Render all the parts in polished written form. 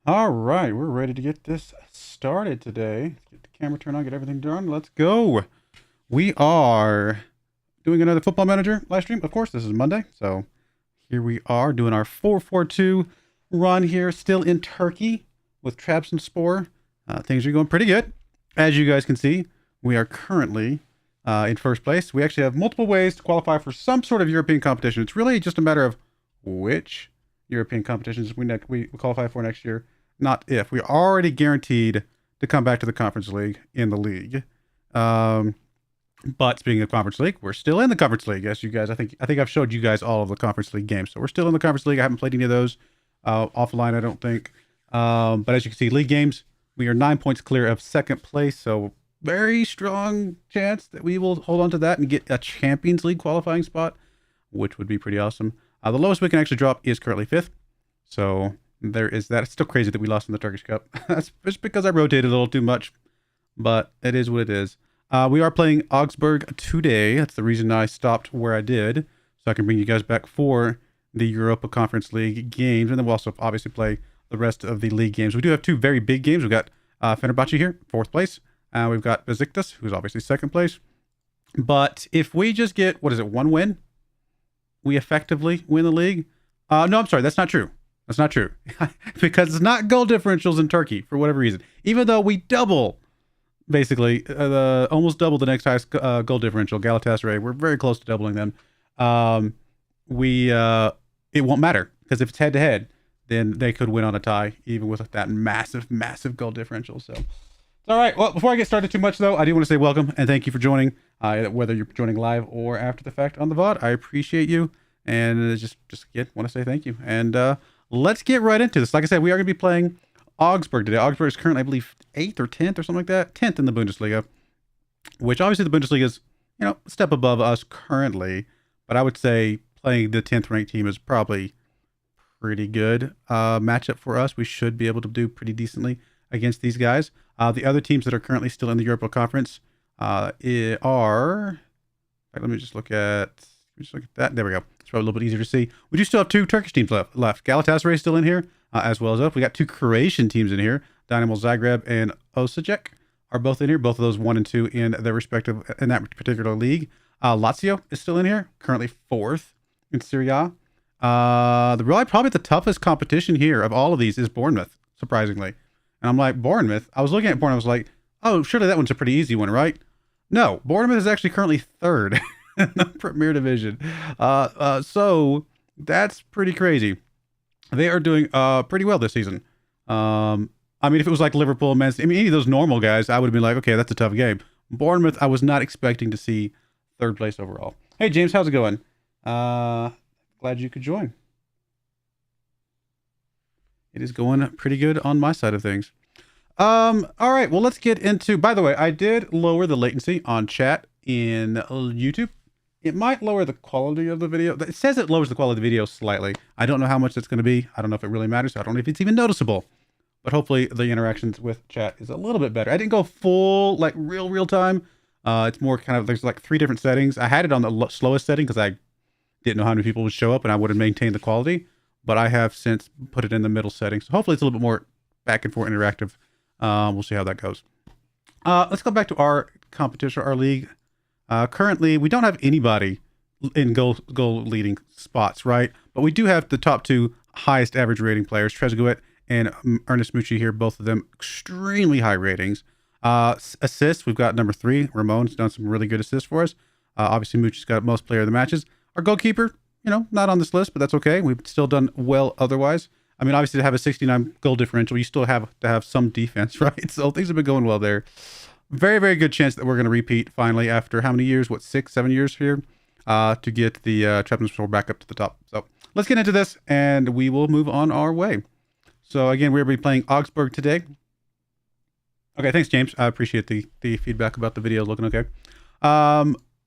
All right, we're ready to get this started today. Get the camera turned on, get everything done. Let's go. We are doing another Football Manager live stream. Of course, this is Monday, so here we are doing our 4-4-2 run here, still in Turkey with Traps and Spore. Things are going pretty good. As you guys can see, we are currently in first place. We actually have multiple ways to qualify for some sort of European competition. It's really just a matter of which European competitions we qualify for next year. Not if. We're already guaranteed to come back to the Conference League in the league. But speaking of Conference League, we're still in the Conference League. Yes, you guys, I think I've showed you guys all of the Conference League games. So we're still in the Conference League. I haven't played any of those offline, I don't think. But as you can see, league games, we are 9 points clear of second place. So very strong chance that we will hold on to that and get a Champions League qualifying spot, which would be pretty awesome. The lowest we can actually drop is currently 5th. So there is that. It's still crazy that we lost in the Turkish Cup. That's just because I rotated a little too much, but it is what it is. We are playing Augsburg today. That's the reason I stopped where I did, so I can bring you guys back for the Europa Conference League games, and then we'll also obviously play the rest of the league games. We do have two very big games. We've got Fenerbahce here, 4th place. We've got Besiktas, who's obviously 2nd place. But if we just get, one win, we effectively win the league. No, I'm sorry, that's not true. That's not true. Because it's not goal differentials in Turkey for whatever reason. Even though we double, basically, almost double the next highest goal differential, Galatasaray. We're very close to doubling them. It won't matter. Because if it's head-to-head, then they could win on a tie, even with that massive, massive goal differential. So, all right. Well, before I get started too much, though, I do want to say welcome and thank you for joining, whether you're joining live or after the fact on the VOD. I appreciate you. And just again, want to say thank you. And let's get right into this. Like I said, we are going to be playing Augsburg today. Augsburg is currently, I believe, 8th or 10th or something like that. 10th in the Bundesliga, which obviously the Bundesliga is, a step above us currently. But I would say playing the 10th ranked team is probably pretty good matchup for us. We should be able to do pretty decently against these guys. The other teams that are currently still in the Europa Conference are... Let me just look at that. There we go. It's probably a little bit easier to see. We do still have 2 Turkish teams left. Galatasaray is still in here, as well as us. We got 2 Croatian teams in here. Dynamo Zagreb and Osijek are both in here. Both of those 1 and 2 in their respective, in that particular league. Lazio is still in here, currently 4th in Serie A. Probably the toughest competition here of all of these is Bournemouth, surprisingly. And I'm like, Bournemouth? I was looking at Bournemouth, I was like, oh, surely that one's a pretty easy one, right? No, Bournemouth is actually currently 3rd. Premier Division. So that's pretty crazy. They are doing pretty well this season. I mean, if it was like Liverpool, Man City, I mean, any of those normal guys, I would have been like, okay, that's a tough game. Bournemouth, I was not expecting to see 3rd place overall. Hey, James, how's it going? Glad you could join. It is going pretty good on my side of things. All right, well, let's get into... By the way, I did lower the latency on chat in YouTube. It might lower the quality of the video. It says it lowers the quality of the video slightly. I don't know how much that's going to be. I don't know if it really matters. I don't know if it's even noticeable. But hopefully the interactions with chat is a little bit better. I didn't go full, like, real time. It's more kind of... There's, like, 3 different settings. I had it on the slowest setting because I didn't know how many people would show up and I would have maintained the quality. But I have since put it in the middle setting. So hopefully it's a little bit more back and forth interactive. We'll see how that goes. Let's go back to our competition, our league. Currently, we don't have anybody in goal leading spots, right? But we do have the top 2 highest average rating players, Trezeguet and Ernest Mucci here, both of them extremely high ratings. Assists, we've got number 3. Ramon's done some really good assists for us. Obviously, Mucci's got most player of the matches. Our goalkeeper, not on this list, but that's okay. We've still done well otherwise. I mean, obviously, to have a 69 goal differential, you still have to have some defense, right? So things have been going well there. Very, very good chance that we're going to repeat finally after how many years? 6, 7 years here to get the Trappers Patrol back up to the top. So let's get into this and we will move on our way. So again, we're going to be playing Augsburg today. Okay, thanks, James. I appreciate the feedback about the video looking okay.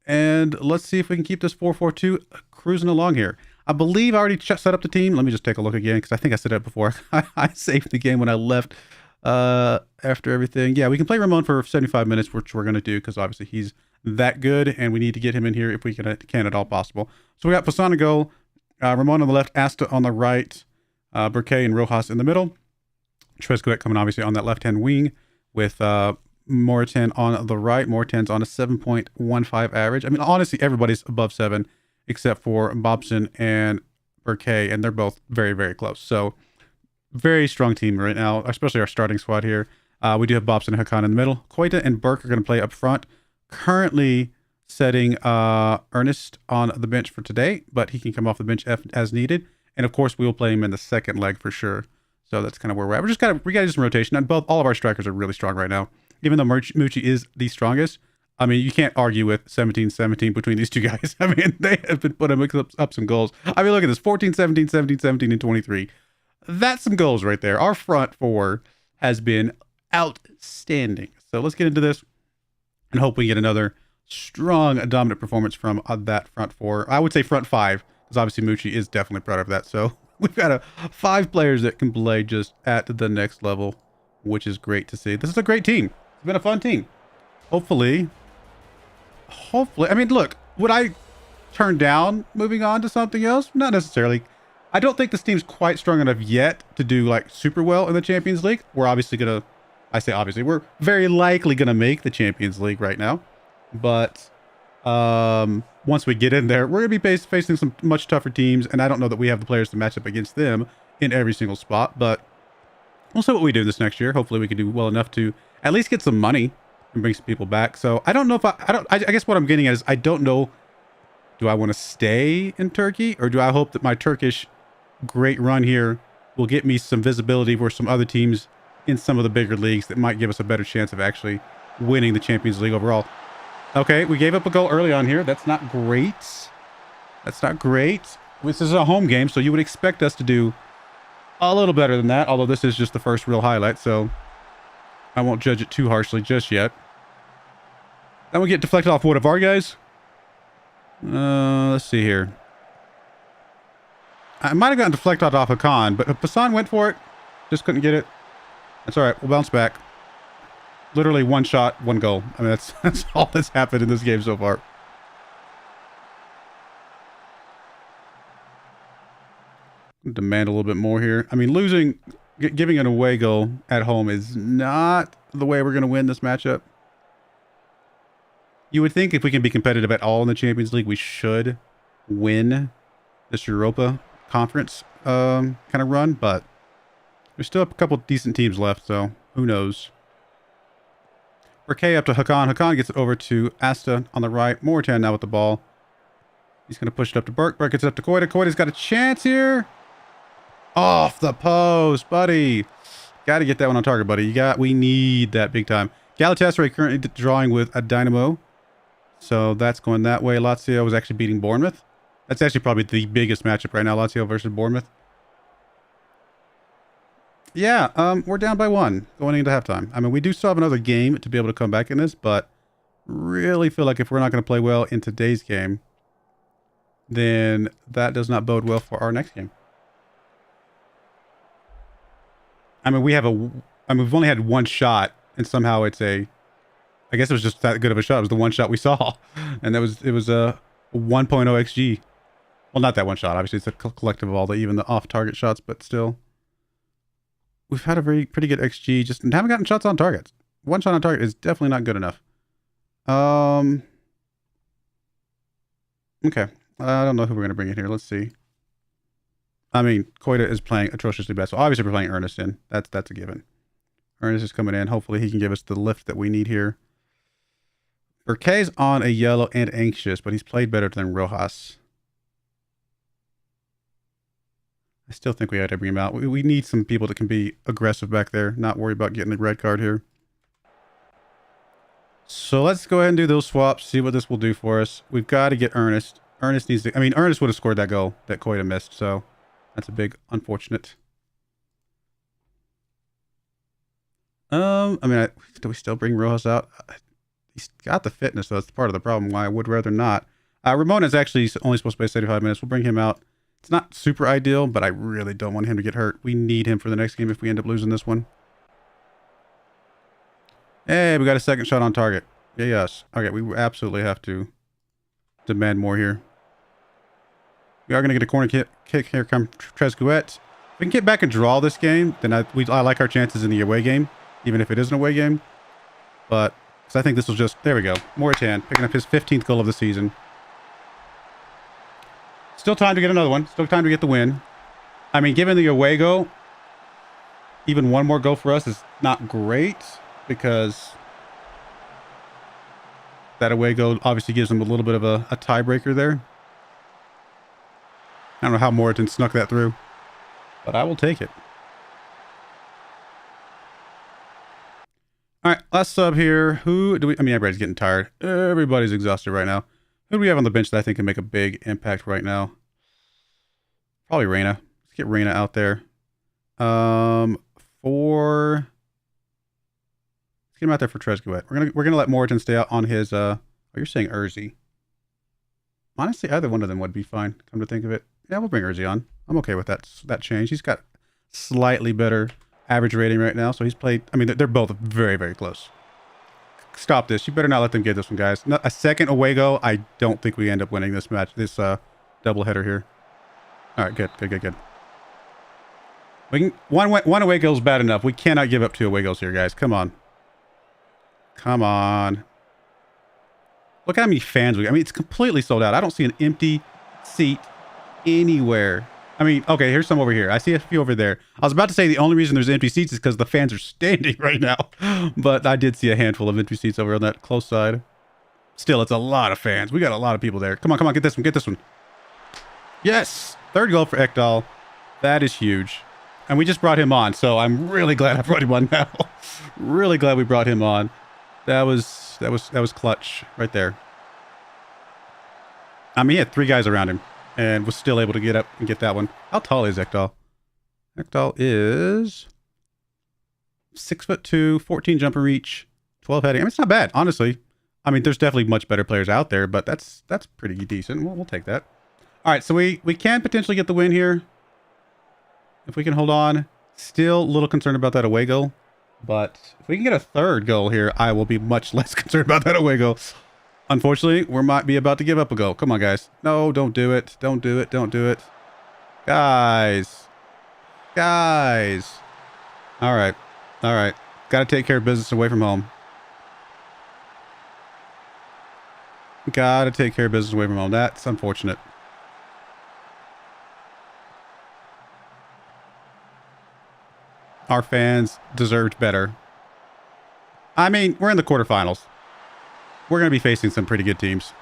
And let's see if we can keep this 4-4-2 cruising along here. I believe I already set up the team. Let me just take a look again because I think I set it up before. I saved the game when I left. After everything, yeah, we can play Ramon for 75 minutes, which we're going to do because obviously he's that good and we need to get him in here if we can at all possible. So we got Poussin to go, Ramon on the left, Asta on the right, Burke and Rojas in the middle. Trescuet coming obviously on that left-hand wing with Moritan on the right. Moritan's on a 7.15 average. I mean, honestly, everybody's above 7 except for Bobson and Burkay, and they're both very, very close. So very strong team right now, especially our starting squad here. We do have Bobson and Hakan in the middle. Koita and Burke are going to play up front. Currently setting Ernest on the bench for today, but he can come off the bench as needed. And of course, we will play him in the second leg for sure. So that's kind of where we're at. We got to do some rotation. And all of our strikers are really strong right now. Even though Mucci is the strongest, I mean, you can't argue with 17-17 between these two guys. I mean, they have been putting up some goals. I mean, look at this: 14-17, 17-17, and 23. That's some goals right there. Our front four has been outstanding. So let's get into this and hope we get another strong, dominant performance from that front four. I would say front five, because obviously Mucci is definitely proud of that. So we've got 5 players that can play just at the next level, which is great to see. This is a great team. It's been a fun team. Hopefully, I mean, look, would I turn down moving on to something else? Not necessarily. I don't think this team's quite strong enough yet to do like super well in the Champions League. We're obviously gonna, I say obviously, we're very likely gonna make the Champions League right now. But once we get in there, we're gonna be facing some much tougher teams, and I don't know that we have the players to match up against them in every single spot. But we'll see what we do this next year. Hopefully, we can do well enough to at least get some money and bring some people back. So I don't know if I guess what I'm getting at is I don't know. Do I want to stay in Turkey, or do I hope that my Turkish great run here will get me some visibility for some other teams in some of the bigger leagues that might give us a better chance of actually winning the Champions League overall? Okay, we gave up a goal early on here. That's not great. That's not great. This is a home game, so you would expect us to do a little better than that, although this is just the first real highlight, so I won't judge it too harshly just yet. Then we get deflected off one of our guys. Let's see here. I might have gotten deflected off Hakan, but Hassan went for it. Just couldn't get it. That's all right. We'll bounce back. Literally one shot, one goal. I mean, that's all that's happened in this game so far. Demand a little bit more here. I mean, giving an away goal at home is not the way we're going to win this matchup. You would think if we can be competitive at all in the Champions League, we should win this Europa Conference kind of run, but there's still a couple decent teams left, so who knows. Burkay up to Hakan. Hakan gets it over to Asta on the right. Moritan now with the ball. He's going to push it up to Burke. Burke gets it up to Koita. Koita's got a chance here. Off the post, buddy. Got to get that one on target, buddy. We need that big time. Galatasaray currently drawing with a Dynamo. So that's going that way. Lazio was actually beating Bournemouth. That's actually probably the biggest matchup right now, Lazio versus Bournemouth. Yeah, we're down by 1 going into halftime. I mean, we do still have another game to be able to come back in this, but really feel like if we're not going to play well in today's game, then that does not bode well for our next game. I mean, we've only had one shot, and somehow it's I guess it was just that good of a shot. It was the one shot we saw, and it was a 1.0 XG. Well, not that one shot. Obviously, it's a collective of all even the off-target shots, but still. We've had a pretty good XG, just haven't gotten shots on targets. One shot on target is definitely not good enough. Okay. I don't know who we're going to bring in here. Let's see. I mean, Koita is playing atrociously bad, so obviously we're playing Ernest in. That's a given. Ernest is coming in. Hopefully he can give us the lift that we need here. Burkay's on a yellow and anxious, but he's played better than Rojas. I still think we had to bring him out. We need some people that can be aggressive back there, not worry about getting the red card here. So let's go ahead and do those swaps, see what this will do for us. We've got to get Ernest. Ernest needs to... I mean, Ernest would have scored that goal that Koita missed, so that's a big unfortunate. I mean, do we still bring Rojas out? He's got the fitness, though. That's part of the problem why I would rather not. Ramon is actually only supposed to play 75 minutes. We'll bring him out. It's not super ideal, but I really don't want him to get hurt. We need him for the next game if we end up losing this one. Hey, we got a second shot on target. Yeah, yes. Okay, we absolutely have to demand more here. We are going to get a corner kick. Here comes Trescuet. we can get back and draw this game, then I like our chances in the away game, even if it is an away game. But, because I think this will just, there we go. Moritan picking up his 15th goal of the season. Still time to get another one. Still time to get the win. I mean, given the away goal, even one more goal for us is not great, because that away goal obviously gives them a little bit of a tiebreaker there. I don't know how Moritan snuck that through, but I will take it. All right, last sub here. Who do we... I mean, everybody's getting tired. Everybody's exhausted right now. Who do we have on the bench that I think can make a big impact right now? Probably Reyna. Let's get Reyna out there. Let's get him out there for Trezeguet. We're gonna let Moritan stay out on his... Oh, you're saying Urzi. Honestly, either one of them would be fine, come to think of it. Yeah, we'll bring Urzi on. I'm okay with that change. He's got slightly better average rating right now, so he's played... I mean, they're both very, very close. Stop this. You better not let them get this one, guys. A second away goal. I don't think we end up winning this match, this doubleheader here. All right, good. We can, one away goal is bad enough. We cannot give up 2 away goals here, guys. Come on. Come on. Look how many fans we got. I mean, it's completely sold out. I don't see an empty seat anywhere. I mean, okay, here's some over here. I see a few over there. I was about to say the only reason there's empty seats is because the fans are standing right now. But I did see a handful of empty seats over on that close side. Still, it's a lot of fans. We got a lot of people there. Come on, get this one. Yes! 3rd goal for Ekdal. That is huge. And we just brought him on, so I'm really glad I brought him on now. Really glad we brought him on. That was clutch right there. I mean, he had 3 guys around him and was still able to get up and get that one. How tall is Ekdal? Ekdal is 6'2", 14 jumper reach, 12 heading. I mean, it's not bad, honestly. I mean, there's definitely much better players out there, but that's pretty decent. We'll take that. All right, so we can potentially get the win here if we can hold on. Still a little concerned about that away goal, but if we can get a 3rd goal here, I will be much less concerned about that away goal. Unfortunately, we might be about to give up a goal. Come on, guys. No, don't do it. Don't do it. Guys. All right. Got to take care of business away from home. That's unfortunate. Our fans deserved better. I mean, we're in the quarterfinals. We're going to be facing some pretty good teams.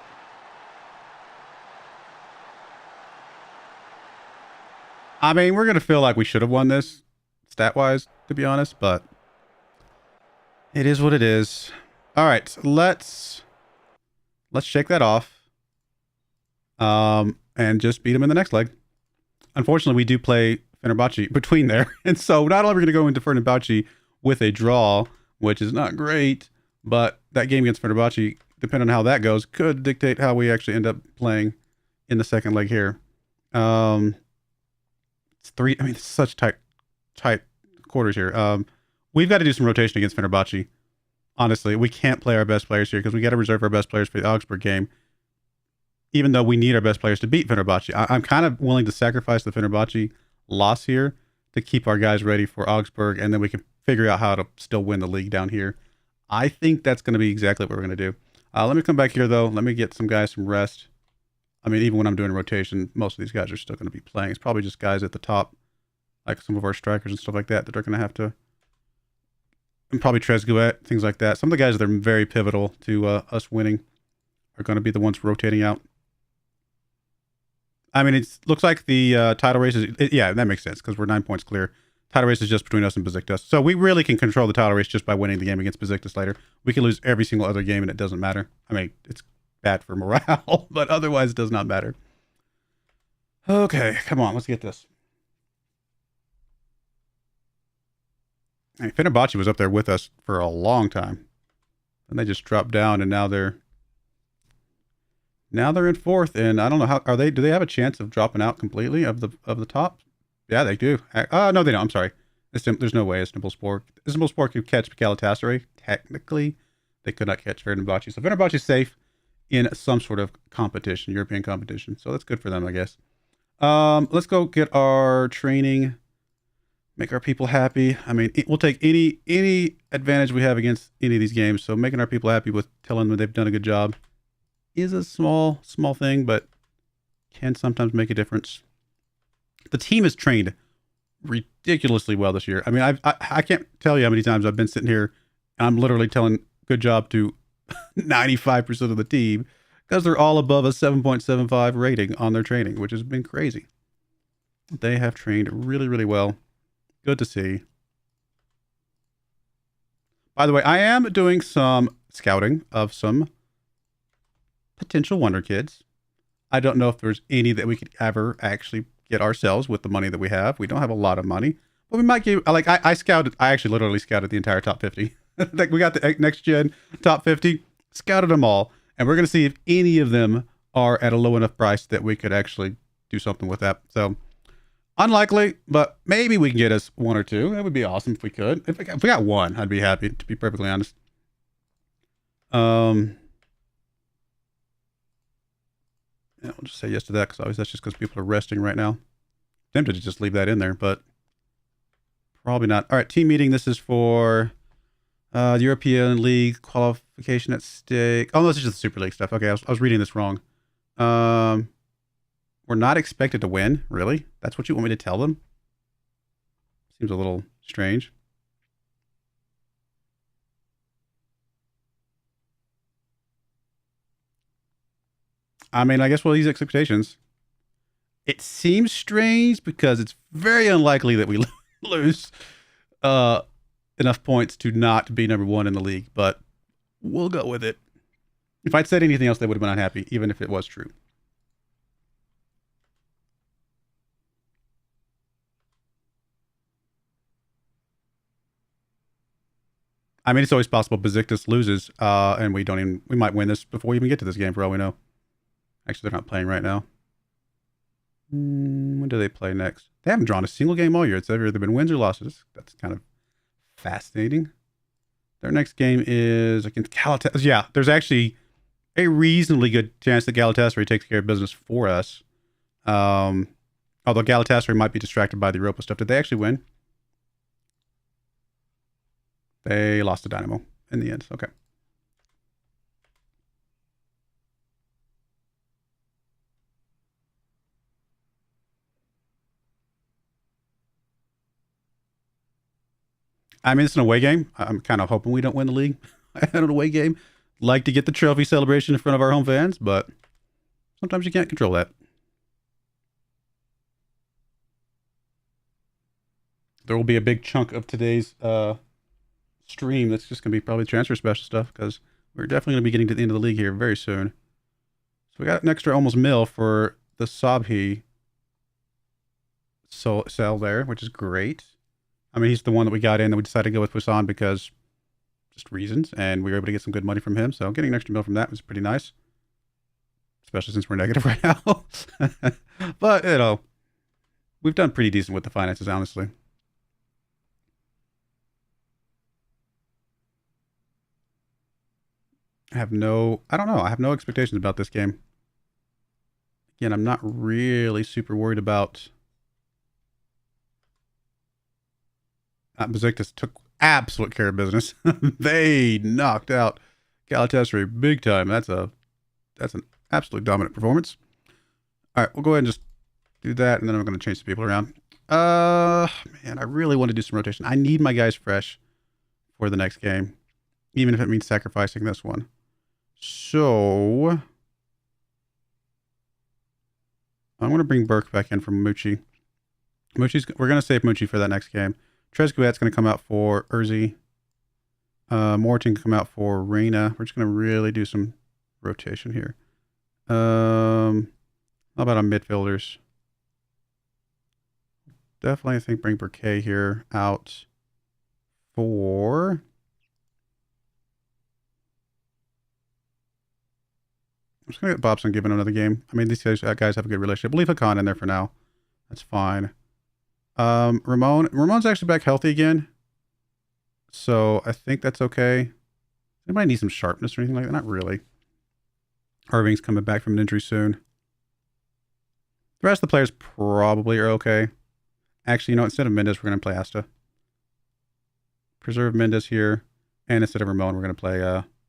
I mean, we're going to feel like we should have won this, stat-wise, to be honest, but it is what it is. All right, let's shake that off and just beat them in the next leg. Unfortunately, we do play Fenerbahce between there, and so not only are we going to go into Fenerbahce with a draw, which is not great, but that game against Fenerbahce, depending on how that goes, could dictate how we actually end up playing in the second leg here. It's 3. I mean, it's such tight quarters here. We've got to do some rotation against Fenerbahce. Honestly, we can't play our best players here because we got to reserve our best players for the Augsburg game. Even though we need our best players to beat Fenerbahce, I'm kind of willing to sacrifice the Fenerbahce loss here to keep our guys ready for Augsburg, and then we can figure out how to still win the league down here. I think that's going to be exactly what we're going to do. Let me come back here, though. Let me get some guys some rest. I mean, even when I'm doing rotation, most of these guys are still going to be playing. It's probably just guys at the top, like some of our strikers and stuff like that are going to have to... And probably Trezeguet, things like that. Some of the guys that are very pivotal to us winning are going to be the ones rotating out. I mean, it looks like the title race is... yeah, that makes sense, because we're 9 points clear. Title race is just between us and Besiktas. So we really can control the title race just by winning the game against Besiktas later. We can lose every single other game and it doesn't matter. I mean, it's bad for morale, but otherwise it does not matter. Okay, come on, let's get this. I mean, Fenerbahce was up there with us for a long time. And they just dropped down and now they're in 4th, and I don't know how do they have a chance of dropping out completely of the top? Yeah, they do. No, they don't. I'm sorry. There's no way Istanbulspor could catch Galatasaray. Technically, they could not catch Fenerbahce. So Fenerbahce is safe in some sort of competition, European competition. So that's good for them, I guess. Let's go get our training Make our people happy. I mean, we'll take any advantage we have against any of these games. So making our people happy with telling them they've done a good job is a small thing, but can sometimes make a difference. The team is trained ridiculously well this year. I mean, I can't tell you how many times I've been sitting here and I'm literally telling good job to 95% of the team because they're all above a 7.75 rating on their training, which has been crazy. They have trained really, really well. Good to see. By the way, I am doing some scouting of some potential Wonder Kids. I don't know if there's any that we could ever actually get ourselves with the money that we have. We don't have a lot of money, but we might give, like, I scouted, I actually literally scouted the entire top 50. Like, we got the next gen top 50, scouted them all, and we're going to see if any of them are at a low enough price that we could actually do something with that. So, unlikely, but maybe we can get us one or two. That would be awesome if we could. If we got one, I'd be happy, to be perfectly honest. Yeah, we'll just say yes to that, because always that's just because people are resting right now. Tempted to just leave that in there, but probably not. All right, team meeting. This is for the European League qualification at stake. Oh, no, this is just the Super League stuff. Okay, I was reading this wrong. We're not expected to win, really? That's what you want me to tell them? Seems a little strange. I mean, I guess we'll use expectations. It seems strange because it's very unlikely that we lose enough points to not be number one in the league, but we'll go with it. If I'd said anything else, they would have been unhappy, even if it was true. I mean, it's always possible Besiktas loses, and we might win this before we even get to this game, for all we know. Actually, they're not playing right now. When do they play next? They haven't drawn a single game all year. It's either been wins or losses. That's kind of fascinating. Their next game is against Galatasaray. Yeah, there's actually a reasonably good chance that Galatasaray takes care of business for us. Although Galatasaray might be distracted by the Europa stuff. Did they actually win? They lost to Dynamo in the end. Okay. I mean, it's an away game. I'm kind of hoping we don't win the league at an away game. Like to get the trophy celebration in front of our home fans, but sometimes you can't control that. There will be a big chunk of today's stream that's just going to be probably transfer special stuff, because we're definitely going to be getting to the end of the league here very soon. So we got an extra almost mil for the Sabhi sell there, which is great. I mean, he's the one that we got in that we decided to go with Poussin because just reasons, and we were able to get some good money from him. So getting an extra mil from that was pretty nice, especially since we're negative right now. But, you know, we've done pretty decent with the finances, honestly. I don't know. I have no expectations about this game. Again, I'm not really super worried about... Besiktas took absolute care of business. They knocked out Galatasaray big time. That's an absolutely dominant performance. All right, we'll go ahead and just do that, and then I'm going to change some people around. Man, I really want to do some rotation. I need my guys fresh for the next game, even if it means sacrificing this one. So I'm going to bring Burke back in from Mucci. We're going to save Mucci for that next game. Trezeguet's going to come out for Urzi. Morton can come out for Reina. We're just going to really do some rotation here. How about on midfielders? Definitely, I think bring Burke here out for... I'm just going to get Bobson given another game. I mean, these guys have a good relationship. We'll leave Hakan in there for now. That's fine. Ramon's actually back healthy again. So I think that's okay. Anybody need some sharpness or anything like that? Not really. Irving's coming back from an injury soon. The rest of the players probably are okay. Actually, you know, instead of Mendes, we're going to play Asta. Preserve Mendes here. And instead of Ramon, we're going to play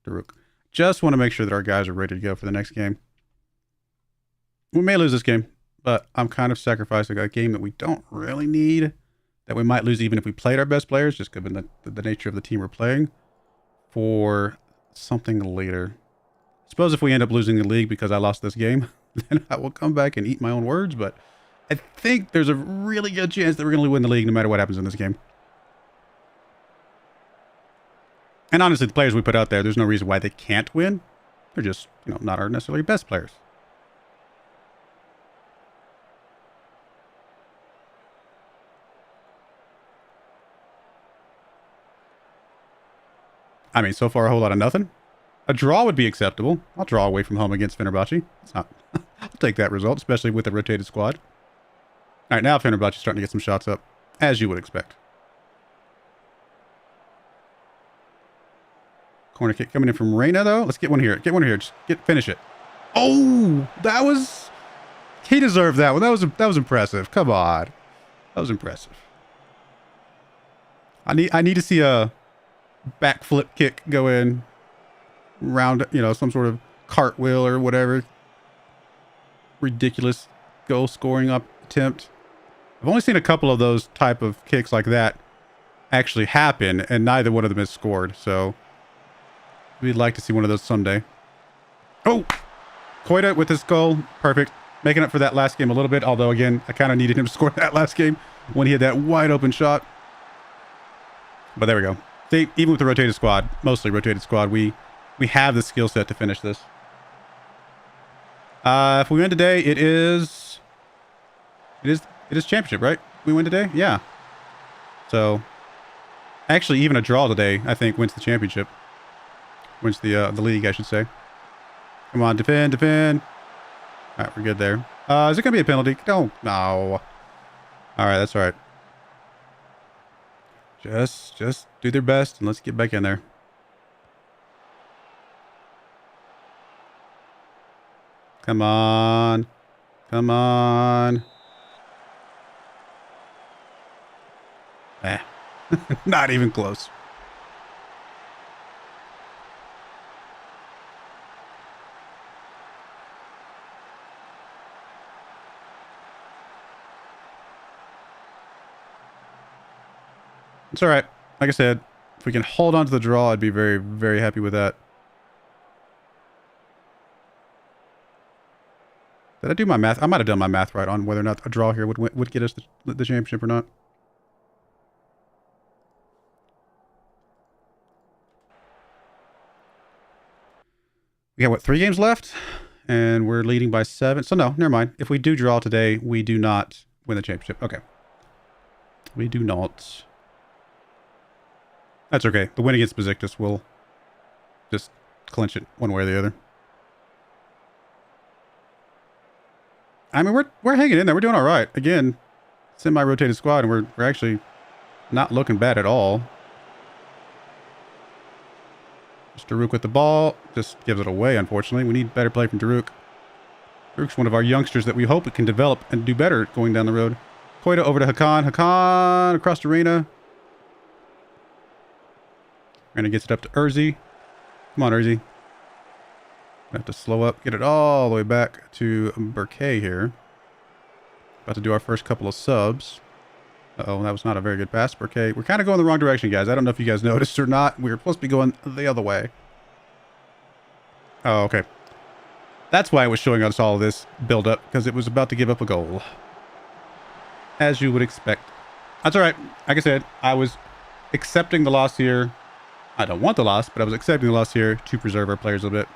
Daruk. Just want to make sure that our guys are ready to go for the next game. We may lose this game, but I'm kind of sacrificing a game that we don't really need, that we might lose even if we played our best players, just given the nature of the team we're playing, for something later. I suppose if we end up losing the league because I lost this game, then I will come back and eat my own words, but I think there's a really good chance that we're going to win the league no matter what happens in this game. And honestly, the players we put out there, there's no reason why they can't win. They're just, you know, not our necessarily best players. I mean, so far, a whole lot of nothing. A draw would be acceptable. I'll draw away from home against Fenerbahce. It's not. I'll take that result, especially with a rotated squad. All right, now Fenerbahce's starting to get some shots up, as you would expect. Corner kick coming in from Reyna, though. Let's get one here. Get one here. Just finish it. Oh, that was... He deserved that one. That was impressive. Come on. That was impressive. I need to see a backflip kick go in. Round, you know, some sort of cartwheel or whatever. Ridiculous goal scoring attempt. I've only seen a couple of those type of kicks like that actually happen, and neither one of them has scored, so we'd like to see one of those someday. Oh! Koita with his goal. Perfect. Making up for that last game a little bit, although, again, I kind of needed him to score that last game when he had that wide open shot. But there we go. See, even with the rotated squad, mostly rotated squad, we have the skill set to finish this. If we win today, it is championship, right? We win today? Yeah. So, actually, even a draw today, I think, wins the championship. Wins the league, I should say. Come on, defend. All right, we're good there. Is it going to be a penalty? No. All right, that's all right. Just do their best, and let's get back in there. Come on. Not even close. It's all right. Like I said, if we can hold on to the draw, I'd be very, very happy with that. Did I do my math? I might have done my math right on whether or not a draw here would get us the championship or not. We got, what, 3 games left? And we're leading by 7. So, no, never mind. If we do draw today, we do not win the championship. Okay. We do not. That's okay. The win against Besiktas will just clinch it one way or the other. I mean, we're hanging in there. We're doing all right. Again, semi-rotated squad, and we're actually not looking bad at all. Just Daruk with the ball. Just gives it away, unfortunately. We need better play from Daruk. Daruk's one of our youngsters that we hope it can develop and do better going down the road. Koita over to Hakan. Hakan across the arena. Arena gets it up to Urzi. Come on, Urzi. Have to slow up, get it all the way back to Burkay here. About to do our first couple of subs. Uh-oh, that was not a very good pass. Burkay, we're kind of going the wrong direction, guys. I don't know if you guys noticed or not. We were supposed to be going the other way. Oh, okay. That's why it was showing us all of this build-up, because it was about to give up a goal. As you would expect. That's all right. Like I said, I was accepting the loss here. I don't want the loss, but I was accepting the loss here to preserve our players a little bit.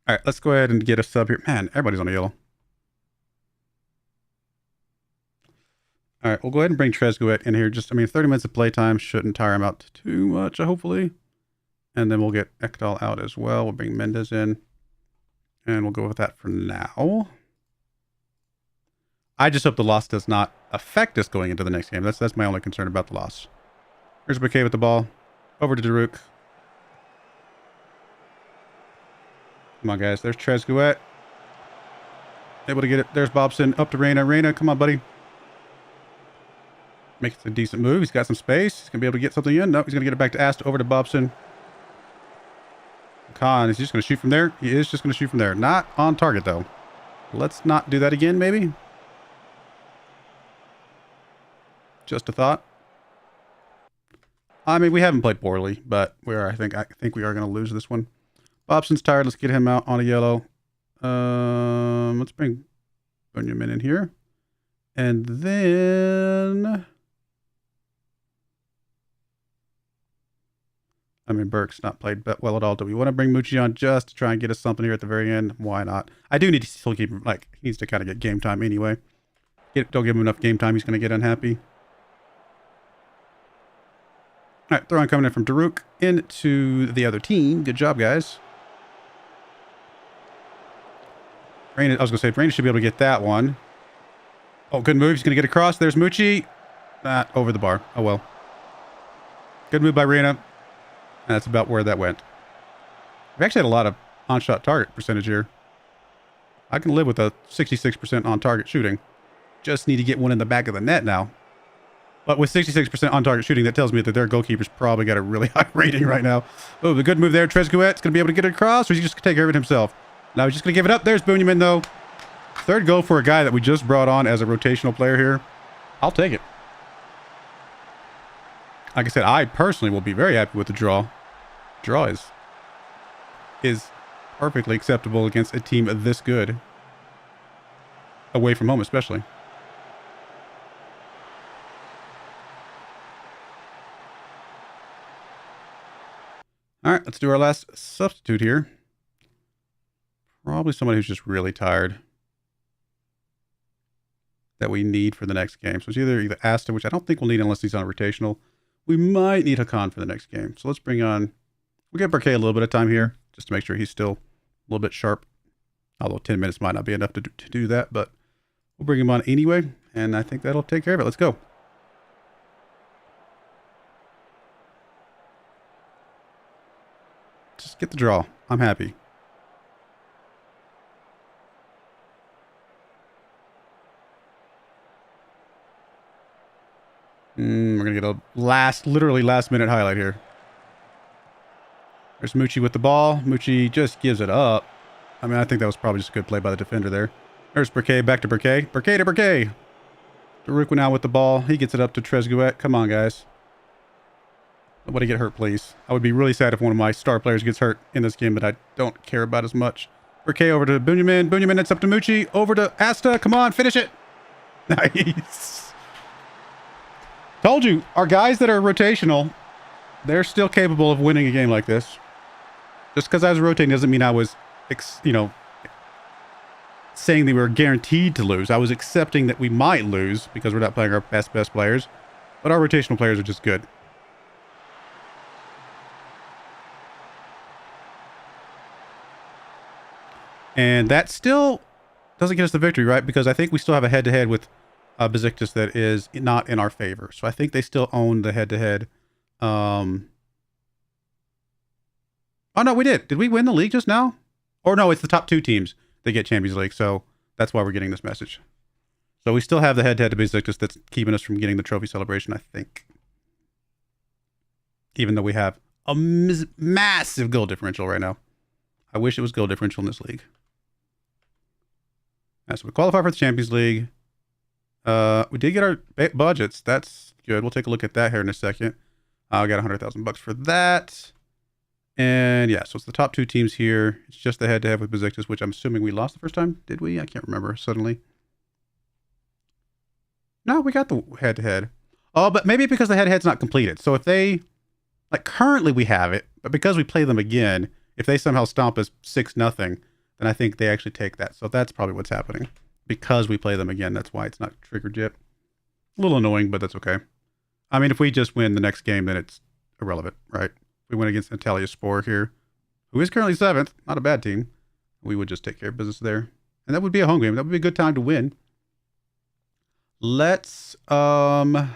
All right, let's go ahead and get a sub here. Man, everybody's on a yellow. All right, we'll go ahead and bring Trezeguet in here. Just, I mean, 30 minutes of playtime shouldn't tire him out too much, hopefully. And then we'll get Ekdal out as well. We'll bring Mendes in. And we'll go with that for now. I just hope the loss does not affect us going into the next game. That's my only concern about the loss. Here's Bouquet with the ball. Over to Daruk. Come on, guys. There's Trezeguet. Able to get it. There's Bobson. Up to Reyna. Reyna, come on, buddy. Makes a decent move. He's got some space. He's going to be able to get something in. No, he's going to get it back to Asta. Over to Bobson. Khan, is he just going to shoot from there? He is just going to shoot from there. Not on target, though. Let's not do that again, maybe. Just a thought. I mean, we haven't played poorly, but we are. I think we are going to lose this one. Bobson's tired. Let's get him out on a yellow. Let's bring Journeyman in here. And then... I mean, Burke's not played well at all. Do we want to bring Mucci on just to try and get us something here at the very end? Why not? I do need to still keep him, like, he needs to kind of get game time anyway. Don't give him enough game time, he's going to get unhappy. All right, throw on coming in from Daruk into the other team. Good job, guys. Rain, I was going to say, Rain should be able to get that one. Oh, good move. He's going to get across. There's Mucci. Over the bar. Oh, well. Good move by Reyna. And that's about where that went. We've actually had a lot of on-shot target percentage here. I can live with a 66% on-target shooting. Just need to get one in the back of the net now. But with 66% on-target shooting, that tells me that their goalkeeper's probably got a really high rating right now. Oh, the good move there. Trezeguet's going to be able to get it across, or is he just going to take care of it himself? Now he's just going to give it up. There's Journeyman, though. Third goal for a guy that we just brought on as a rotational player here. I'll take it. Like I said, I personally will be very happy with the draw. Draw is perfectly acceptable against a team this good. Away from home, especially. All right, let's do our last substitute here. Probably somebody who's just really tired. That we need for the next game. So it's either Asta, which I don't think we'll need unless he's on a rotational. We might need Hakan for the next game. So let's bring on... We'll give Barquet a little bit of time here, just to make sure he's still a little bit sharp. Although 10 minutes might not be enough to do that, but we'll bring him on anyway, and I think that'll take care of it. Let's go. Just get the draw. I'm happy. We're going to get a literally last minute highlight here. There's Mucci with the ball. Mucci just gives it up. I mean, I think that was probably just a good play by the defender there. There's Barquet, back to Barquet. Barquet to Barquet. Daruk now with the ball. He gets it up to Trezeguet. Come on, guys. Nobody get hurt, please. I would be really sad if one of my star players gets hurt in this game that I don't care about as much. Barquet over to Journeyman. Journeyman, it's up to Mucci. Over to Asta. Come on, finish it. Nice. Told you, our guys that are rotational, they're still capable of winning a game like this. Just because I was rotating doesn't mean I was, saying they were guaranteed to lose. I was accepting that we might lose because we're not playing our best players. But our rotational players are just good. And that still doesn't get us the victory, right? Because I think we still have a head-to-head with Besiktas that is not in our favor. So I think they still own the head-to-head. Oh, no, we did. Did we win the league just now? Or no, it's the top two teams that get Champions League. So that's why we're getting this message. So we still have the head-to-head to Besiktas that's keeping us from getting the trophy celebration, I think. Even though we have a massive goal differential right now. I wish it was goal differential in this league. So we qualify for the Champions League. We did get our budgets. That's good. We'll take a look at that here in a second. I got $100,000 for that. And yeah, so it's the top two teams here. It's just the head-to-head with Besiktas, which I'm assuming we lost the first time. Did we? I can't remember suddenly. No, we got the head-to-head. Oh, but maybe because the head-to-head's not completed. So if they, like currently we have it, but because we play them again, if they somehow stomp us 6-0, then I think they actually take that. So that's probably what's happening. Because we play them again, that's why it's not triggered yet. A little annoying, but that's okay. I mean, if we just win the next game, then it's irrelevant, right? We went against Antalya Spor here, who is currently 7th. Not a bad team. We would just take care of business there. And that would be a home game. That would be a good time to win. Let's, I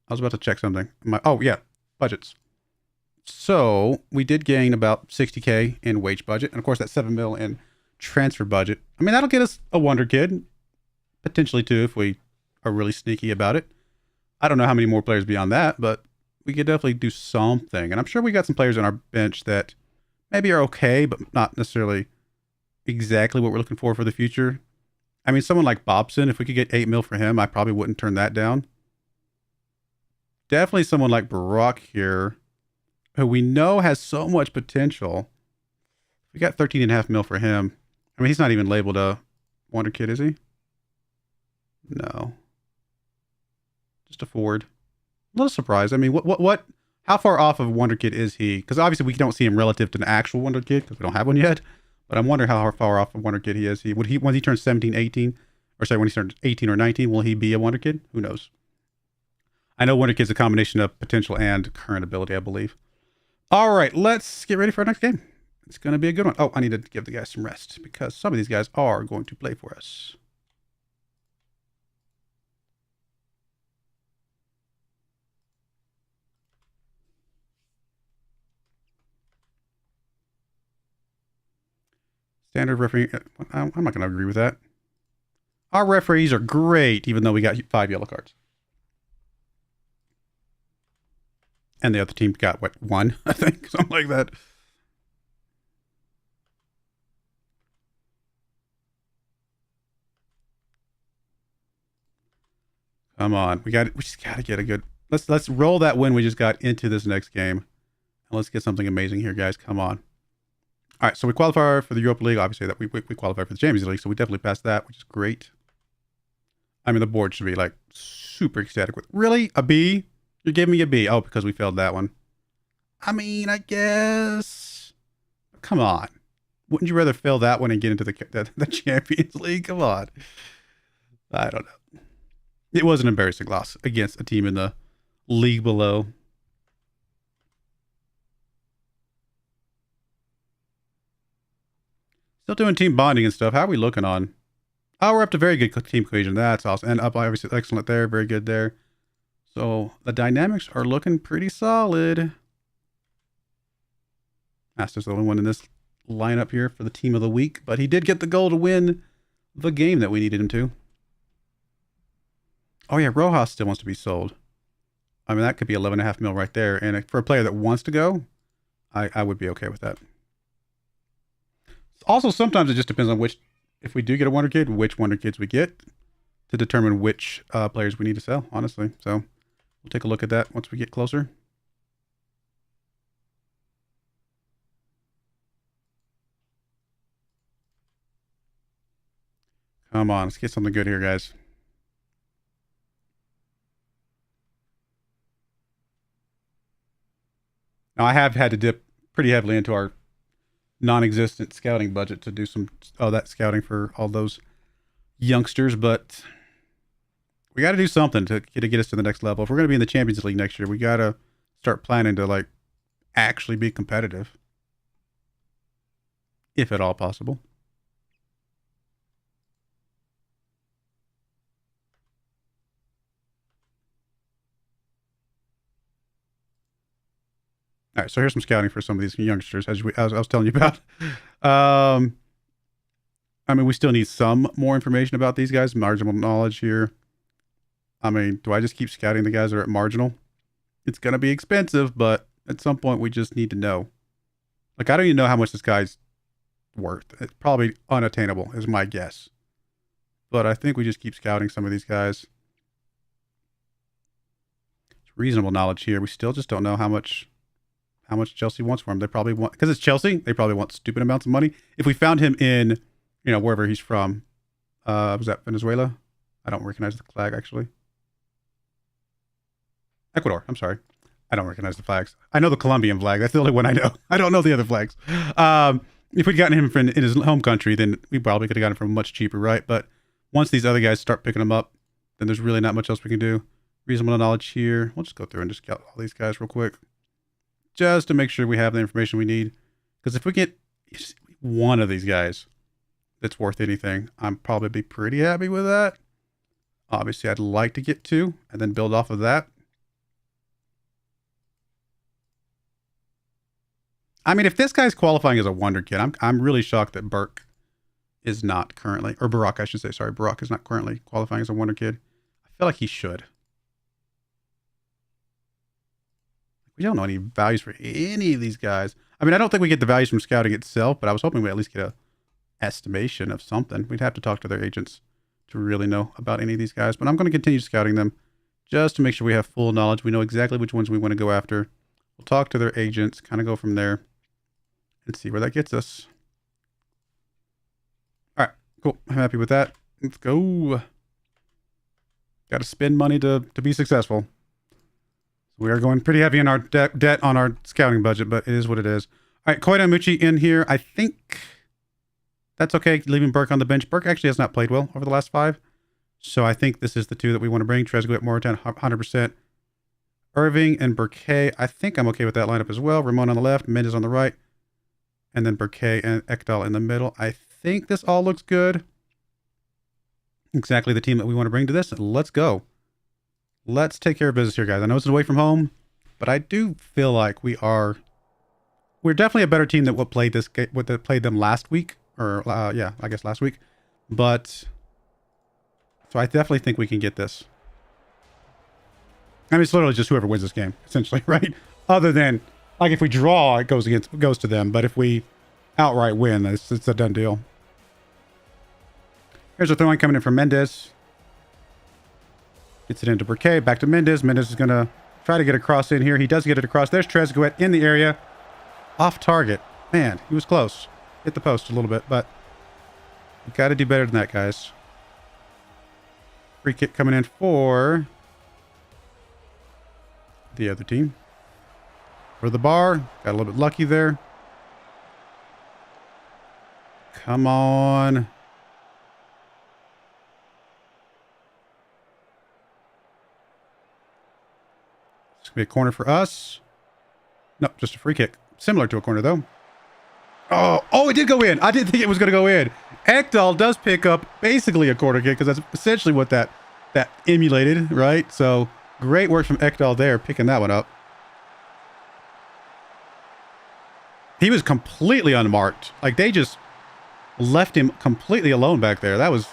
was about to check something. Oh, yeah. Budgets. So we did gain about 60K in wage budget. And of course, that 7 mil in transfer budget. I mean, that'll get us a wonder kid, potentially two if we are really sneaky about it. I don't know how many more players beyond that, but we could definitely do something. And I'm sure we got some players on our bench that maybe are okay, but not necessarily exactly what we're looking for the future. I mean, someone like Bobson, if we could get 8 mil for him, I probably wouldn't turn that down. Definitely someone like Broyar here, who we know has so much potential. We got 13.5 mil for him. I mean, he's not even labeled a wonder kid, is he? No. Just a forward. A little surprised. I mean, how far off of wonder kid is he? Because obviously we don't see him relative to an actual wonder kid because we don't have one yet. But I'm wondering how far off of wonder kid he is. When he turns 17, 18, or sorry, when he turns 18 or 19, will he be a wonder kid? Who knows? I know wonder kid's a combination of potential and current ability, I believe. All right, let's get ready for our next game. It's going to be a good one. Oh, I need to give the guys some rest because some of these guys are going to play for us. Standard referee. I'm not going to agree with that. Our referees are great, even though we got 5 yellow cards. And the other team got, what, 1, I think? Something like that. Come on. We just got to get a good... Let's roll that win we just got into this next game. And let's get something amazing here, guys. Come on. All right, so we qualify for the Europa League. Obviously, that we qualify for the Champions League, so we definitely passed that, which is great. I mean, the board should be, like, super ecstatic with... Really? A B? You're giving me a B. Oh, because we failed that one. I mean, I guess... Come on. Wouldn't you rather fail that one and get into the Champions League? Come on. I don't know. It was an embarrassing loss against a team in the league below. Still doing team bonding and stuff. How are we looking on? Oh, we're up to very good team cohesion. That's awesome. And up, obviously, excellent there. Very good there. So the dynamics are looking pretty solid. Master's the only one in this lineup here for the team of the week, but he did get the goal to win the game that we needed him to. Oh yeah, Rojas still wants to be sold. I mean, that could be 11.5 mil right there. And for a player that wants to go, I would be okay with that. Also, sometimes it just depends on if we do get a wonder kid, which wonder kids we get to determine which players we need to sell, honestly. So we'll take a look at that once we get closer. Come on, let's get something good here, guys. Now, I have had to dip pretty heavily into our non-existent scouting budget to do that scouting for all those youngsters, but we got to do something to get us to the next level. If we're going to be in the Champions League next year, we got to start planning to, like, actually be competitive, if at all possible. All right, so here's some scouting for some of these youngsters, as I was telling you about. I mean, we still need some more information about these guys, marginal knowledge here. I mean, do I just keep scouting the guys that are at marginal? It's going to be expensive, but at some point we just need to know. Like, I don't even know how much this guy's worth. It's probably unattainable, is my guess. But I think we just keep scouting some of these guys. It's reasonable knowledge here. We still just don't know how much Chelsea wants for him. They probably want, because it's Chelsea, they probably want stupid amounts of money. If we found him in, wherever he's from, was that Venezuela? I don't recognize the flag, actually. Ecuador, I'm sorry. I don't recognize the flags. I know the Colombian flag. That's the only one I know. I don't know the other flags. If we'd gotten him in his home country, then we probably could have gotten him for much cheaper, right? But once these other guys start picking them up, then there's really not much else we can do. Reasonable knowledge here. We'll just go through and just scout all these guys real quick, just to make sure we have the information we need. Because if we get one of these guys that's worth anything, I'm probably be pretty happy with that. Obviously, I'd like to get 2 and then build off of that. I mean, if this guy's qualifying as a wonder kid, I'm really shocked that Burke is not currently, or Barack, I should say. Sorry, Barack is not currently qualifying as a Wonder Kid. I feel like he should. We don't know any values for any of these guys. I mean, I don't think we get the values from scouting itself, but I was hoping we at least get a estimation of something. We'd have to talk to their agents to really know about any of these guys, but I'm going to continue scouting them just to make sure we have full knowledge. We know exactly which ones we want to go after. We'll talk to their agents, kind of go from there and see where that gets us. All right, cool. I'm happy with that. Let's go. Got to spend money to be successful. We are going pretty heavy in our debt on our scouting budget, but it is what it is. All right, Koida Muchi in here. I think that's okay, leaving Burke on the bench. Burke actually has not played well over the last 5. So I think this is the 2 that we want to bring. Trezeguet, Moreton, 100%. Irving and Burke. I think I'm okay with that lineup as well. Ramon on the left, Mendes on the right. And then Burke and Ekdal in the middle. I think this all looks good. Exactly the team that we want to bring to this. Let's go. Let's take care of business here, guys. I know it's away from home, but I do feel like we're definitely a better team than what played them last week, or yeah, I guess last week. But so I definitely think we can get this. I mean, it's literally just whoever wins this game, essentially, right? Other than like if we draw, it goes to them. But if we outright win, it's a done deal. Here's a throw-in coming in from Mendes. Gets it into Burke, back to Mendes. Mendes is going to try to get across in here. He does get it across. There's Trezeguet in the area. Off target. Man, he was close. Hit the post a little bit, but we got to do better than that, guys. Free kick coming in for the other team. For the bar. Got a little bit lucky there. Come on. Be a corner for us. No, just a free kick. Similar to a corner, though. Oh, it did go in. I didn't think it was going to go in. Ekdal does pick up basically a corner kick, because that's essentially what that emulated, right? So, great work from Ekdal there, picking that one up. He was completely unmarked. Like, they just left him completely alone back there. That was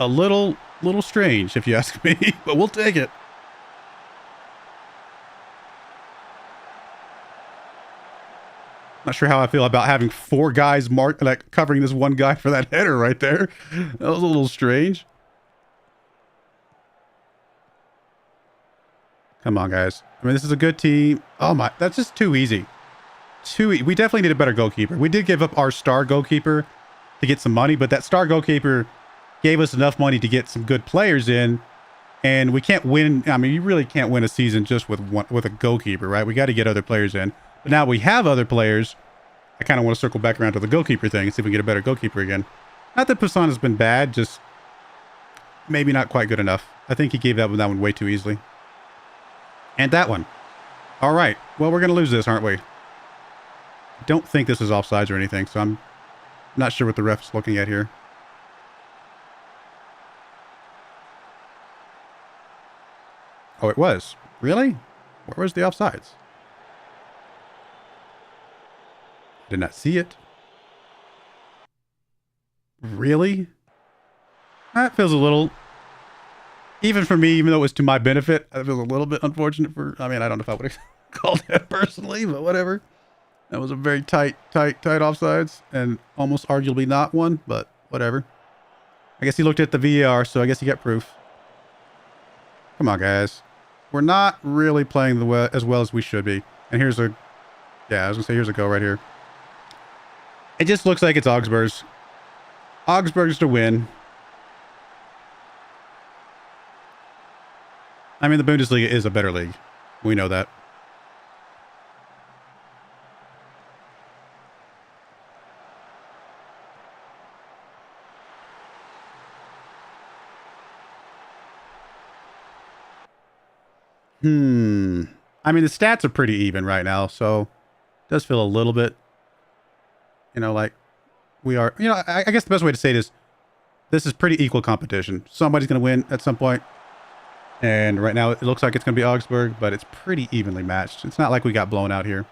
a little strange, if you ask me, but we'll take it. Not sure how I feel about having 4 guys marked, like covering this one guy for that header right there. That was a little strange. Come on, guys. I mean, this is a good team. Oh my, that's just too easy. We definitely need a better goalkeeper. We did give up our star goalkeeper to get some money, but that star goalkeeper gave us enough money to get some good players in. And we can't win. I mean, you really can't win a season just with a goalkeeper, right? We got to get other players in. But now we have other players. I kind of want to circle back around to the goalkeeper thing and see if we can get a better goalkeeper again. Not that Poussin has been bad, just maybe not quite good enough. I think he gave that one way too easily. And that one. All right. Well, we're going to lose this, aren't we? I don't think this is offsides or anything, so I'm not sure what the ref's looking at here. Oh, it was. Really? Where was the offsides? Did not see it. Really? That feels a little, even for me, even though it was to my benefit, that feels a little bit unfortunate for, I mean, I don't know if I would have called that personally, but whatever. That was a very tight offsides, and almost arguably not one, but whatever. I guess he looked at the VAR, so I guess he got proof. Come on, guys. We're not really playing as well as we should be. And here's a, yeah, I was going to say, here's a go right here. It just looks like it's Augsburg's. Augsburg's to win. I mean, the Bundesliga is a better league. We know that. I mean, the stats are pretty even right now, so it does feel a little bit, you know, like we are, you know, I guess the best way to say it is this is pretty equal competition. Somebody's going to win at some point. And right now it looks like it's going to be Augsburg, but it's pretty evenly matched. It's not like we got blown out here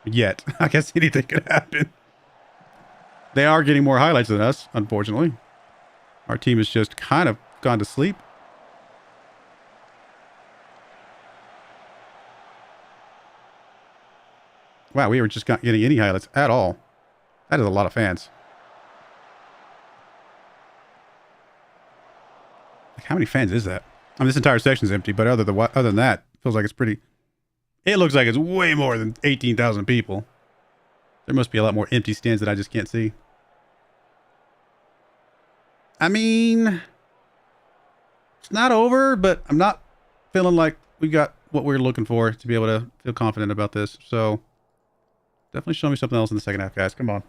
yet. I guess anything could happen. They are getting more highlights than us, unfortunately. Our team has just kind of gone to sleep. Wow, we were just not getting any highlights at all. That is a lot of fans. Like, how many fans is that? I mean, this entire section's empty, but other than that, it feels like it's pretty... It looks like it's way more than 18,000 people. There must be a lot more empty stands that I just can't see. I mean, it's not over, but I'm not feeling like we got what we're looking for to be able to feel confident about this. So definitely show me something else in the second half, guys. Come on.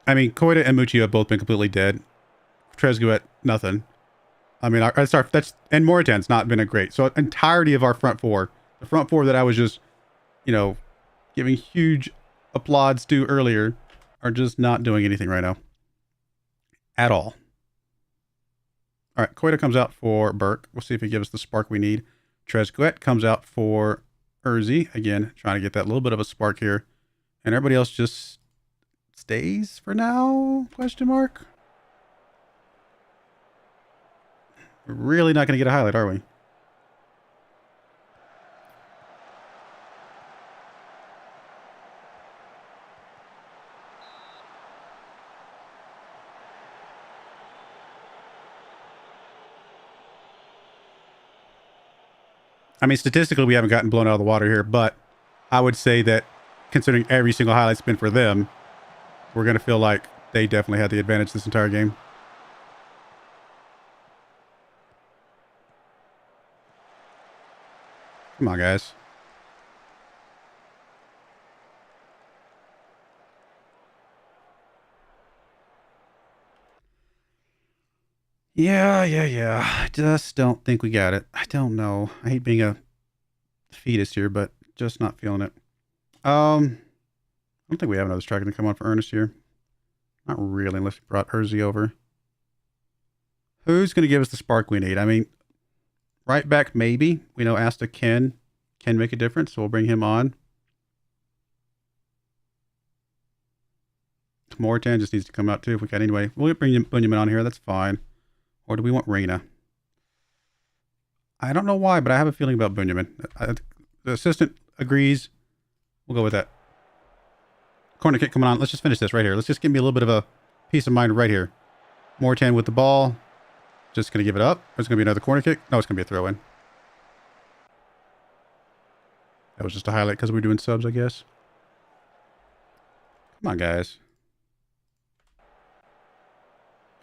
I mean, Koida and Muccio have both been completely dead. Trezguet, nothing. I mean, and Moritan's not been a great. So entirety of our front four, the front four that I was just, you know, giving huge applauds to earlier, are just not doing anything right now. At all. All right, Koida comes out for Burke. We'll see if he gives us the spark we need. Trezguet comes out for Urzi. Again, trying to get that little bit of a spark here. And everybody else just stays for now? Question mark. We're really not going to get a highlight, are we? I mean, statistically, we haven't gotten blown out of the water here, but I would say that considering every single highlight's been for them, we're going to feel like they definitely had the advantage this entire game. Come on, guys. Yeah. I just don't think we got it. I don't know. I hate being a fetus here, but just not feeling it. I don't think we have another striker to come on for Ernest here. Not really, unless we brought Urzi over. Who's going to give us the spark we need? I mean, right back, maybe. We know Asta can make a difference, so we'll bring him on. Moritan just needs to come out too if we can. Anyway, we'll bring Bunyamin on here. That's fine. Or do we want Reina? I don't know why, but I have a feeling about Bunyamin. The assistant agrees. We'll go with that. Corner kick coming on. Let's just finish this right here. Let's just give me a little bit of a peace of mind right here. Moritan with the ball. Just going to give it up. There's going to be another corner kick. No, it's going to be a throw-in. That was just a highlight because we're doing subs, I guess. Come on, guys.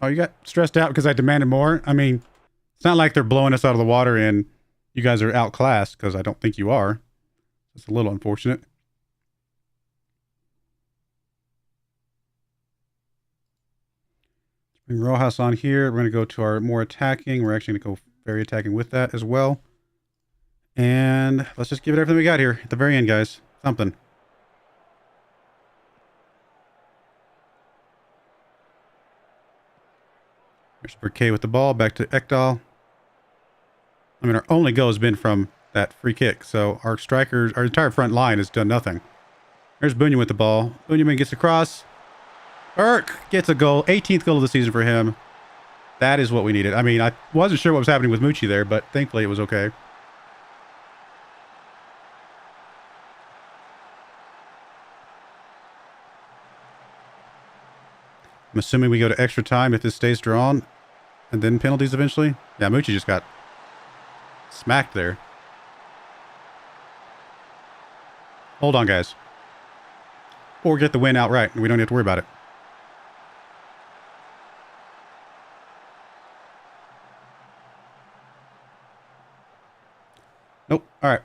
Oh, you got stressed out because I demanded more? I mean, it's not like they're blowing us out of the water and you guys are outclassed, because I don't think you are. It's a little unfortunate. Bring Rojas on here. We're going to go to our more attacking. We're actually going to go very attacking with that as well. And let's just give it everything we got here at the very end, guys. Something. There's Burke with the ball. Back to Ekdal. I mean, our only goal has been from that free kick. So our strikers, our entire front line has done nothing. There's Bunyan with the ball. Bunyamin gets across. Burke gets a goal. 18th goal of the season for him. That is what we needed. I mean, I wasn't sure what was happening with Mucci there, but thankfully it was okay. I'm assuming we go to extra time if this stays drawn. And then penalties eventually. Yeah, Mucci just got smacked there. Hold on, guys. Or get the win outright, and we don't have to worry about it. Nope. All right.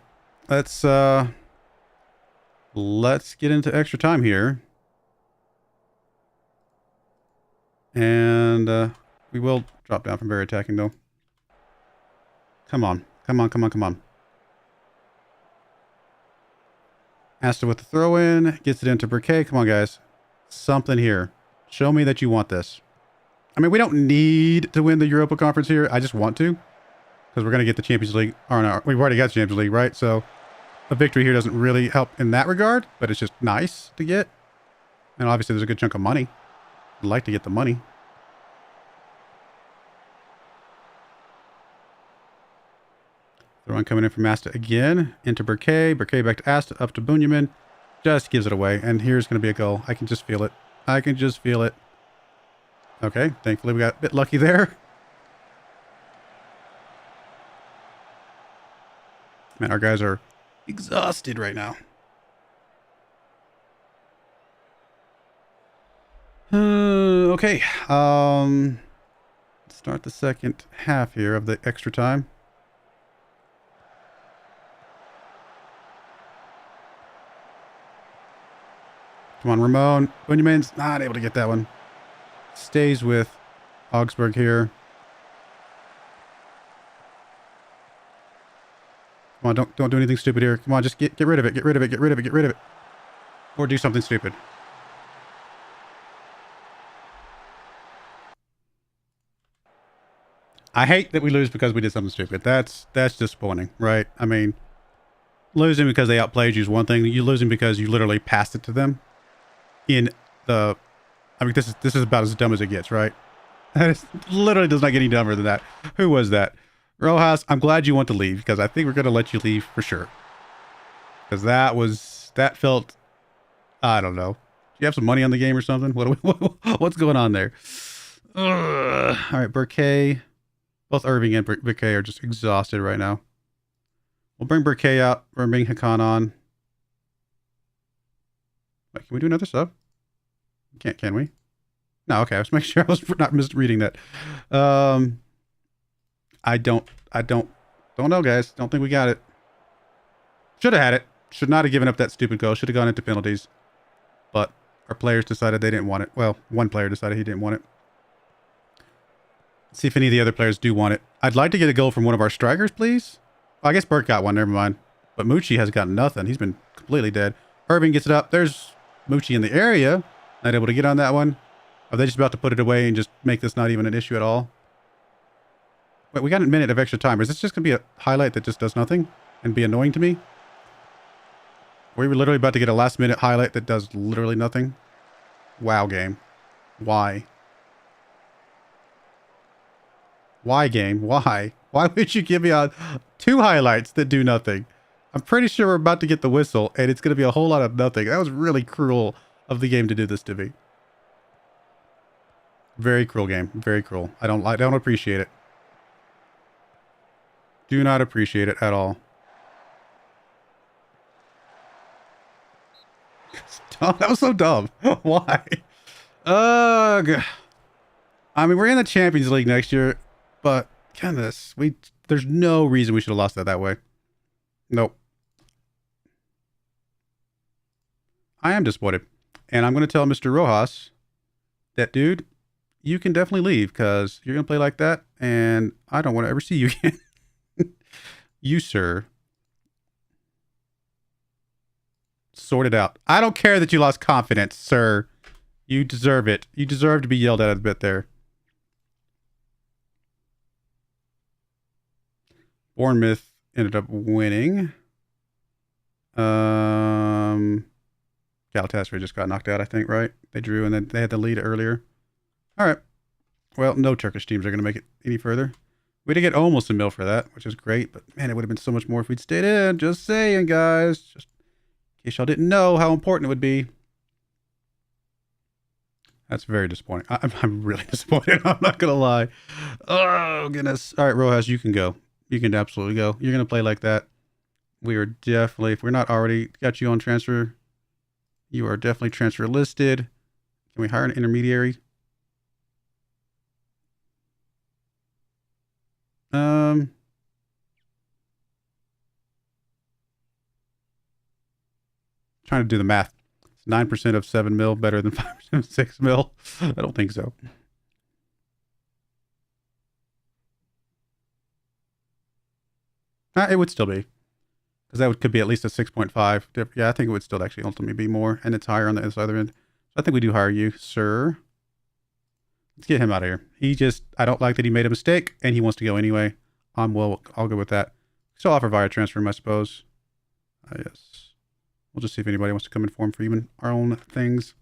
Let's get into extra time here. And we will drop down from very attacking, though. Come on. Come on. Asta with the throw-in. Gets it into Burke. Come on, guys. Something here. Show me that you want this. I mean, we don't need to win the Europa Conference here. I just want to. Because we're going to get the Champions League. Or no, we've already got the Champions League, right? So a victory here doesn't really help in that regard. But it's just nice to get. And obviously there's a good chunk of money. I'd like to get the money. The run coming in from Asta again. Into Burkay. Burkay back to Asta. Up to Bunyamin. Just gives it away. And here's going to be a goal. I can just feel it. I can just feel it. Okay. Thankfully, we got a bit lucky there. Man, our guys are exhausted right now. Okay. Start the second half here of the extra time. Come on, Ramon. Bunyamin's not able to get that one. Stays with Augsburg here. Come on, don't do anything stupid here. Come on, just get rid of it. Get rid of it. Get rid of it. Get rid of it. Or do something stupid. I hate that we lose because we did something stupid. That's disappointing, right? I mean, losing because they outplayed you is one thing. You losing because you literally passed it to them. I mean, this is about as dumb as it gets, right? It literally does not get any dumber than that. Who was that? Rojas, I'm glad you want to leave because I think we're going to let you leave for sure. Because that felt, I don't know. Do you have some money on the game or something? What's going on there? All right, Burkay. Both Irving and Burkay are just exhausted right now. We'll bring Burkay out. We're bringing Hakan on. Wait, can we do another sub? Can we? No, okay. I was making sure I was not misreading that. I don't know, guys. Don't think we got it. Should have had it. Should not have given up that stupid goal. Should have gone into penalties. But our players decided they didn't want it. Well, one player decided he didn't want it. Let's see if any of the other players do want it. I'd like to get a goal from one of our strikers, please. Oh, I guess Burke got one. Never mind. But Mucci has got nothing. He's been completely dead. Irving gets it up. There's Mucci in the area. Not able to get on that one. Are they just about to put it away and just make this not even an issue at all? Wait, we got a minute of extra time. Is this just going to be a highlight that just does nothing and be annoying to me? We were literally about to get a last minute highlight that does literally nothing. Wow, game. Why? Why, game? Why? Why would you give me two highlights that do nothing? I'm pretty sure we're about to get the whistle, and it's going to be a whole lot of nothing. That was really cruel of the game to do this to me. Very cruel game. Very cruel. I don't appreciate it. Do not appreciate it at all. Oh, that was so dumb. Why? Ugh. I mean, we're in the Champions League next year, but goodness, there's no reason we should have lost that way. Nope. I am disappointed. And I'm going to tell Mr. Rojas that, dude, you can definitely leave because you're going to play like that, and I don't want to ever see you again. You, sir. Sort it out. I don't care that you lost confidence, sir. You deserve it. You deserve to be yelled at a bit there. Bournemouth ended up winning. Galatasaray just got knocked out, I think, right? They drew, and then they had the lead earlier. All right. Well, no Turkish teams are going to make it any further. We did get almost a mil for that, which is great. But, man, it would have been so much more if we'd stayed in. Just saying, guys. Just in case y'all didn't know how important it would be. That's very disappointing. I'm really disappointed. I'm not going to lie. Oh, goodness. All right, Rojas, you can go. You can absolutely go. You're going to play like that. We are definitely, if we're not already got you on transfer, you are definitely transfer listed. Can we hire an intermediary? Trying to do the math. 9% of 7 mil better than 5% of 6 mil. I don't think so. It would still be. Because that could be at least a 6.5. Yeah, I think it would still actually ultimately be more. And it's higher on the other end. So I think we do hire you, sir. Let's get him out of here. I don't like that he made a mistake and he wants to go anyway. I'll go with that. Still offer via transfer, I suppose. Yes. We'll just see if anybody wants to come in for him for even our own things.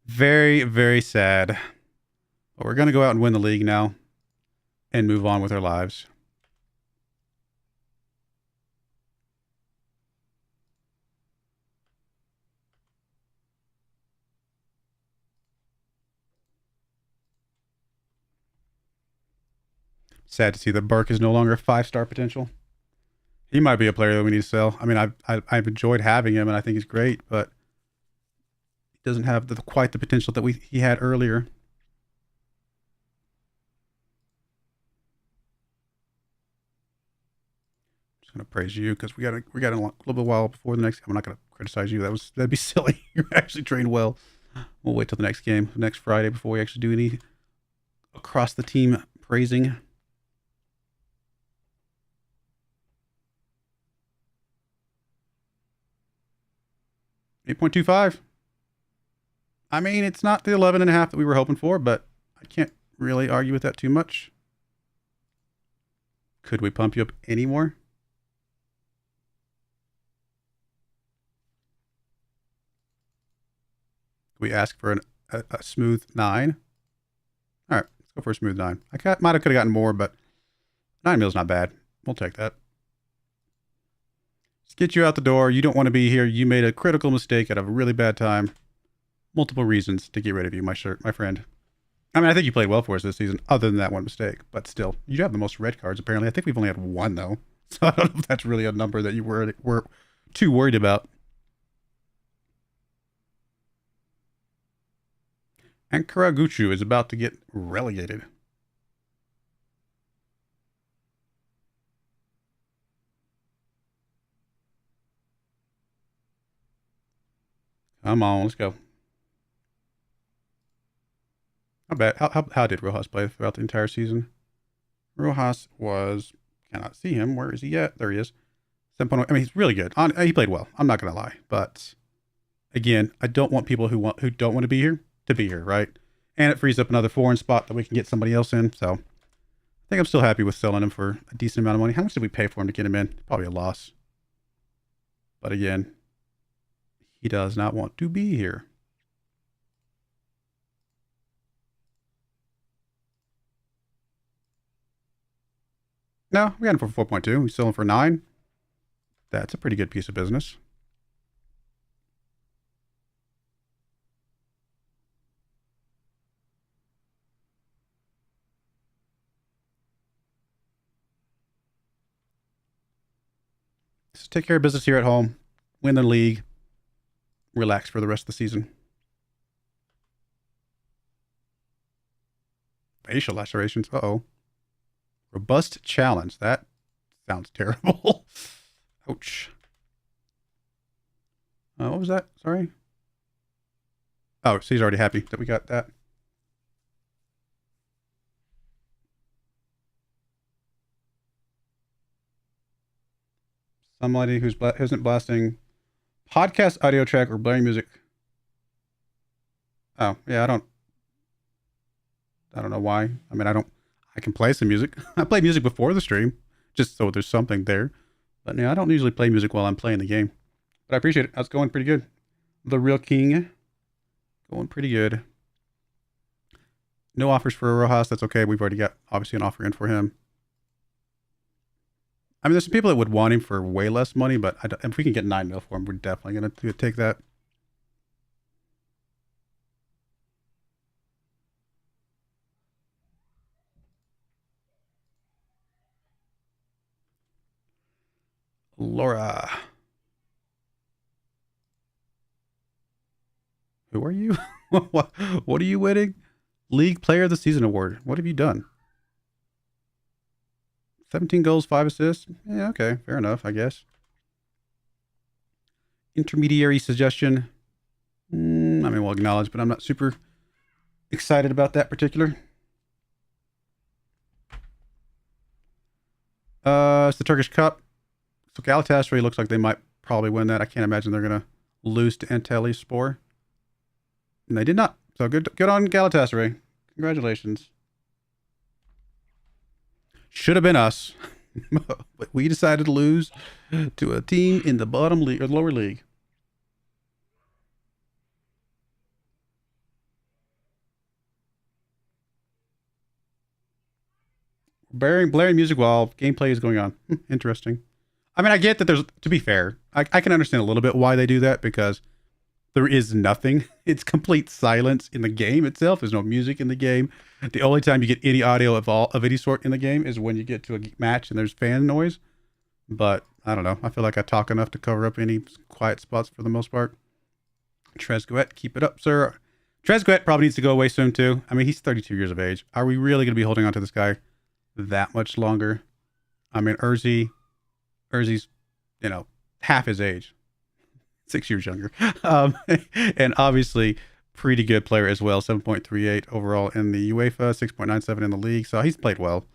Very, very sad. But we're going to go out and win the league now and move on with our lives. Sad to see that Burke is no longer a 5-star potential. He might be a player that we need to sell. I mean, I've enjoyed having him, and I think he's great, but he doesn't have quite the potential that he had earlier. Just gonna praise you because we got a little bit while before the next. I'm not gonna criticize you. That'd be silly. You actually trained well. We'll wait till the next game, next Friday, before we actually do any across the team praising. $8.25. I mean, it's not the 11.5 that we were hoping for, but I can't really argue with that too much. Could we pump you up any more? We ask for a smooth 9. All right, let's go for a smooth 9. Might have could have gotten more, but 9 mil is not bad. We'll take that. Let's get you out the door. You don't want to be here. You made a critical mistake at a really bad time. Multiple reasons to get rid of you, my friend. I mean, I think you played well for us this season, other than that one mistake. But still, you have the most red cards, apparently. I think we've only had 1, though. So I don't know if that's really a number that you were too worried about. And Karaguchu is about to get relegated. Come on, let's go. Not bad. How did Rojas play throughout the entire season? Rojas cannot see him. Where is he at? There he is. 7.0. I mean, he's really good. He played well. I'm not going to lie. But again, I don't want people who don't want to be here, right? And it frees up another foreign spot that we can get somebody else in. So I think I'm still happy with selling him for a decent amount of money. How much did we pay for him to get him in? Probably a loss. But again, he does not want to be here. No, we got him for 4.2. We sell him for 9. That's a pretty good piece of business. Let's take care of business here at home. Win the league. Relax for the rest of the season. Facial lacerations. Uh-oh. Robust challenge. That sounds terrible. Ouch. What was that? Sorry. Oh, so he's already happy that we got that. Somebody who isn't blasting podcast audio track or blaring music. Oh, yeah, I don't know why. I mean, I can play some music. I play music before the stream, just so there's something there. But yeah, I don't usually play music while I'm playing the game. But I appreciate it. That's going pretty good. The Real King. Going pretty good. No offers for Rojas. That's okay. We've already got, obviously, an offer in for him. I mean, there's some people that would want him for way less money, but if we can get 9 mil for him, we're definitely going to take that. Laura. Who are you? What are you winning? League Player of the Season award. What have you done? 17 goals, 5 assists. Yeah, okay. Fair enough, I guess. Intermediary suggestion. I mean, we'll acknowledge, but I'm not super excited about that particular. It's the Turkish Cup. So Galatasaray looks like they might probably win that. I can't imagine they're going to lose to Antalyaspor. And they did not. So good on Galatasaray. Congratulations. Should have been us. But we decided to lose to a team in the bottom league or lower league. blaring music while gameplay is going on. Interesting. I mean, I get that to be fair, I can understand a little bit why they do that, because there is nothing. It's complete silence in the game itself. There's no music in the game. The only time you get any audio of any sort in the game is when you get to a match and there's fan noise. But I don't know. I feel like I talk enough to cover up any quiet spots for the most part. Tresguet, keep it up, sir. Tresguet probably needs to go away soon too. I mean, he's 32 years of age. Are we really going to be holding on to this guy that much longer? I mean, Urzi's, half his age. 6 years younger. And obviously pretty good player as well. 7.38 overall in the UEFA, 6.97 in the league. So he's played well.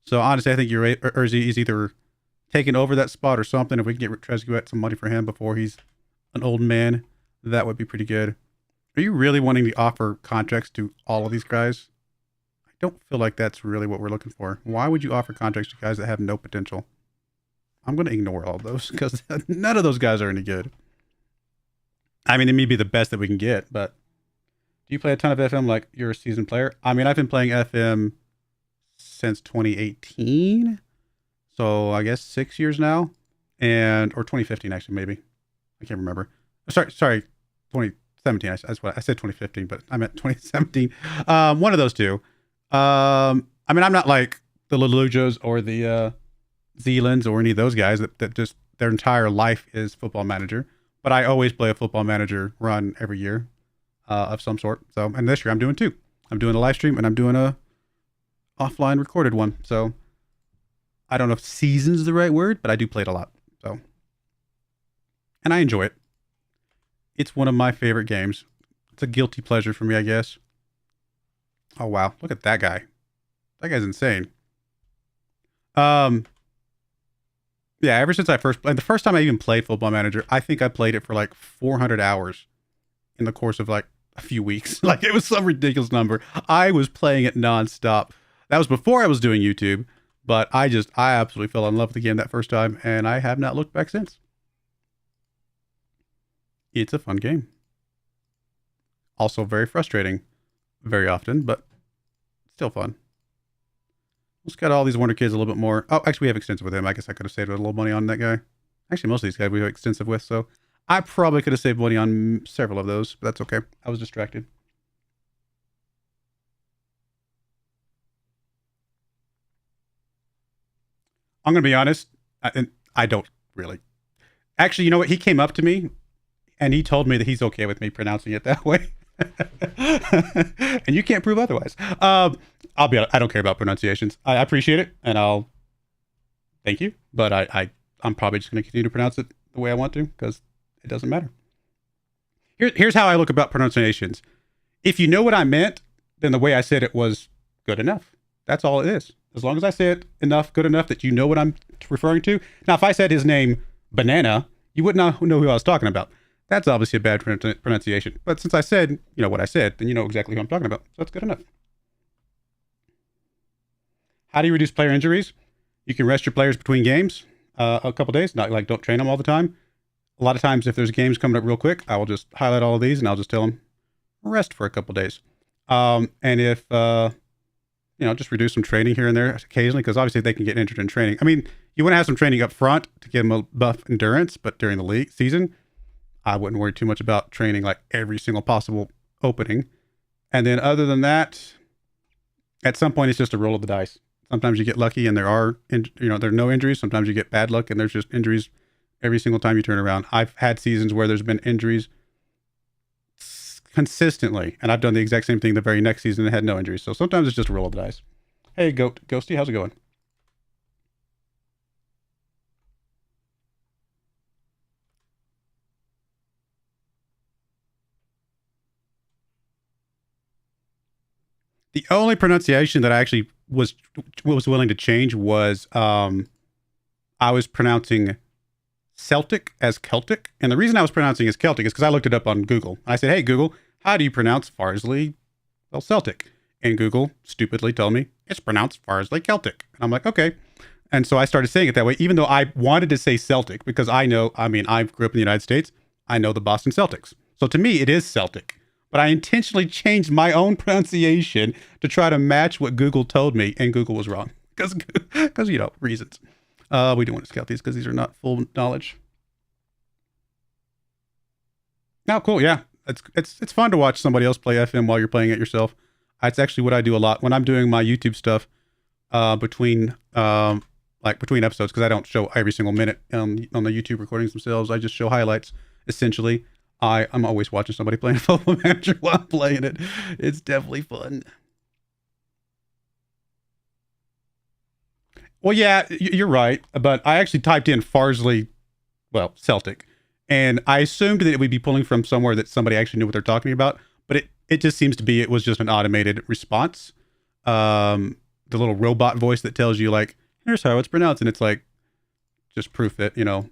So honestly, I think Urzi is either taking over that spot or something. If we can get Tresguet some money for him before he's an old man, that would be pretty good. Are you really wanting to offer contracts to all of these guys? I don't feel like that's really what we're looking for. Why would you offer contracts to guys that have no potential? I'm going to ignore all of those because none of those guys are any good. I mean, it may be the best that we can get, but do you play a ton of FM like you're a seasoned player? I mean, I've been playing FM since 2018. So I guess 6 years now, or 2015 actually, maybe. I can't remember. Sorry, 2017. That's what I said 2015, but I meant 2017. One of those two. I mean, I'm not like the Lelujos or the Zealands or any of those guys that just their entire life is Football Manager. But I always play a Football Manager run every year of some sort. So, and this year I'm doing two. I'm doing a live stream and I'm doing a offline recorded one. So I don't know if season's the right word, but I do play it a lot. So, and I enjoy it. It's one of my favorite games. It's a guilty pleasure for me, I guess. Oh, wow. Look at that guy. That guy's insane. Yeah, ever since I first played, the first time I even played Football Manager, I think I played it for like 400 hours in the course of like a few weeks. Like it was some ridiculous number. I was playing it nonstop. That was before I was doing YouTube, but I absolutely fell in love with the game that first time, and I have not looked back since. It's a fun game. Also very frustrating very often, but still fun. Let's get all these Wonder Kids a little bit more. Oh, actually, we have extensive with him. I guess I could have saved a little money on that guy. Actually, most of these guys we have extensive with, so I probably could have saved money on several of those, but that's okay. I was distracted. I'm going to be honest, I don't really. Actually, you know what? He came up to me, and he told me that he's okay with me pronouncing it that way. And you can't prove otherwise. I'll be honest, I don't care about pronunciations. I appreciate it, and I'll thank you, but I'm probably just going to continue to pronounce it the way I want to because it doesn't matter. Here's how I look about pronunciations. If you know what I meant, then the way I said it was good enough. That's all it is. As long as I say it good enough that you know what I'm referring to. Now, if I said his name Banana, you would not know who I was talking about. That's obviously a bad pronunciation. But since I said, what I said, then you know exactly who I'm talking about. So that's good enough. How do you reduce player injuries? You can rest your players between games a couple days. Not like don't train them all the time. A lot of times if there's games coming up real quick, I will just highlight all of these and I'll just tell them rest for a couple days. And if, just reduce some training here and there occasionally, because obviously they can get injured in training. I mean, you want to have some training up front to give them a buff endurance, but during the league season, I wouldn't worry too much about training like every single possible opening. And then other than that, at some point, it's just a roll of the dice. Sometimes you get lucky and there are no injuries. Sometimes you get bad luck and there's just injuries every single time you turn around. I've had seasons where there's been injuries consistently, and I've done the exact same thing the very next season and had no injuries. So sometimes it's just a roll of the dice. Hey, Ghosty, how's it going? The only pronunciation that I actually was willing to change was I was pronouncing Celtic as Celtic. And the reason I was pronouncing as Celtic is because I looked it up on Google. I said, hey, Google, how do you pronounce Farsley, Celtic? And Google stupidly told me it's pronounced Farsley Celtic. And I'm like, okay. And so I started saying it that way, even though I wanted to say Celtic because I grew up in the United States. I know the Boston Celtics. So to me, it is Celtic. But I intentionally changed my own pronunciation to try to match what Google told me, and Google was wrong. because you know, reasons. We do want to scout these because these are not full knowledge. Now, cool. Yeah, it's fun to watch somebody else play FM while you're playing it yourself. That's actually what I do a lot when I'm doing my YouTube stuff. Between episodes, because I don't show every single minute on the YouTube recordings themselves. I just show highlights. Essentially, I'm always watching somebody playing Football Manager while I'm playing it. It's definitely fun. Well, yeah, you're right, but I actually typed in Farsley, well, Celtic, and I assumed that it would be pulling from somewhere that somebody actually knew what they're talking about, but it just seems to be, it was just an automated response. The little robot voice that tells you, like, here's how it's pronounced, and it's like, just proof that, you know,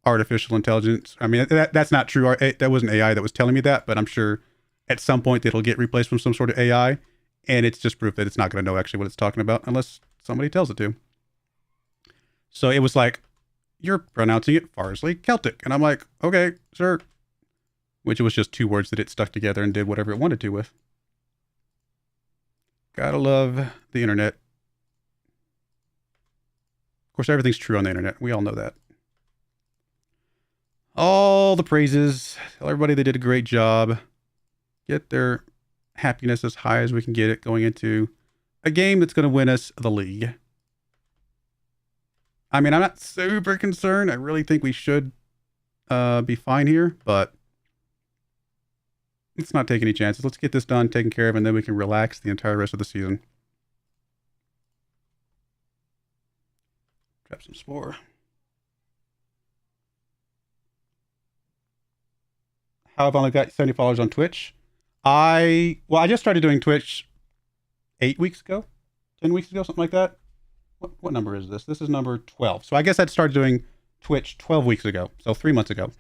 artificial intelligence. I mean, that's not true. That wasn't AI that was telling me that, but I'm sure at some point it'll get replaced from some sort of AI, and it's just proof that it's not going to know actually what it's talking about unless somebody tells it to. So it was like, you're pronouncing it Farsley Celtic. And I'm like, okay, sir. Which was just two words that it stuck together and did whatever it wanted to with. Gotta love the internet. Of course, everything's true on the internet. We all know that. All the praises. Tell everybody they did a great job. Get their happiness as high as we can get it going into a game that's going to win us the league. I mean, I'm not super concerned. I really think we should be fine here, but let's not take any chances. Let's get this done, taken care of, and then we can relax the entire rest of the season. Grab some spore. How I've only got 70 followers on Twitch. I just started doing Twitch 8 weeks ago, 10 weeks ago, something like that. What number is this? This is number 12. So I guess I started doing Twitch 12 weeks ago, so 3 months ago.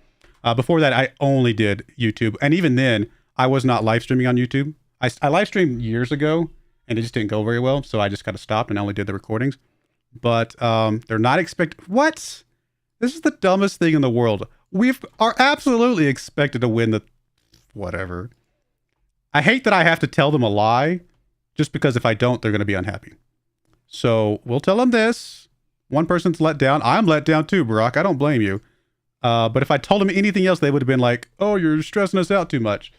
Before that, I only did YouTube. And even then, I was not live streaming on YouTube. I live streamed years ago, and it just didn't go very well. So I just kind of stopped and only did the recordings. But they're not what? This is the dumbest thing in the world. We are absolutely expected to win the whatever. I hate that I have to tell them a lie just because if I don't, they're going to be unhappy. So we'll tell them this. One person's let down. I'm let down too, Barack. I don't blame you. But if I told them anything else, they would have been like, oh, you're stressing us out too much.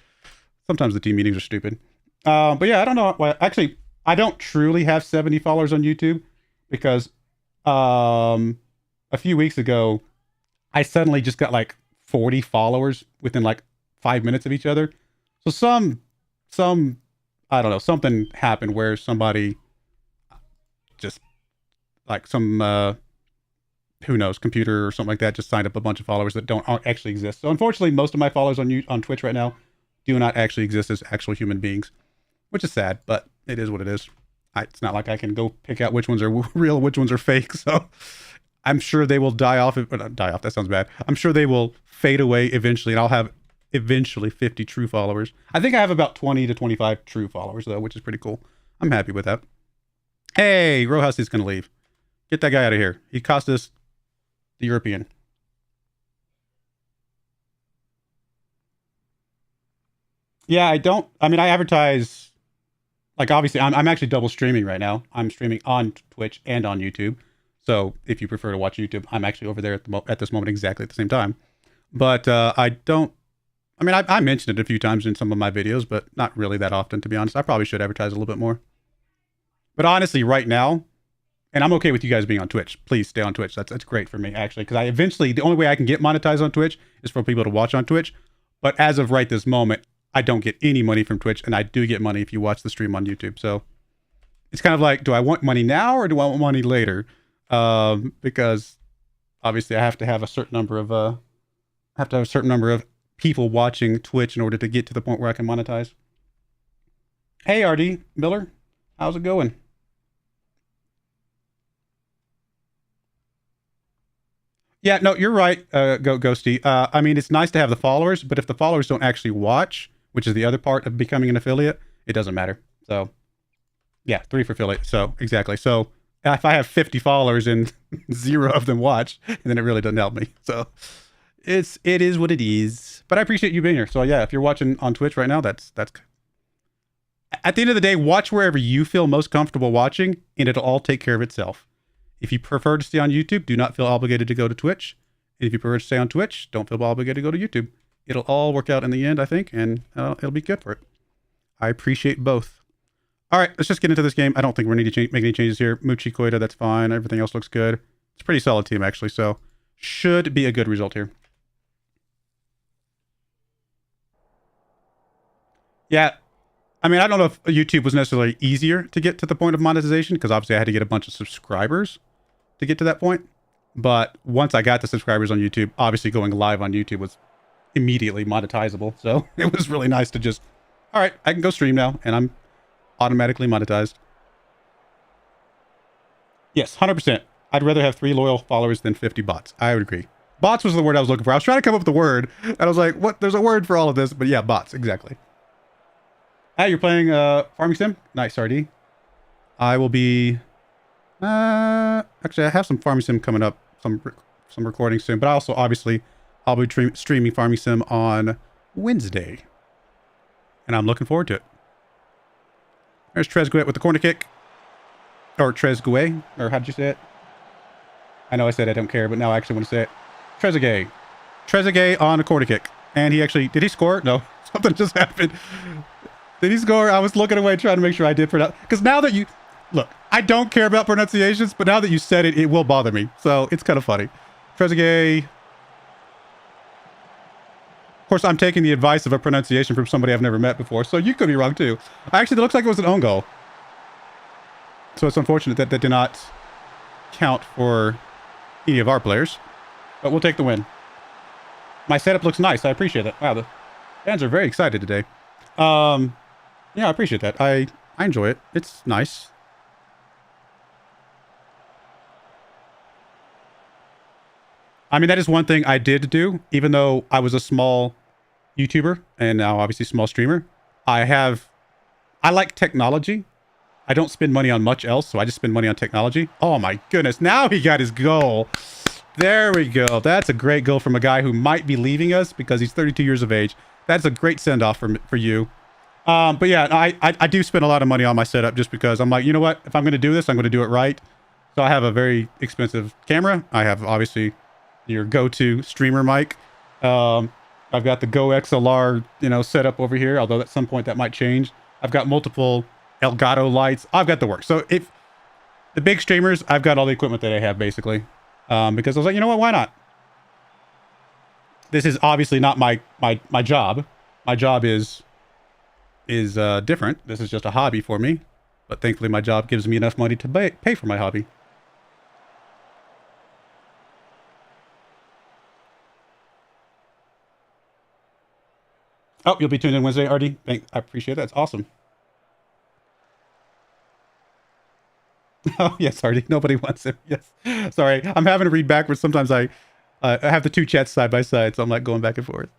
Sometimes the team meetings are stupid. But yeah, I don't know. Well, actually, I don't truly have 70 followers on YouTube because a few weeks ago, I suddenly just got like 40 followers within like 5 minutes of each other. So some, I don't know, something happened where somebody just like some, who knows, computer or something like that, just signed up a bunch of followers that aren't actually exist. So unfortunately, most of my followers on Twitch right now do not actually exist as actual human beings, which is sad, but it is what it is. It's not like I can go pick out which ones are real, which ones are fake. So I'm sure they will die off. Die off, that sounds bad. I'm sure they will fade away eventually, and I'll have eventually 50 true followers. I think I have about 20 to 25 true followers, though, which is pretty cool. I'm happy with that. Hey, Rojas is going to leave. Get that guy out of here. He cost us the European. Yeah, I mean, I advertise, like, obviously, I'm actually double streaming right now. I'm streaming on Twitch and on YouTube. So if you prefer to watch YouTube, I'm actually over there at this moment exactly at the same time. But I mentioned it a few times in some of my videos, but not really that often, to be honest. I probably should advertise a little bit more. But honestly, right now, and I'm okay with you guys being on Twitch. Please stay on Twitch. That's great for me, actually, because the only way I can get monetized on Twitch is for people to watch on Twitch. But as of right this moment, I don't get any money from Twitch, and I do get money if you watch the stream on YouTube. So it's kind of like, do I want money now or do I want money later? Because obviously I have to have a certain number of people watching Twitch in order to get to the point where I can monetize. Hey, RD Miller, how's it going? Yeah, no, you're right, Ghosty. I mean, it's nice to have the followers, but if the followers don't actually watch, which is the other part of becoming an affiliate, it doesn't matter. So, yeah, 3 for affiliate. So, exactly. So, if I have 50 followers and 0 of them watch, then it really doesn't help me. So, it is what it is. But I appreciate you being here. So, yeah, if you're watching on Twitch right now, that's At the end of the day, watch wherever you feel most comfortable watching, and it'll all take care of itself. If you prefer to stay on YouTube, do not feel obligated to go to Twitch. And if you prefer to stay on Twitch, don't feel obligated to go to YouTube. It'll all work out in the end, I think, and it'll be good for it. I appreciate both. All right, let's just get into this game. I don't think we're going to make any changes here. Muchi Koida, that's fine. Everything else looks good. It's a pretty solid team, actually, so should be a good result here. Yeah, I mean, I don't know if YouTube was necessarily easier to get to the point of monetization, because obviously I had to get a bunch of subscribers to get to that point. But once I got the subscribers on YouTube, obviously going live on YouTube was immediately monetizable. So it was really nice to just, all right, I can go stream now, and I'm automatically monetized. Yes, 100%. I'd rather have 3 loyal followers than 50 bots. I would agree. Bots was the word I was looking for. I was trying to come up with the word, and I was like, what? There's a word for all of this. But yeah, bots, exactly. Ah, you're playing Farming Sim? Nice, RD. I will be... actually, I have some Farming Sim coming up. Some recording soon. But I also, obviously, I'll be streaming Farming Sim on Wednesday. And I'm looking forward to it. There's Trezeguet with the corner kick. Or Trezeguet. Or how did you say it? I know I said I don't care, but now I actually want to say it. Trezeguet. Trezeguet on a corner kick. And he actually... Did he score? No. Something just happened. Did he score? I was looking away trying to make sure I did pronounce... Because now that you... Look, I don't care about pronunciations, but now that you said it, it will bother me. So it's kind of funny. Trezeguet. Of course, I'm taking the advice of a pronunciation from somebody I've never met before, so you could be wrong too. Actually, it looks like it was an own goal. So it's unfortunate that that did not count for any of our players. But we'll take the win. My setup looks nice. I appreciate it. Wow, the fans are very excited today. Yeah, I appreciate that. I enjoy it. It's nice. I mean, that is one thing I did do, even though I was a small YouTuber and now obviously small streamer. I like technology. I don't spend money on much else, so I just spend money on technology. Oh my goodness, now he got his goal. There we go. That's a great goal from a guy who might be leaving us because he's 32 years of age. That's a great send-off for you. But yeah, I do spend a lot of money on my setup just because I'm like, you know what? If I'm going to do this, I'm going to do it right. So I have a very expensive camera. I have obviously your go-to streamer mic. I've got the Go XLR, set up over here, although at some point that might change. I've got multiple Elgato lights. I've got the works. So if the big streamers, I've got all the equipment that I have basically. Because I was like, you know what? Why not? This is obviously not my job. My job is different. This is just a hobby for me. But thankfully my job gives me enough money to pay for my hobby. Oh, you'll be tuned in Wednesday, RD. I appreciate that. That's awesome. Oh, yes, RD. Nobody wants him. Yes. Sorry. I'm having to read backwards. Sometimes I have the two chats side by side, so I'm like going back and forth.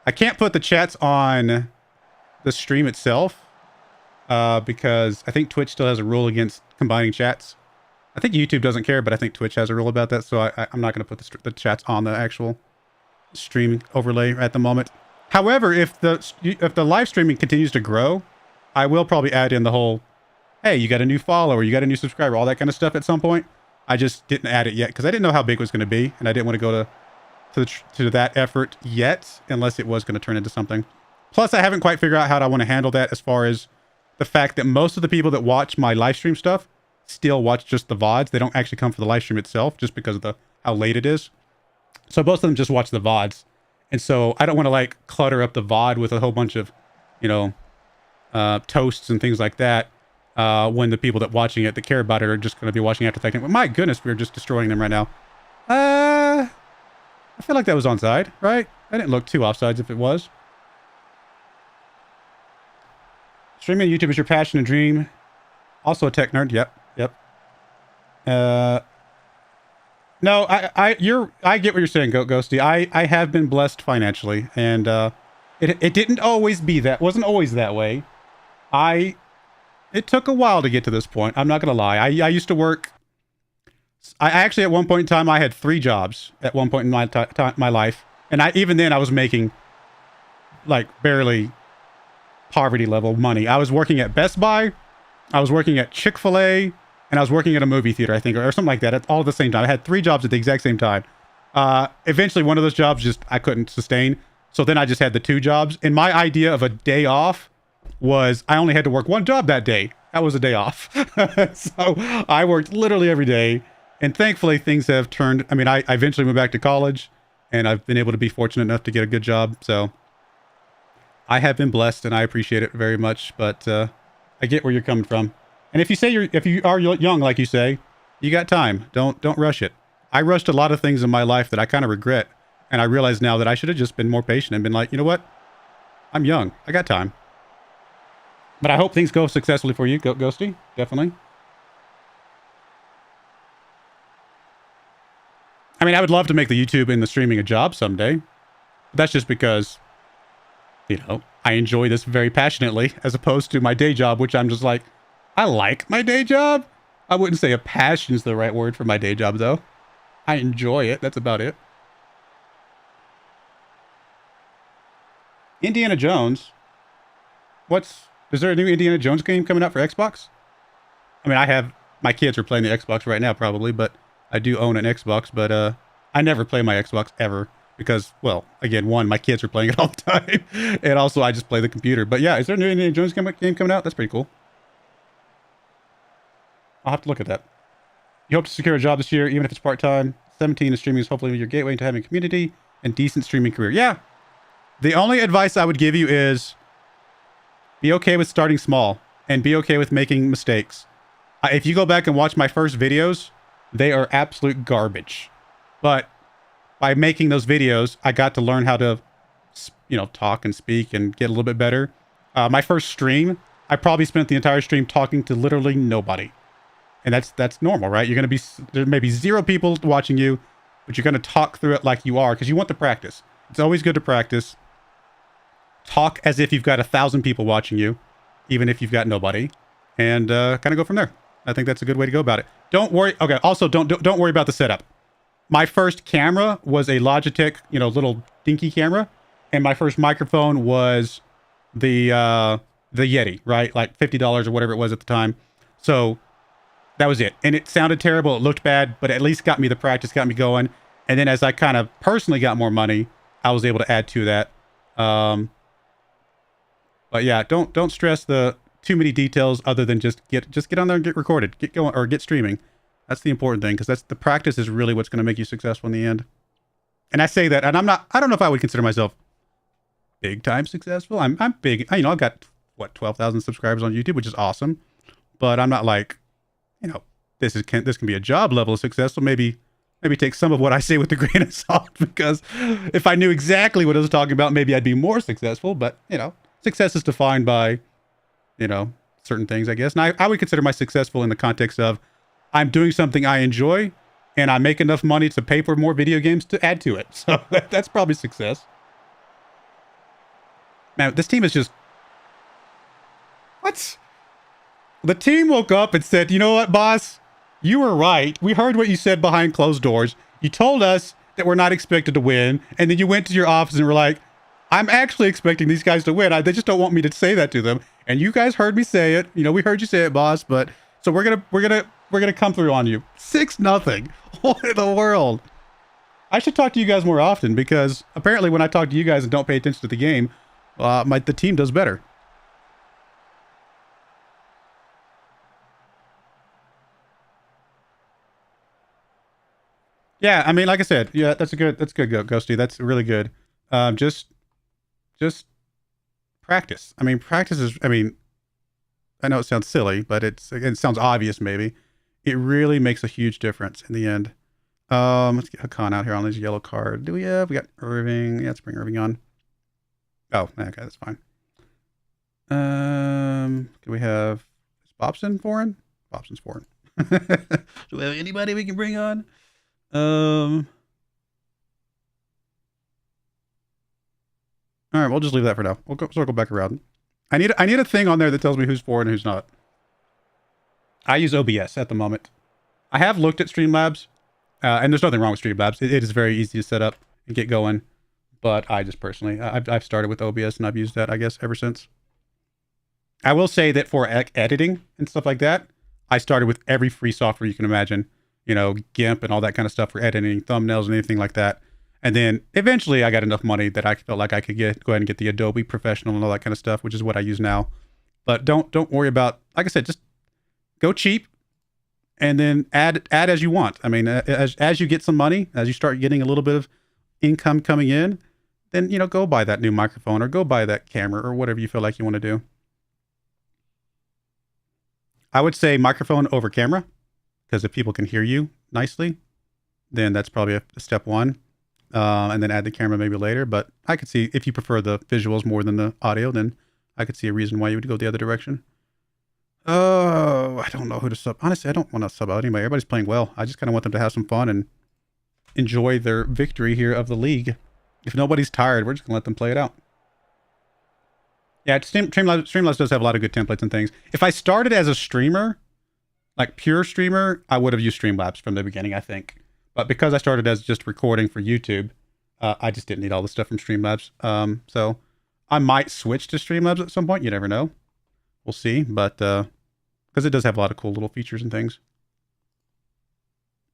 I can't put the chats on the stream itself because I think Twitch still has a rule against combining chats. I think YouTube doesn't care, but I think Twitch has a rule about that, so I'm not going to put the chats on the actual stream overlay at the moment. However, if the live streaming continues to grow, I will probably add in the whole, hey, you got a new follower, you got a new subscriber, all that kind of stuff at some point. I just didn't add it yet because I didn't know how big it was going to be, and I didn't want to go to that effort yet unless it was going to turn into something. Plus, I haven't quite figured out how I want to handle that as far as the fact that most of the people that watch my live stream stuff still watch just the VODs. They don't actually come for the live stream itself just because of how late it is. So most of them just watch the VODs. And so I don't want to like clutter up the VOD with a whole bunch of, toasts and things like that when the people that watching it that care about it are just going to be watching after the fact. But my goodness, we're just destroying them right now. I feel like that was onside, right? I didn't look too offsides if it was. Streaming on YouTube is your passion and dream. Also a tech nerd. Yep. No, I get what you're saying, Ghosty. I have been blessed financially, and it didn't always be that. Wasn't always that way. It took a while to get to this point. I'm not gonna lie. I used to work. I actually at one point in time I had 3 jobs at one point in my life, and even then I was making like barely poverty level money. I was working at Best Buy, I was working at Chick-fil-A, and I was working at a movie theater, I think, or something like that, at all at the same time. I had 3 jobs at the exact same time. Eventually, one of those jobs I couldn't sustain. So then I just had the 2 jobs. And my idea of a day off was I only had to work 1 job that day. That was a day off. So I worked literally every day. And thankfully, things have turned. I mean, I eventually went back to college, and I've been able to be fortunate enough to get a good job. So I have been blessed, and I appreciate it very much. But I get where you're coming from. And if you are young, like you say, you got time. Don't rush it. I rushed a lot of things in my life that I kind of regret. And I realize now that I should have just been more patient and been like, you know what? I'm young. I got time. But I hope things go successfully for you, Ghosty. Definitely. I mean, I would love to make the YouTube and the streaming a job someday. But that's just because, you know, I enjoy this very passionately as opposed to my day job, which I'm just like, I like my day job. I wouldn't say a passion is the right word for my day job, though. I enjoy it. That's about it. Indiana Jones. Is there a new Indiana Jones game coming out for Xbox? I mean, my kids are playing the Xbox right now probably, but I do own an Xbox, but I never play my Xbox ever because, well, again, one, my kids are playing it all the time, and also I just play the computer. But yeah, is there a new Indiana Jones game coming out? That's pretty cool. I'll have to look at that. You hope to secure a job this year, even if it's part-time. 17 is streaming is hopefully your gateway into having a community and decent streaming career. Yeah. The only advice I would give you is be okay with starting small and be okay with making mistakes. If you go back and watch my first videos, they are absolute garbage. But by making those videos, I got to learn how to, you know, talk and speak and get a little bit better. My first stream, I probably spent the entire stream talking to literally nobody. And that's normal, right? You're going to be, there may be 0 people watching you, but you're going to talk through it like you are because you want to practice. It's always good to practice. Talk as if you've got 1,000 people watching you, even if you've got nobody, and kind of go from there. I think that's a good way to go about it. Don't worry. Okay. Also, don't worry about the setup. My first camera was a Logitech, you know, little dinky camera, and my first microphone was the Yeti, right? Like $50 or whatever it was at the time. So that was it. And it sounded terrible. It looked bad, but at least got me the practice, got me going. And then as I kind of personally got more money, I was able to add to that. But yeah, don't stress the too many details other than just get on there and get recorded, get going, or get streaming. That's the important thing, because that's the practice is really what's going to make you successful in the end. And I say that, and I don't know if I would consider myself big time successful. I'm big. You know, I've got what 12,000 subscribers on YouTube, which is awesome. But I'm not like, you know, this can be a job level of success. So maybe take some of what I say with a grain of salt, because if I knew exactly what I was talking about, maybe I'd be more successful. But you know, success is defined by, you know, certain things, I guess. And I would consider myself successful in the context of I'm doing something I enjoy and I make enough money to pay for more video games to add to it. So that's probably success. Man, this team is just... What? The team woke up and said, you know what, boss? You were right. We heard what you said behind closed doors. You told us that we're not expected to win. And then you went to your office and were like, I'm actually expecting these guys to win. They just don't want me to say that to them. And you guys heard me say it. You know, we heard you say it, boss. But so we're gonna come through on you. 6-0. What in the world? I should talk to you guys more often, because apparently when I talk to you guys and don't pay attention to the game, the team does better. Yeah, I mean, like I said, yeah, that's good, Ghosty. That's really good. Just practice. I mean, practice is, I mean, I know it sounds silly, but it sounds obvious maybe. It really makes a huge difference in the end. Let's get Hakan out here on this yellow card. We got Irving. Yeah, let's bring Irving on. Oh, okay, that's fine. Do we have, is Bobson foreign? Bobson's foreign. Do we have anybody we can bring on? All right, we'll just leave that for now. We'll circle back around. I need a thing on there that tells me who's foreign and who's not. I use OBS at the moment. I have looked at Streamlabs, and there's nothing wrong with Streamlabs. It is very easy to set up and get going. But I just personally, I've started with OBS and I've used that, I guess, ever since. I will say that for editing and stuff like that, I started with every free software you can imagine, you know, GIMP and all that kind of stuff for editing thumbnails and anything like that. And then eventually I got enough money that I felt like I could go ahead and get the Adobe Professional and all that kind of stuff, which is what I use now. But don't worry about, like I said, just go cheap and then add as you want. I mean, as you get some money, as you start getting a little bit of income coming in, then, you know, go buy that new microphone or go buy that camera or whatever you feel like you want to do. I would say microphone over camera, because if people can hear you nicely, then that's probably a step one. And then add the camera maybe later. But I could see if you prefer the visuals more than the audio, then I could see a reason why you would go the other direction. Oh, I don't know who to sub. Honestly, I don't want to sub out anybody. Everybody's playing well. I just kind of want them to have some fun and enjoy their victory here of the league. If nobody's tired, we're just going to let them play it out. Yeah, Streamlabs does have a lot of good templates and things. If I started as a streamer, like pure streamer, I would have used Streamlabs from the beginning, I think. But because I started as just recording for YouTube, I just didn't need all the stuff from Streamlabs. So I might switch to Streamlabs at some point. You never know. We'll see. But because it does have a lot of cool little features and things.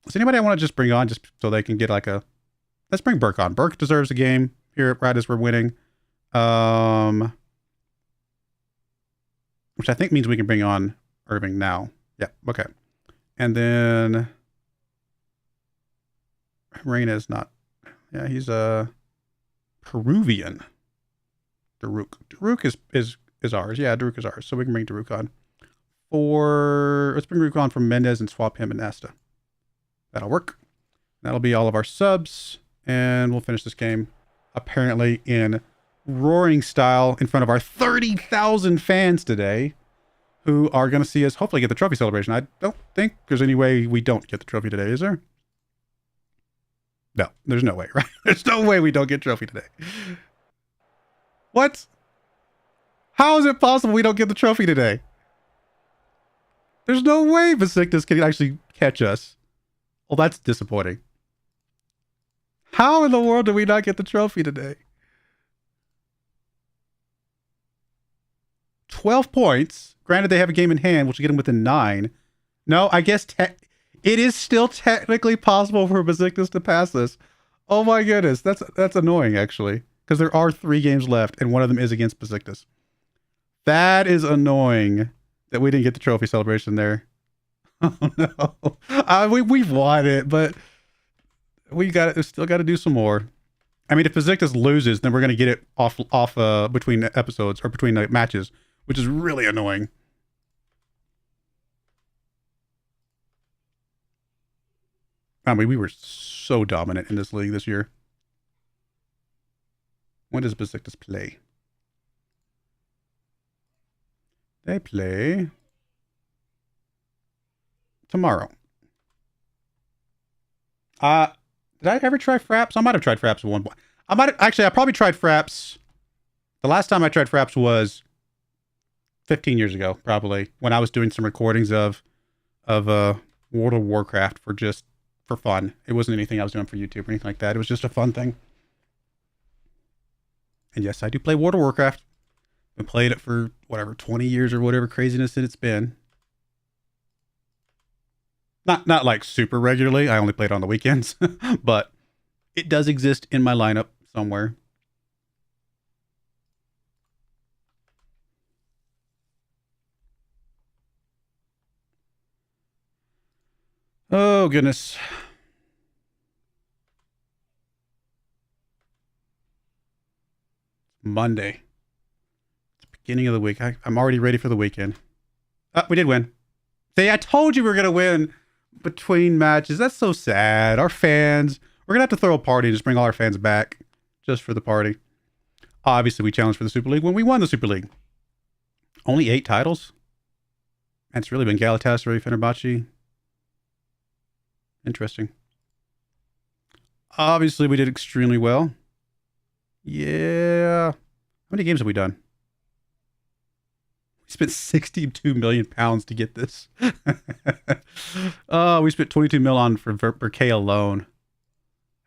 Is anybody I want to just bring on just so they can get like a... Let's bring Burke on. Burke deserves a game here right as we're winning. Which I think means we can bring on Irving now. Yeah, okay. And then... Reyna's not... Yeah, he's a Peruvian. Daruk is ours. Yeah, Daruk is ours. So we can bring Daruk on. Let's bring Daruk on from Mendez and swap him and Asta. That'll work. That'll be all of our subs. And we'll finish this game apparently in roaring style in front of our 30,000 fans today, who are going to see us hopefully get the trophy celebration. I don't think there's any way we don't get the trophy today, is there? No, there's no way, right? There's no way we don't get trophy today. What? How is it possible we don't get the trophy today? There's no way Besiktas can actually catch us. Well, that's disappointing. How in the world did we not get the trophy today? 12 points. Granted, they have a game in hand, which will get them within 9. No, I guess it is still technically possible for Besiktas to pass this. Oh my goodness, that's annoying actually, because there are 3 games left, and one of them is against Besiktas. That is annoying that we didn't get the trophy celebration there. Oh no, we've won it, but we still got to do some more. I mean, if Besiktas loses, then we're going to get it off between episodes or between matches, which is really annoying. I mean, we were so dominant in this league this year. When does Besiktas play? They play tomorrow. Did I ever try Fraps? I might have tried Fraps at one point. I probably tried Fraps. The last time I tried Fraps was 15 years ago, probably, when I was doing some recordings of World of Warcraft for fun. It wasn't anything I was doing for YouTube or anything like that. It was just a fun thing. And yes, I do play World of Warcraft. I've played it for whatever 20 years or whatever craziness that it's been. Not like super regularly. I only play it on the weekends, but it does exist in my lineup somewhere. Oh goodness. Monday. It's the beginning of the week. I'm already ready for the weekend. We did win. See, I told you we were going to win between matches. That's so sad. Our fans, we're going to have to throw a party and just bring all our fans back just for the party. Obviously, we challenged for the Super League when we won the Super League. Only 8 titles. And it's really been Galatasaray, Fenerbahce. Interesting. Obviously, we did extremely well. Yeah. How many games have we done? We spent 62 million pounds to get this. We spent 22 mil on for Burke alone.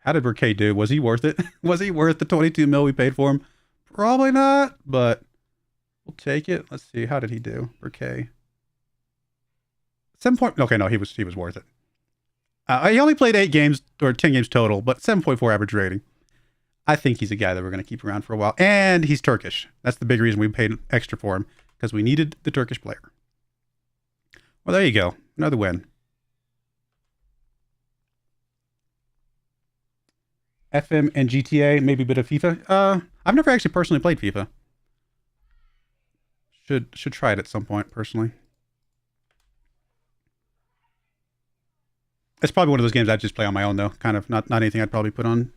How did Burkay do? Was he worth it? Was he worth the 22 mil we paid for him? Probably not, but we'll take it. Let's see. How did he do? Burkay. 7 point. Okay, no, he was worth it. He only played 8 games or 10 games total, but 7.4 average rating. I think he's a guy that we're going to keep around for a while. And he's Turkish. That's the big reason we paid extra for him, because we needed the Turkish player. Well, there you go. Another win. FM and GTA, maybe a bit of FIFA. I've never actually personally played FIFA. Should try it at some point, personally. It's probably one of those games I'd just play on my own, though. Kind of not anything I'd probably put on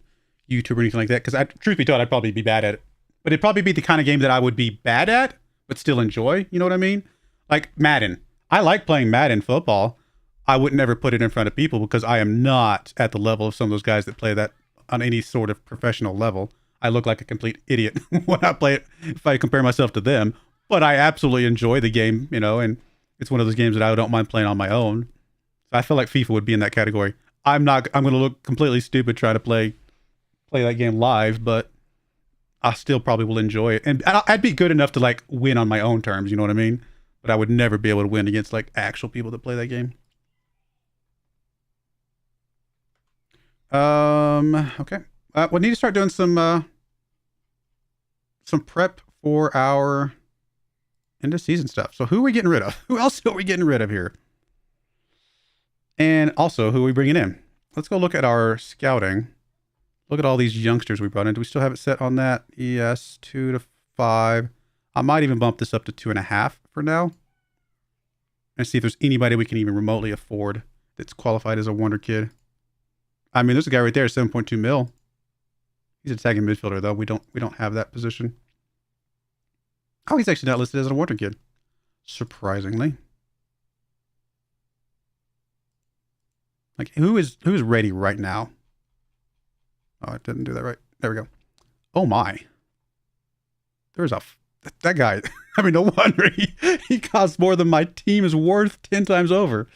YouTube or anything like that. Because truth be told, I'd probably be bad at it. But it'd probably be the kind of game that I would be bad at, but still enjoy. You know what I mean? Like Madden. I like playing Madden football. I would never put it in front of people because I am not at the level of some of those guys that play that on any sort of professional level. I look like a complete idiot when I play it if I compare myself to them. But I absolutely enjoy the game, you know, and it's one of those games that I don't mind playing on my own. So I feel like FIFA would be in that category. I'm going to look completely stupid trying to play that game live, but I still probably will enjoy it. And I'd be good enough to like win on my own terms, you know what I mean? But I would never be able to win against like actual people that play that game. Okay. We need to start doing some prep for our end of season stuff. So who are we getting rid of? Who else are we getting rid of here? And also, who are we bringing in? Let's go look at our scouting. Look at all these youngsters we brought in. Do we still have it set on that? Yes, 2 to 5. I might even bump this up to 2.5 for now. And see if there's anybody we can even remotely afford that's qualified as a wonder kid. I mean, there's a guy right there, 7.2 mil. He's a attacking midfielder, though. We don't have that position. Oh, he's actually not listed as a wonder kid. Surprisingly. Like, who's ready right now? Oh, it didn't do that right. There we go. Oh my. There's that guy. I mean, no wonder he costs more than my team is worth 10 times over.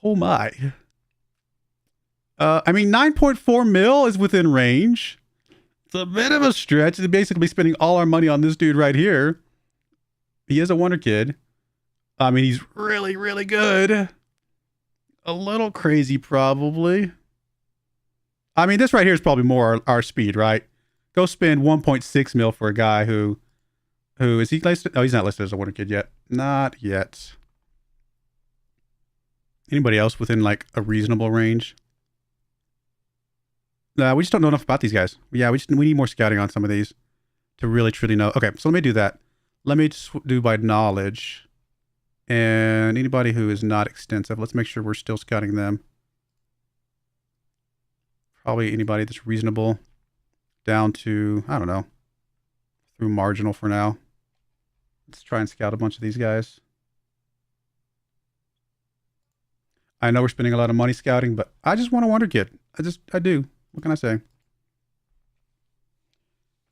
Oh my. I mean, 9.4 mil is within range. It's a bit of a stretch. It's basically spending all our money on this dude right here. He is a wonder kid. I mean, he's really, really good. A little crazy, probably. I mean, this right here is probably more our speed, right? Go spend 1.6 mil for a guy who is he listed? Oh, he's not listed as a wonder kid yet. Not yet. Anybody else within like a reasonable range? We just don't know enough about these guys. Yeah, we need more scouting on some of these to really truly know. Okay, so let me do that. Let me just do by knowledge. And anybody who is not extensive, let's make sure we're still scouting them. Probably anybody that's reasonable down to, I don't know, through marginal for now. Let's try and scout a bunch of these guys. I know we're spending a lot of money scouting, but I just want a wonder kid. I do. What can I say?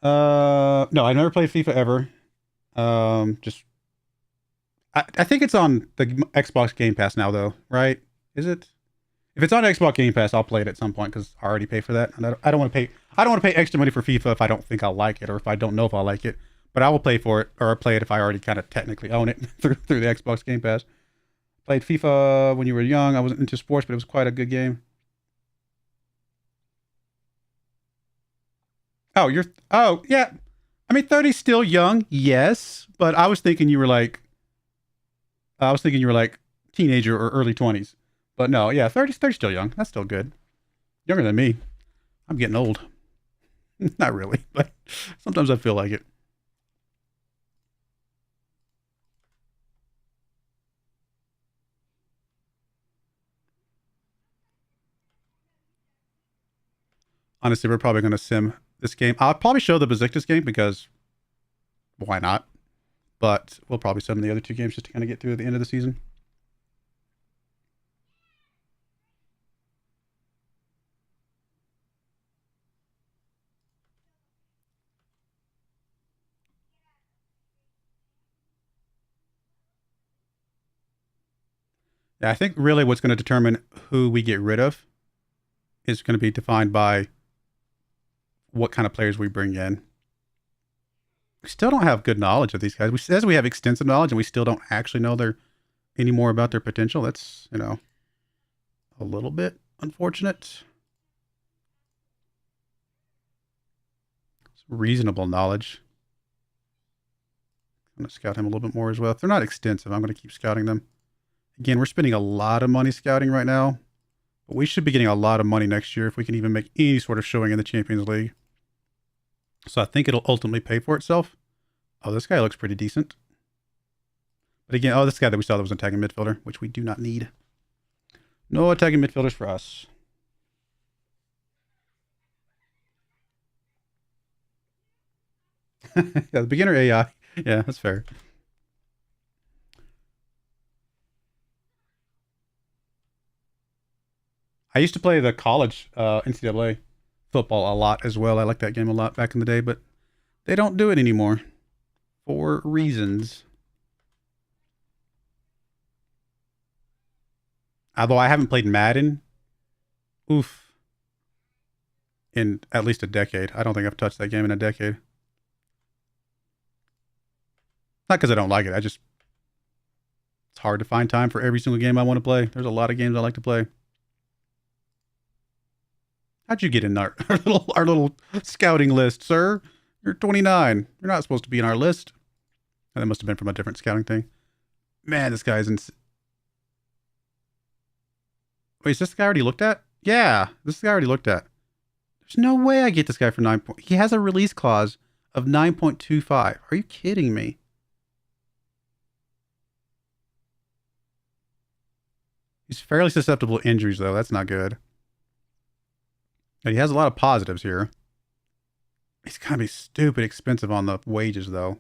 No, I never played FIFA ever. I think it's on the Xbox Game Pass now, though, right? Is it? If it's on Xbox Game Pass, I'll play it at some point because I already pay for that, and I don't want to pay. I don't want to pay extra money for FIFA if I don't think I'll like it or if I don't know if I'll like it. But I will pay for it or play it if I already kind of technically own it through the Xbox Game Pass. Played FIFA when you were young. I wasn't into sports, but it was quite a good game. Oh, yeah. I mean, 30's still young, yes, but I was thinking you were like teenager or early 20s. But no, yeah, 30's still young. That's still good. Younger than me. I'm getting old. Not really, but sometimes I feel like it. Honestly, we're probably going to sim this game. I'll probably show the Besiktas game because why not? But we'll probably sim the other two games just to kind of get through the end of the season. Yeah, I think really what's going to determine who we get rid of is going to be defined by what kind of players we bring in. We still don't have good knowledge of these guys. We says we have extensive knowledge, and we still don't actually know any more about their potential. That's, you know, a little bit unfortunate. It's reasonable knowledge. I'm going to scout him a little bit more as well. If they're not extensive, I'm going to keep scouting them. Again, we're spending a lot of money scouting right now, but we should be getting a lot of money next year if we can even make any sort of showing in the Champions League. So I think it'll ultimately pay for itself. Oh, this guy looks pretty decent. But again, oh, this guy that we saw that was an attacking midfielder, which we do not need. No attacking midfielders for us. Yeah, the beginner AI. Yeah, that's fair. I used to play the college NCAA football a lot as well. I liked that game a lot back in the day, but they don't do it anymore for reasons. Although I haven't played Madden, in at least a decade. I don't think I've touched that game in a decade. Not because I don't like it. It's hard to find time for every single game I want to play. There's a lot of games I like to play. How'd you get in our little scouting list, sir? You're 29. You're not supposed to be in our list. That must have been from a different scouting thing. Man, this guy's in. Wait, is this guy already looked at? Yeah, this guy already looked at. There's no way I get this guy for 9. He has a release clause of 9.25. Are you kidding me? He's fairly susceptible to injuries, though. That's not good. And he has a lot of positives here. He's going to be stupid expensive on the wages, though.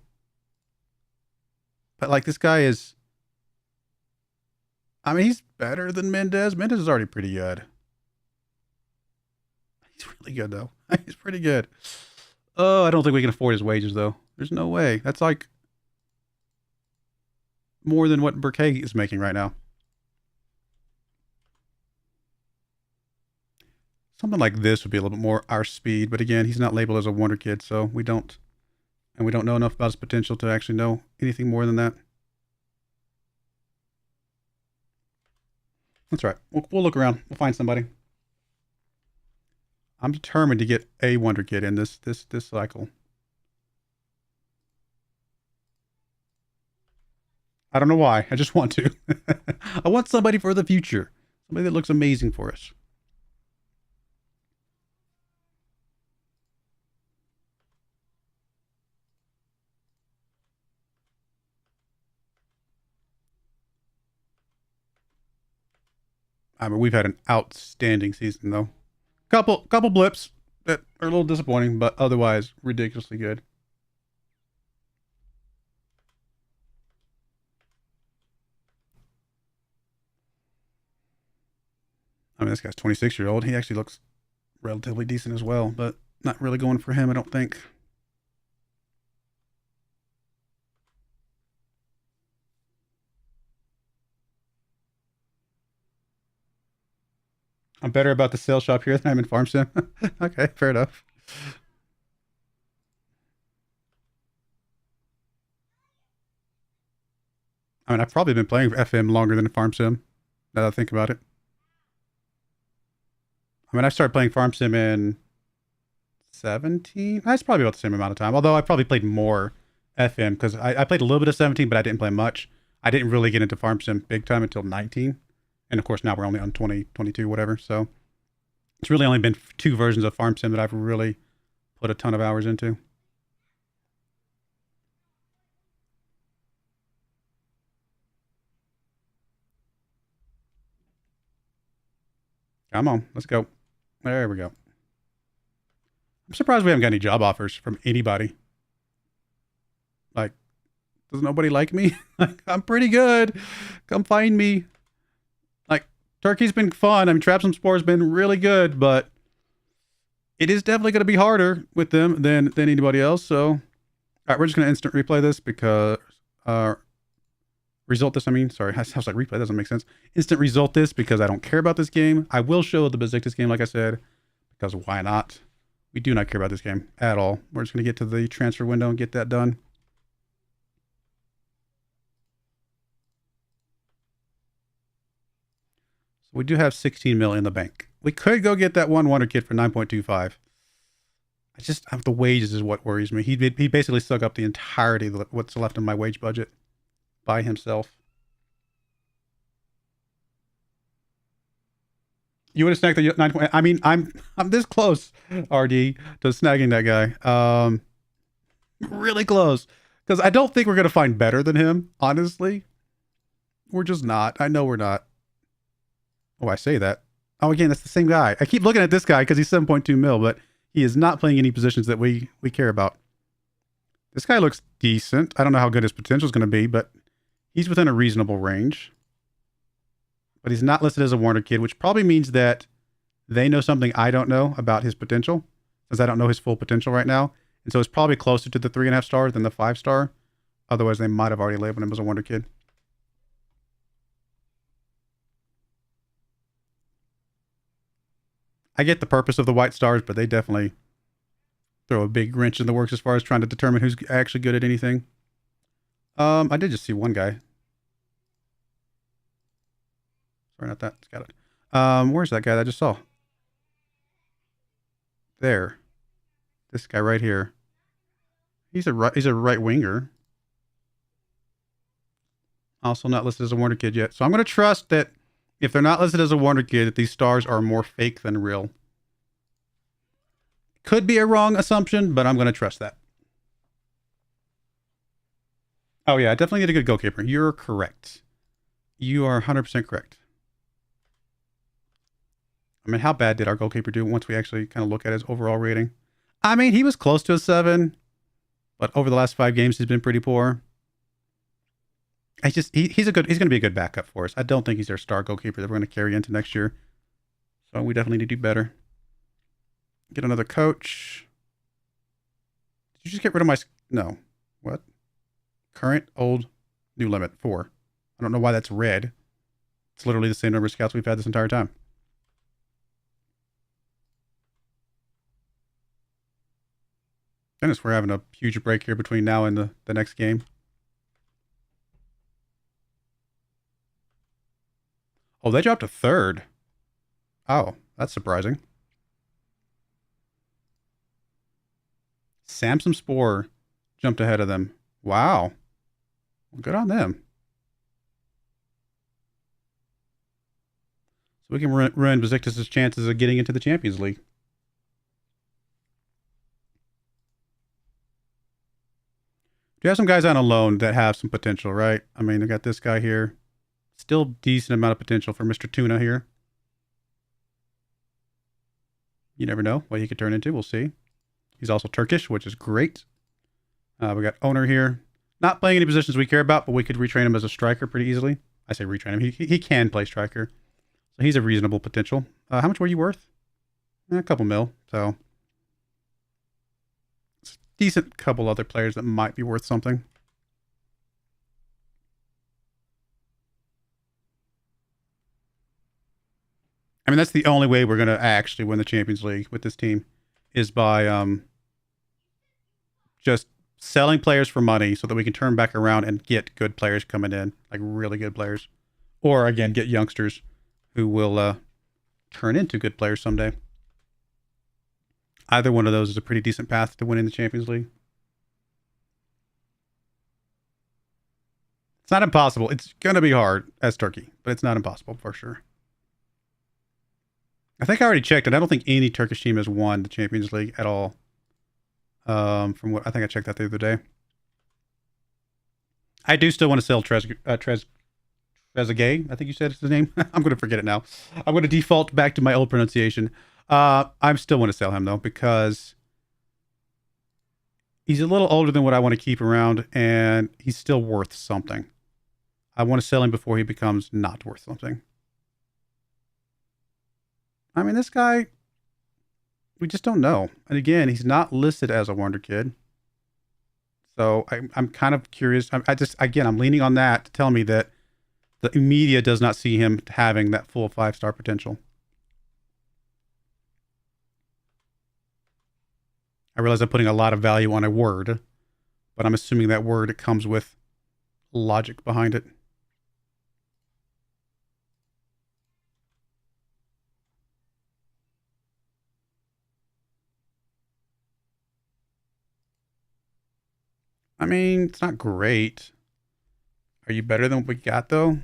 But, like, this guy is... I mean, he's better than Mendez. Mendez is already pretty good. He's really good, though. He's pretty good. Oh, I don't think we can afford his wages, though. There's no way. That's, like, more than what Burke is making right now. Something like this would be a little bit more our speed, but again, he's not labeled as a wonder kid, so we don't know enough about his potential to actually know anything more than that. That's right. We'll look around. We'll find somebody. I'm determined to get a wonder kid in this cycle. I don't know why. I just want to. I want somebody for the future. Somebody that looks amazing for us. I mean, we've had an outstanding season, though. Couple blips that are a little disappointing, but otherwise ridiculously good. I mean, this guy's 26-year-old. He actually looks relatively decent as well, but not really going for him, I don't think. I'm better about the sales shop here than I'm in Farm Sim. Okay, fair enough. I mean, I've probably been playing FM longer than Farm Sim, now that I think about it. I mean, I started playing Farm Sim in 17. That's probably about the same amount of time, although I probably played more FM because I played a little bit of 17, but I didn't play much. I didn't really get into Farm Sim big time until 19. And of course, now we're only on 20, 22, whatever. So it's really only been 2 versions of Farm Sim that I've really put a ton of hours into. Come on, let's go. There we go. I'm surprised we haven't got any job offers from anybody. Like, does nobody like me? I'm pretty good. Come find me. Turkey's been fun. I mean, Trap Some Spore's been really good, but it is definitely going to be harder with them than anybody else. So, all right, we're just going to instant replay this because, result this, I mean, sorry, I was like, replay doesn't make sense. Instant result this because I don't care about this game. I will show the Besiktas game, like I said, because why not? We do not care about this game at all. We're just going to get to the transfer window and get that done. So we do have 16 mil in the bank. We could go get that one wonder kid for 9.25. I just, the wages is what worries me. He basically sucked up the entirety of what's left in my wage budget by himself. You would have snagged the 9. I mean, I'm this close, RD, to snagging that guy. Really close. Because I don't think we're going to find better than him, honestly. We're just not. I know we're not. Oh, I say that. Oh, again, that's the same guy. I keep looking at this guy because he's 7.2 mil, but he is not playing any positions that we care about. This guy looks decent. I don't know how good his potential is going to be, but he's within a reasonable range. But he's not listed as a Warner kid, which probably means that they know something I don't know about his potential, since I don't know his full potential right now. And so it's probably closer to the 3.5 star than the 5 star. Otherwise, they might have already labeled him as a Wonder Kid. I get the purpose of the white stars, but they definitely throw a big wrench in the works as far as trying to determine who's actually good at anything. I did just see one guy. Sorry, not that. Got it. Where's that guy that I just saw? There. This guy right here. He's a right winger. Also not listed as a Warner Kid yet. So I'm going to trust that if they're not listed as a Warner Kid, that these stars are more fake than real. Could be a wrong assumption, but I'm going to trust that. Oh yeah, I definitely need a good goalkeeper. You're correct. You are 100% correct. I mean, how bad did our goalkeeper do once we actually kind of look at his overall rating? I mean, he was close to a 7, but over the last 5 games, he's been pretty poor. He's going to be a good backup for us. I don't think he's our star goalkeeper that we're going to carry into next year. So we definitely need to do better. Get another coach. Did you just get rid of my... No. What? Current, old, new limit, 4. I don't know why that's red. It's literally the same number of scouts we've had this entire time. Goodness, we're having a huge break here between now and the next game. Oh, they dropped to 3rd. Oh, that's surprising. Samsung Spore jumped ahead of them. Wow. Well, good on them. So we can ruin Besiktas' chances of getting into the Champions League. Do you have some guys on a loan that have some potential, right? I mean, I got this guy here. Still decent amount of potential for Mr. Tuna here. You never know what he could turn into. We'll see. He's also Turkish, which is great. We got Owner here. Not playing any positions we care about, but we could retrain him as a striker pretty easily. I say retrain him. He can play striker. So he's a reasonable potential. How much were you worth? A couple mil. So it's a decent couple other players that might be worth something. I mean, that's the only way we're going to actually win the Champions League with this team is by just selling players for money so that we can turn back around and get good players coming in, like really good players. Or, again, get youngsters who will turn into good players someday. Either one of those is a pretty decent path to winning the Champions League. It's not impossible. It's going to be hard as Turkey, but it's not impossible for sure. I think I already checked it. I don't think any Turkish team has won the Champions League at all. From what I think I checked that the other day. I do still want to sell Trezeguet. I think you said his name. I'm going to forget it now. I'm going to default back to my old pronunciation. I still want to sell him though because he's a little older than what I want to keep around, and he's still worth something. I want to sell him before he becomes not worth something. I mean, this guy, we just don't know. And again, he's not listed as a Wonder Kid. So I'm kind of curious. I'm leaning on that to tell me that the media does not see him having that full 5-star potential. I realize I'm putting a lot of value on a word, but I'm assuming that word comes with logic behind it. I mean, it's not great. Are you better than what we got, though?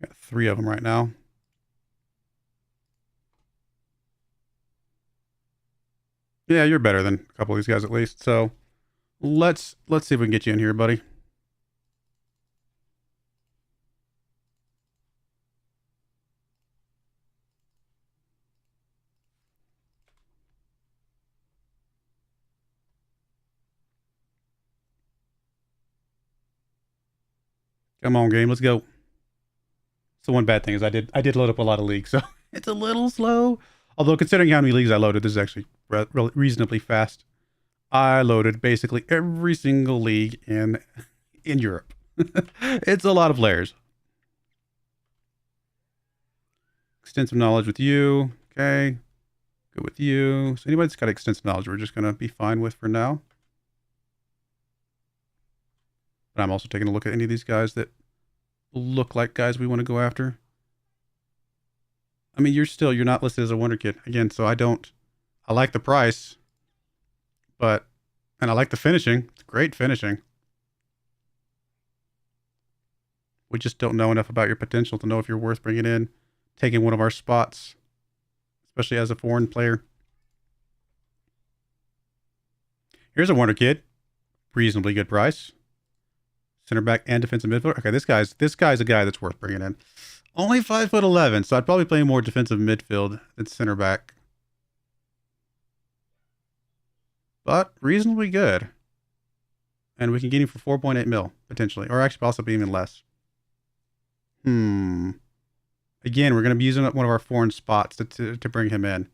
Got 3 of them right now. Yeah, you're better than a couple of these guys at least. So let's see if we can get you in here, buddy. Come on, game. Let's go. So one bad thing is I did load up a lot of leagues, so it's a little slow. Although considering how many leagues I loaded, this is actually reasonably fast. I loaded basically every single league in Europe. It's a lot of players. Extensive knowledge with you. Okay. Good with you. So anybody that's got extensive knowledge, we're just going to be fine with for now. But I'm also taking a look at any of these guys that look like guys we want to go after. I mean, you're not listed as a wonder kid. Again, so I like the price, and I like the finishing. It's great finishing. We just don't know enough about your potential to know if you're worth bringing in, taking one of our spots, especially as a foreign player. Here's a wonder kid. Reasonably good price. Center back and defensive midfielder. Okay, this guy's a guy that's worth bringing in. Only 5'11", so I'd probably play more defensive midfield than center back. But reasonably good. And we can get him for 4.8 mil, potentially. Or actually possibly even less. Again, we're going to be using up one of our foreign spots to bring him in.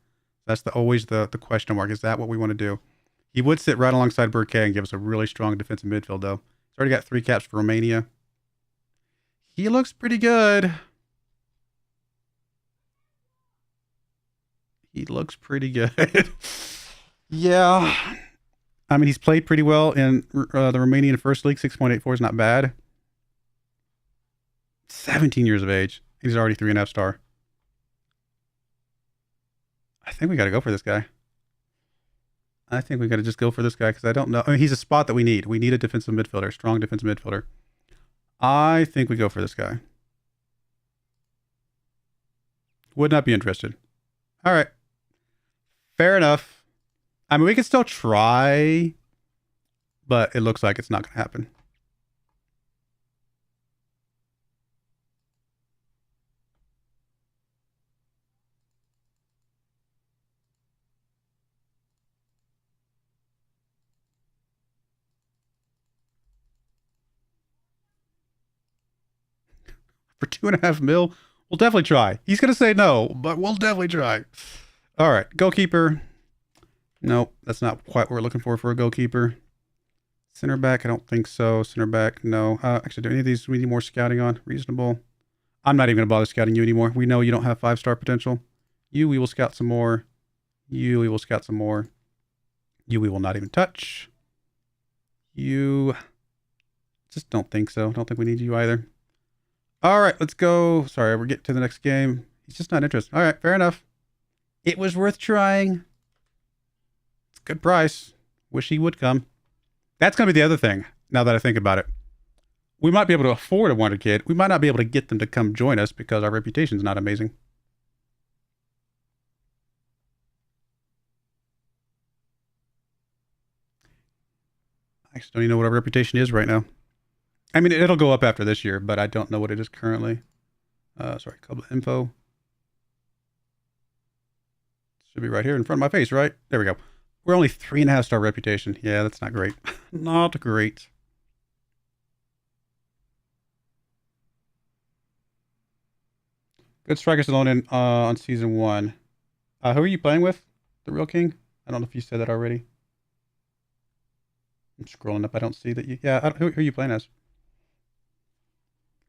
That's always the question mark. Is that what we want to do? He would sit right alongside Burkay and give us a really strong defensive midfield, though. He's already got 3 caps for Romania. He looks pretty good. He looks pretty good. Yeah. I mean, he's played pretty well in the Romanian First League. 6.84 is not bad. 17 years of age. He's already 3.5 star. I think we got to go for this guy. I think we got to just go for this guy because I don't know. I mean, he's a spot that we need. We need a defensive midfielder, strong defensive midfielder. I think we go for this guy. Would not be interested. All right. Fair enough. I mean, we can still try, but it looks like it's not going to happen. For 2.5 mil, we'll definitely try. He's going to say no, but we'll definitely try. All right. Goalkeeper. Nope. That's not quite what we're looking for a goalkeeper. Center back. I don't think so. Center back. No. Actually, do any of these we need more scouting on? Reasonable. I'm not even going to bother scouting you anymore. We know you don't have 5-star potential. You, we will scout some more. You, we will scout some more. You, we will not even touch. You, just don't think so. Don't think we need you either. All right, let's go. Sorry, we're getting to the next game. He's just not interested. All right, fair enough. It was worth trying. It's a good price. Wish he would come. That's going to be the other thing, now that I think about it. We might be able to afford a wonder kid. We might not be able to get them to come join us because our reputation is not amazing. I actually don't even know what our reputation is right now. I mean, it'll go up after this year, but I don't know what it is currently. Sorry, club info. Should be right here in front of my face, right? There we go. We're only 3.5 star reputation. Yeah, that's not great. Not great. Good strikers alone in on season 1. Who are you playing with? The Real King? I don't know if you said that already. I'm scrolling up. I don't see that you... Yeah, who are you playing as?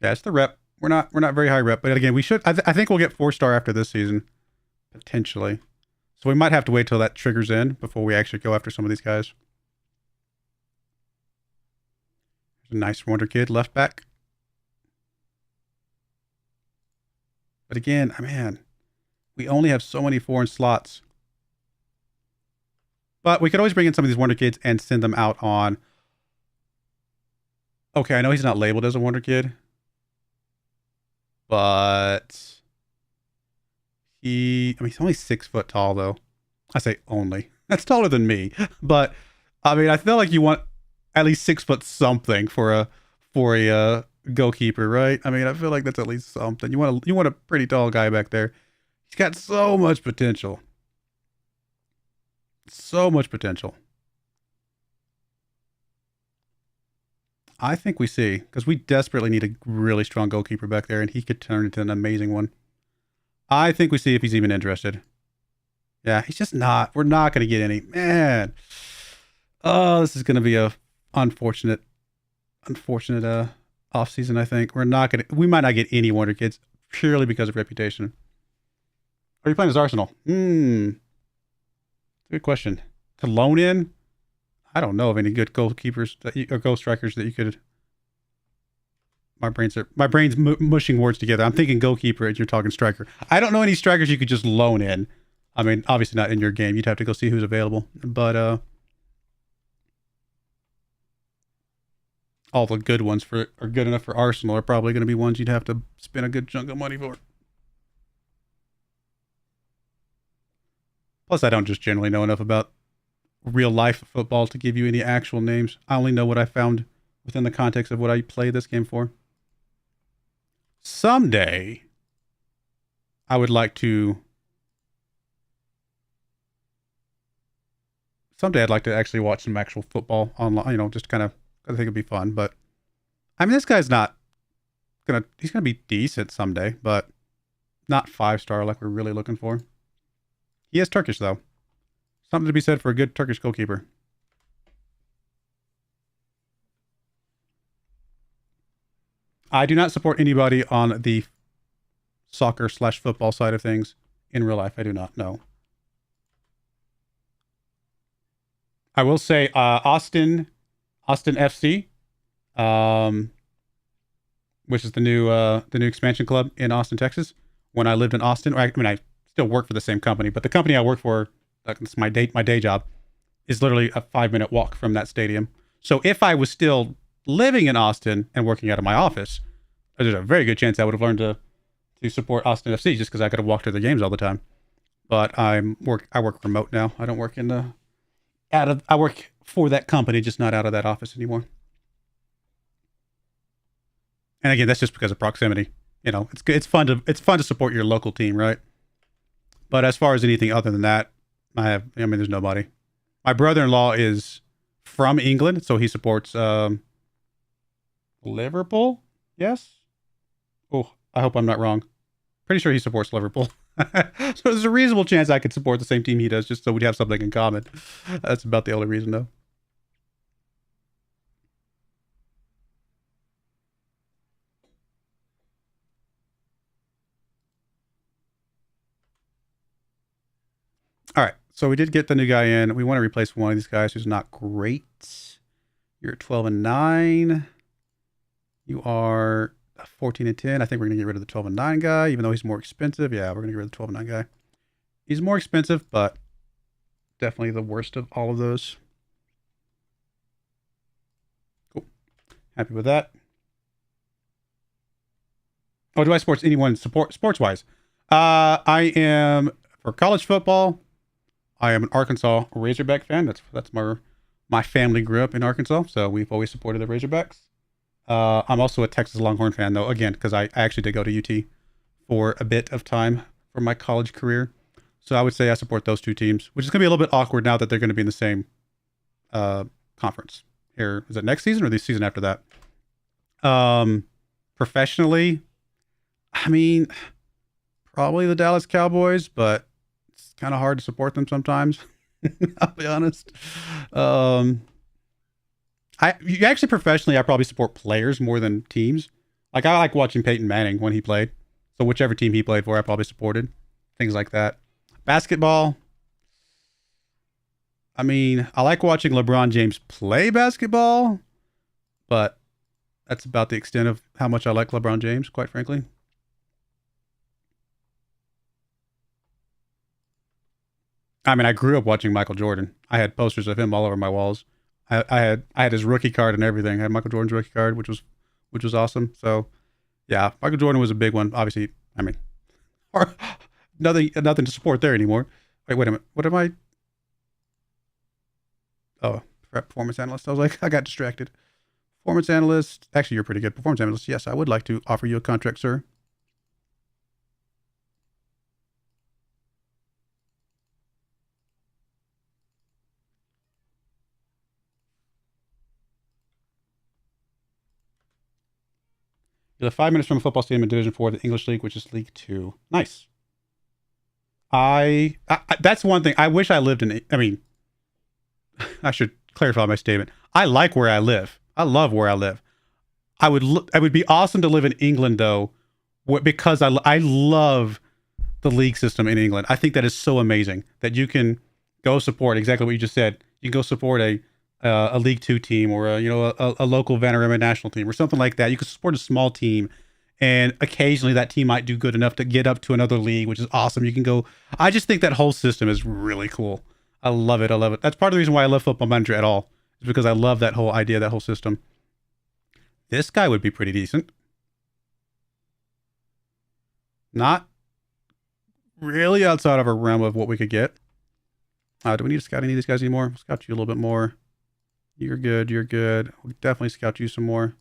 Yeah, it's the rep. We're not very high rep, but again, we should. I think we'll get 4-star after this season, potentially. So we might have to wait till that triggers in before we actually go after some of these guys. There's a nice wonder kid left back. But again, man, we only have so many foreign slots. But we could always bring in some of these wonder kids and send them out on. Okay, I know he's not labeled as a wonder kid. But he's only 6 foot tall, though. I say only. That's taller than me. But I mean, I feel like you want at least 6 foot something for a goalkeeper, right? I mean, I feel like that's at least something. You want a pretty tall guy back there. He's got so much potential. So much potential. I think we see, because we desperately need a really strong goalkeeper back there, and he could turn into an amazing one. I think we see if he's even interested. Yeah, he's just not. We're not going to get any. Man. Oh, this is going to be a unfortunate off season, I think. We might not get any wonder kids purely because of reputation. Are you playing as Arsenal? Good question. To loan in? I don't know of any good goalkeepers or goal strikers that you could. My brain's mushing words together. I'm thinking goalkeeper and you're talking striker. I don't know any strikers you could just loan in. I mean, obviously not in your game. You'd have to go see who's available. But all the good ones are good enough for Arsenal are probably going to be ones you'd have to spend a good chunk of money for. Plus, I don't just generally know enough about real life football to give you any actual names. I only know what I found within the context of what I play this game for. Someday, I would like to. Someday, I'd like to actually watch some actual football online. You know, just kind of. I think it'd be fun. But I mean, this guy's not gonna. He's gonna be decent someday, but not 5-star like we're really looking for. He is Turkish though. Something to be said for a good Turkish goalkeeper. I do not support anybody on the soccer/football side of things in real life. I do not know. I will say Austin FC, which is the new expansion club in Austin, Texas. When I lived in Austin, I still work for the same company, but the company I work for, it's my day job, is literally a 5-minute walk from that stadium. So if I was still living in Austin and working out of my office, there's a very good chance I would have learned to support Austin FC just because I could have walked to the games all the time. But I work remote now. I don't work I work for that company, just not out of that office anymore. And again, that's just because of proximity. You know, it's fun to support your local team, right? But as far as anything other than that, there's nobody. My brother-in-law is from England, so he supports Liverpool. Yes. Oh, I hope I'm not wrong. Pretty sure he supports Liverpool. So there's a reasonable chance I could support the same team he does, just so we'd have something in common. That's about the only reason, though. All right, so we did get the new guy in. We want to replace one of these guys who's not great. You're 12-9. You are 14-10. I think we're going to get rid of the 12-9 guy, even though he's more expensive. Yeah, we're going to get rid of the 12-9 guy. He's more expensive, but definitely the worst of all of those. Cool. Happy with that. Oh, do I support anyone sports-wise? I am, for college football, I am an Arkansas Razorback fan. That's my family grew up in Arkansas, so we've always supported the Razorbacks. I'm also a Texas Longhorn fan, though, again, because I actually did go to UT for a bit of time for my college career. So I would say I support those two teams, which is going to be a little bit awkward now that they're going to be in the same conference. Here, is it next season or the season after that? Professionally, I mean, probably the Dallas Cowboys, but it's kind of hard to support them sometimes. I'll be honest. Actually professionally, I probably support players more than teams. Like, I like watching Peyton Manning when he played. So whichever team he played for, I probably supported. Things like that. Basketball. I mean, I like watching LeBron James play basketball, but that's about the extent of how much I like LeBron James, quite frankly. I mean, I grew up watching Michael Jordan. I had posters of him all over my walls. I had his rookie card and everything. I had Michael Jordan's rookie card, which was awesome. So yeah, Michael Jordan was a big one. Obviously, I mean, nothing to support there anymore. Wait a minute. What am I? Oh, performance analyst. I was like, I got distracted. Performance analyst. Actually, you're pretty good. Performance analyst. Yes, I would like to offer you a contract, sir. You live 5 minutes from a football stadium in Division 4 of the English League, which is League 2. Nice. I that's one thing. I wish I lived in. I mean, I should clarify my statement. I like where I live. I love where I live. I would be awesome to live in England though, because I love the league system in England. I think that is so amazing that you can go support exactly what you just said. You can go support a League Two team or a local Vanarama national team or something like that. You can support a small team, and occasionally that team might do good enough to get up to another league, which is awesome. You can go. I just think that whole system is really cool. I love it. I love it. That's part of the reason why I love Football Manager at all. Is because I love that whole idea, that whole system. This guy would be pretty decent. Not really outside of a realm of what we could get. Do we need to scout any of these guys anymore? We'll scout you a little bit more. You're good. You're good. We'll definitely scout you some more.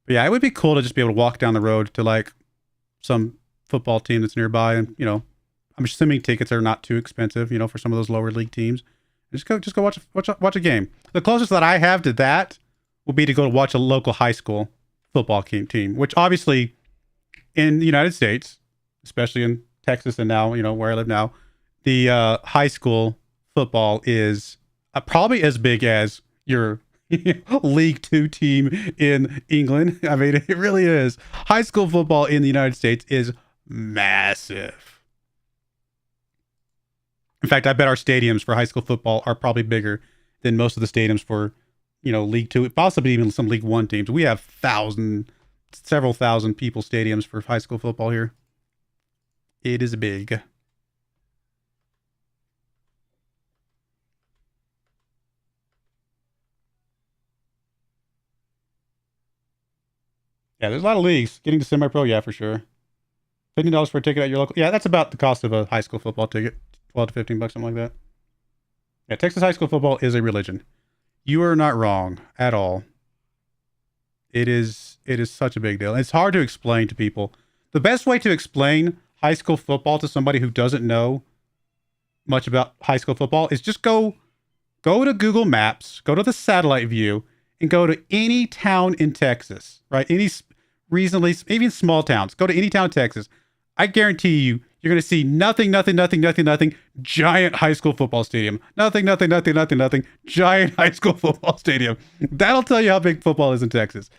But yeah, it would be cool to just be able to walk down the road to like some football team that's nearby, and I'm assuming tickets are not too expensive, for some of those lower league teams. Just go watch a game. The closest that I have to that will be to go watch a local high school football team, which obviously in the United States, especially in Texas and now, where I live now, the high school football is probably as big as your League Two team in England. I mean, it really is. High school football in the United States is massive. In fact, I bet our stadiums for high school football are probably bigger than most of the stadiums for, League Two, possibly even some League One teams. We have several thousand people stadiums for high school football here. It is big. Yeah, there's a lot of leagues. Getting to semi-pro, yeah, for sure. $15 for a ticket at your local. Yeah, that's about the cost of a high school football ticket. $12 to $15, something like that. Yeah, Texas high school football is a religion. You are not wrong at all. It is such a big deal. It's hard to explain to people. The best way to explain high school football to somebody who doesn't know much about high school football is just go to Google Maps, go to the satellite view, and go to any town in Texas, right? Any reasonably, even small towns. Go to any town in Texas. I guarantee you're going to see nothing, giant high school football stadium. Nothing, giant high school football stadium. That'll tell you how big football is in Texas.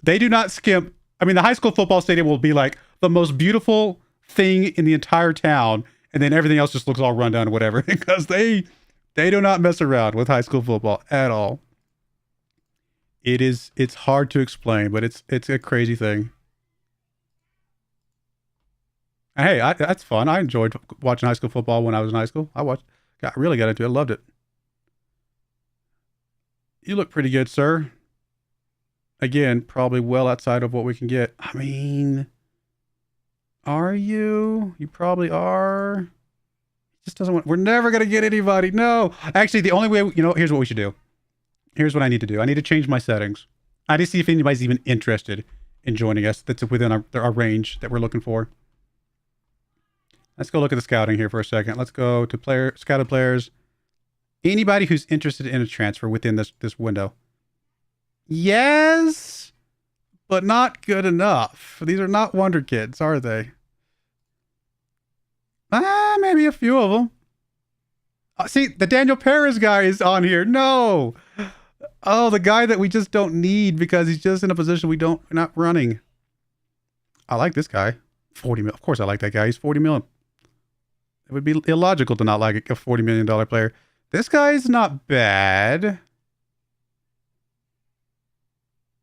They do not skimp. I mean, the high school football stadium will be like the most beautiful thing in the entire town, and then everything else just looks all run down or whatever, because they do not mess around with high school football at all. It's hard to explain, but it's a crazy thing. Hey, that's fun. I enjoyed watching high school football when I was in high school. Really got into it. I loved it. You look pretty good, sir. Again, probably well outside of what we can get. I mean, are you? You probably are. Just doesn't want. We're never gonna get anybody. No, actually, the only way. Here's what we should do. Here's what I need to do. I need to change my settings. I need to see if anybody's even interested in joining us. That's within our range that we're looking for. Let's go look at the scouting here for a second. Let's go to scouted players. Anybody who's interested in a transfer within this window. Yes, but not good enough. These are not wonder kids, are they? Maybe a few of them. See, the Daniel Perez guy is on here. No. Oh, the guy that we just don't need because he's just in a position we're not running. I like this guy. 40 mil. Of course I like that guy. He's 40 million. It would be illogical to not like a $40 million player. This guy's not bad.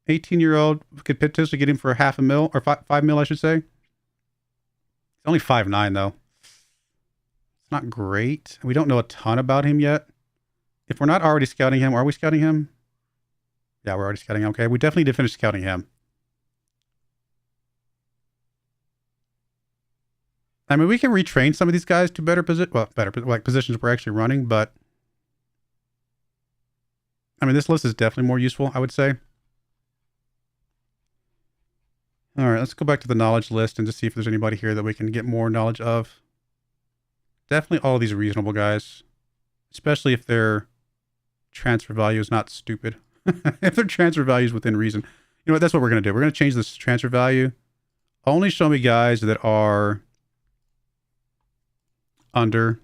18-year-old. Could potentially get him for half a mil, or 5 mil, I should say. He's only 5'9", though. It's not great. We don't know a ton about him yet. If we're not already scouting him, are we scouting him? Yeah, we're already scouting him. Okay, we definitely did finish scouting him. I mean, we can retrain some of these guys to better positions we're actually running, but I mean, this list is definitely more useful, I would say. All right, let's go back to the knowledge list and just see if there's anybody here that we can get more knowledge of. Definitely all of these are reasonable guys, especially if their transfer value is not stupid. If their transfer value is within reason. You know what, that's what we're going to do. We're going to change this transfer value. Only show me guys that are under,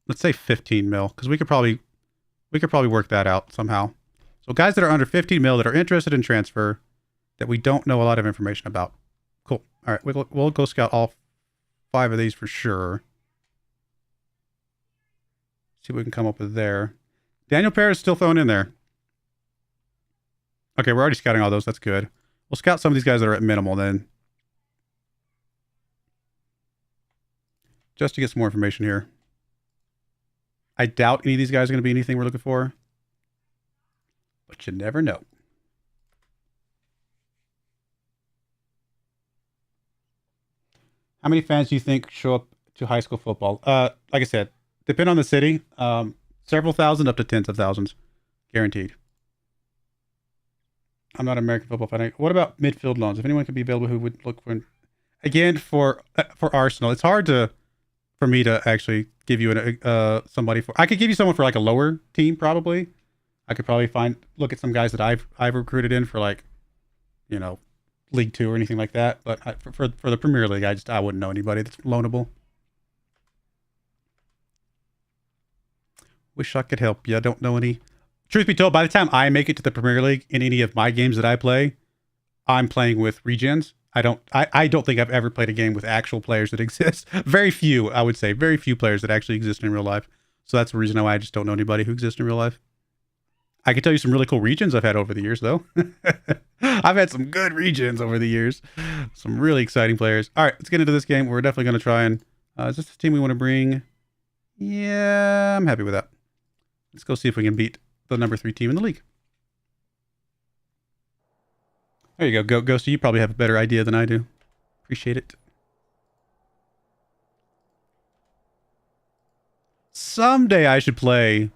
let's say 15 mil, because we could probably work that out somehow. So guys that are under 15 mil that are interested in transfer that we don't know a lot of information about. Cool. All right, we'll go scout all 5 of these for sure. See what we can come up with there. Daniel Perez is still thrown in there. Okay, we're already scouting all those. That's good. We'll scout some of these guys that are at minimal then. Just to get some more information here. I doubt any of these guys are going to be anything we're looking for. But you never know. How many fans do you think show up to high school football? Like I said, depend on the city. Several thousand up to tens of thousands. Guaranteed. I'm not an American football fan. What about midfield loans? If anyone could be available who would look for... Again, for Arsenal, it's hard for me to actually give you somebody for... I could give you someone for like a lower team, probably. I could probably look at some guys that I've recruited in for like, you know, League 2 or anything like that. But for the Premier League, I wouldn't know anybody that's loanable. Wish I could help you. I don't know any. Truth be told, by the time I make it to the Premier League in any of my games that I play, I'm playing with regens. I don't think I've ever played a game with actual players that exist. Very few, I would say. Very few players that actually exist in real life. So that's the reason why I just don't know anybody who exists in real life. I can tell you some really cool regions I've had over the years, though. I've had some good regions over the years. Some really exciting players. All right, let's get into this game. We're definitely going to try and... is this the team we want to bring? Yeah, I'm happy with that. Let's go see if we can beat the number 3 team in the league. There you go, Ghosty. You probably have a better idea than I do. Appreciate it. Someday I should play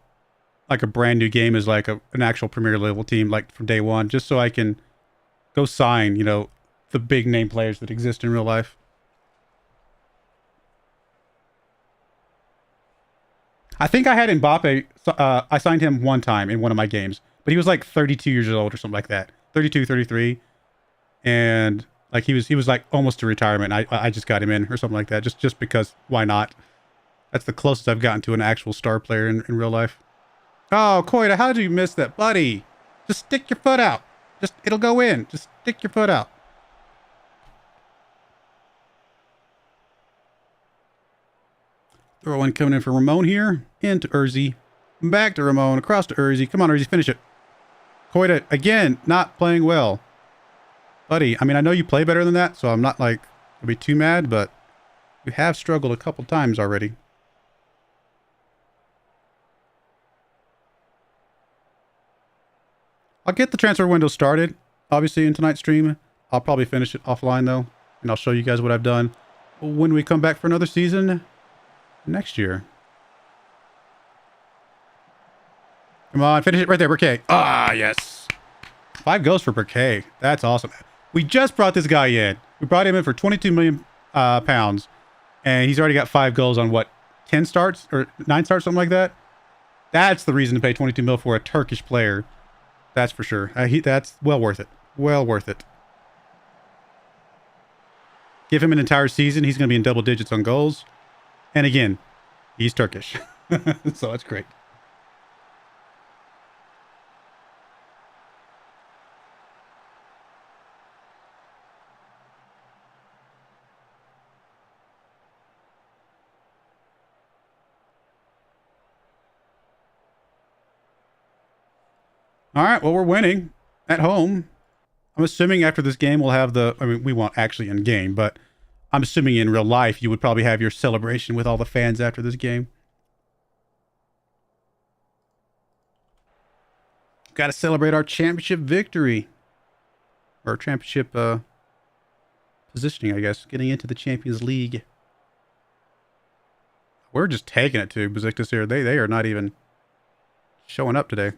like a brand new game as like an actual Premier level team, like from day one, just so I can go sign, you know, the big name players that exist in real life. I think I had Mbappe. I signed him one time in one of my games, but he was like 32 years old or something like that. 32, 33. And like he was like almost to retirement. I just got him in or something like that. Just because why not? That's the closest I've gotten to an actual star player in real life. Oh, Koida, how did you miss that, buddy? Just stick your foot out. It'll go in. Just stick your foot out. Throw one coming in for Ramon here. Into Urzi. Back to Ramon. Across to Urzi. Come on, Urzi. Finish it. Koida, again, not playing well. Buddy, I mean, I know you play better than that, so I'm not like, I'll be too mad, but you have struggled a couple times already. I'll get the transfer window started, obviously, in tonight's stream. I'll probably finish it offline, though, and I'll show you guys what I've done when we come back for another season next year. Come on, finish it right there, Burkay. Ah, yes. 5 goals for Burkay. That's awesome. We just brought this guy in. We brought him in for 22 million pounds, and he's already got 5 goals on what, 10 starts or 9 starts, something like that. That's the reason to pay 22 mil for a Turkish player. That's for sure. That's well worth it. Well worth it. Give him an entire season. He's going to be in double digits on goals. And again, he's Turkish. So that's great. All right, well, we're winning at home. I'm assuming after this game we'll have the... I mean, we won't actually in game, but I'm assuming in real life you would probably have your celebration with all the fans after this game. Got to celebrate our championship victory. Or championship positioning, I guess. Getting into the Champions League. We're just taking it to Besiktas here. They are not even showing up today.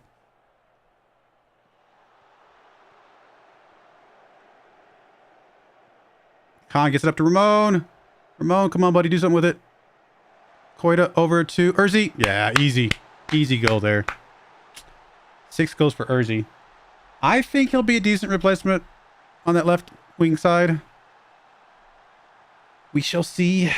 Khan gets it up to Ramon. Ramon, come on, buddy. Do something with it. Koita over to Urzi. Yeah, easy. Easy goal there. 6 goals for Urzi. I think he'll be a decent replacement on that left wing side. We shall see.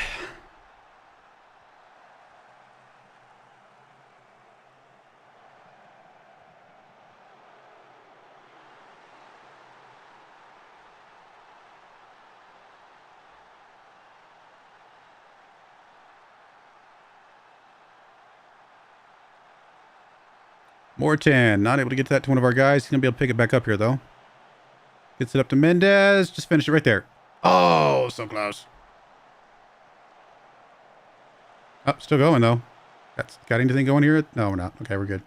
Morton, not able to get that to one of our guys. He's going to be able to pick it back up here, though. Gets it up to Mendez. Just finish it right there. Oh, so close. Oh, still going, though. Got anything going here? No, we're not. Okay, we're good.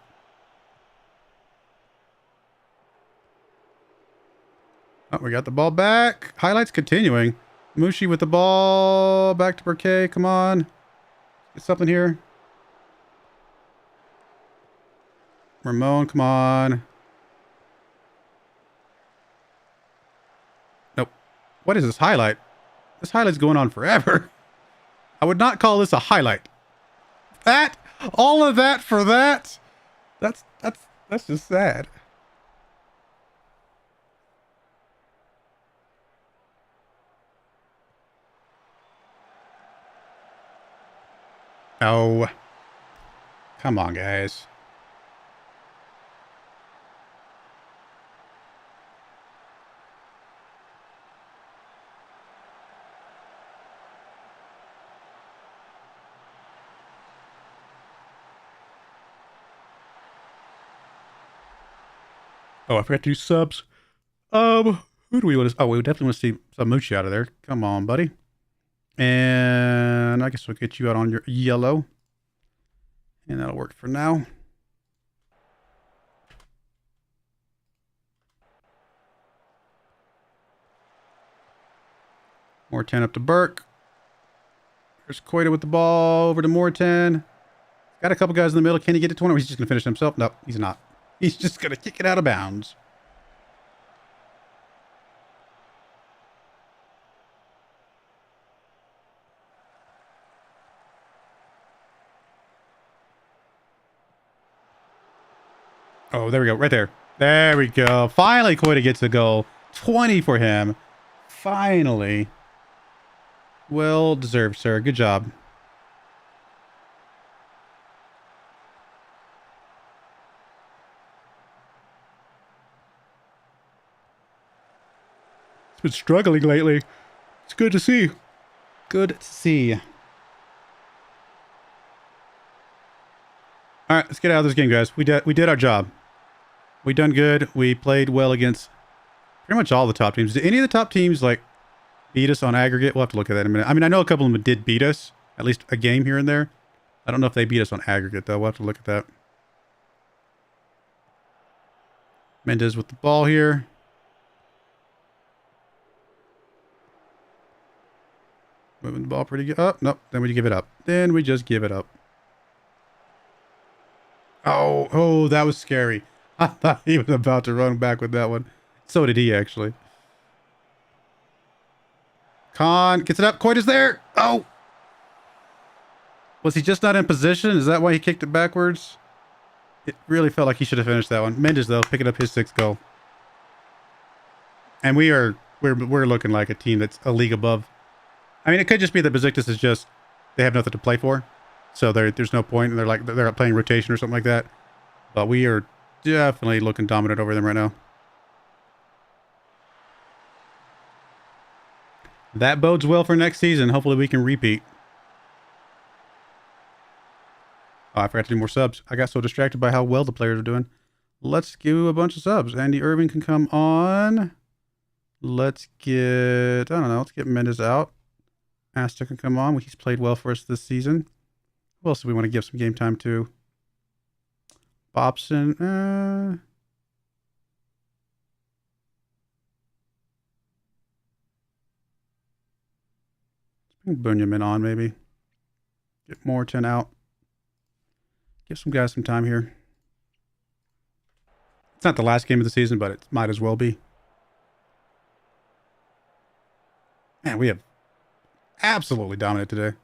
Oh, we got the ball back. Highlights continuing. Mushi with the ball. Back to Burke. Come on. Get something here. Ramon, come on. Nope. What is this highlight? This highlight's going on forever. I would not call this a highlight. That, all of that for that. That's just sad. Oh. Come on, guys. Oh, I forgot to do subs. Who do we want to... Oh, we definitely want to see some Moochie out of there. Come on, buddy. And I guess we'll get you out on your yellow. And that'll work for now. Morton up to Burke. There's Koita with the ball. Over to Morton. Got a couple guys in the middle. Can he get it to one? Or he's just going to finish himself? Nope, he's not. He's just going to kick it out of bounds. Oh, there we go. Right there. There we go. Finally, Koita gets a goal. 20 for him. Finally. Well deserved, sir. Good job. It's been struggling lately. It's good to see. Good to see. All right, let's get out of this game, guys. We did our job. We done good. We played well against pretty much all the top teams. Did any of the top teams like beat us on aggregate? We'll have to look at that in a minute. I mean, I know a couple of them did beat us, at least a game here and there. I don't know if they beat us on aggregate though. We'll have to look at that. Mendez with the ball here. Moving the ball pretty good. Oh, nope. Then we give it up. Then we just give it up. Oh, that was scary. I thought he was about to run back with that one. So did he, actually. Khan gets it up. Koita's there. Oh! Was he just not in position? Is that why he kicked it backwards? It really felt like he should have finished that one. Mendes, though, picking up his 6th goal. And we're looking like a team that's a league above. I mean, it could just be that Besiktas is just... They have nothing to play for. So there's no point. And they're playing rotation or something like that. But we are definitely looking dominant over them right now. That bodes well for next season. Hopefully we can repeat. Oh, I forgot to do more subs. I got so distracted by how well the players are doing. let's do a bunch of subs. Andy Irving can come on. Let's get, I don't know, let's get Mendes out. Asta can come on. He's played well for us this season. Who else do we want to give some game time to? Bobson. Let's bring Bunyamin on, maybe. Get Morton out. Give some guys some time here. It's not the last game of the season, but it might as well be. Man, we have absolutely dominated today.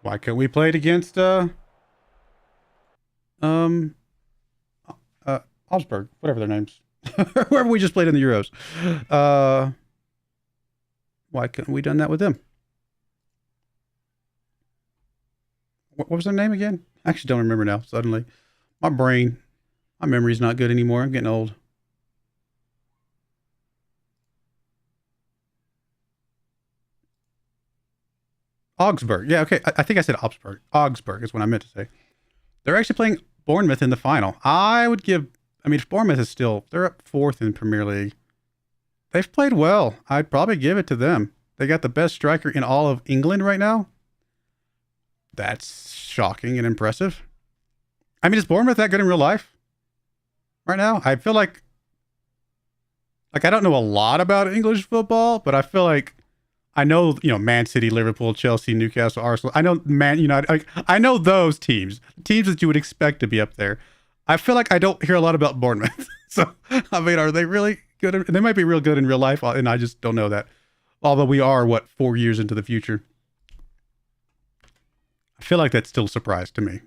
Why couldn't we play it against Augsburg, whatever their names. Whoever we just played in the Euros. Why couldn't we done that with them? What was their name again? I actually don't remember now, suddenly. My memory's not good anymore. I'm getting old. Augsburg. Yeah, okay. I think I said Augsburg. Augsburg is what I meant to say. They're actually playing Bournemouth in the final. If Bournemouth is still, they're up 4th in Premier League. They've played well. I'd probably give it to them. They got the best striker in all of England right now. That's shocking and impressive. Is Bournemouth that good in real life right now? I feel like I don't know a lot about English football, but I feel like I know, Man City, Liverpool, Chelsea, Newcastle, Arsenal. I know Man United. I know those teams that you would expect to be up there. I feel like I don't hear a lot about Bournemouth. So, are they really good? They might be real good in real life, and I just don't know that. Although we are, 4 years into the future. I feel like that's still a surprise to me.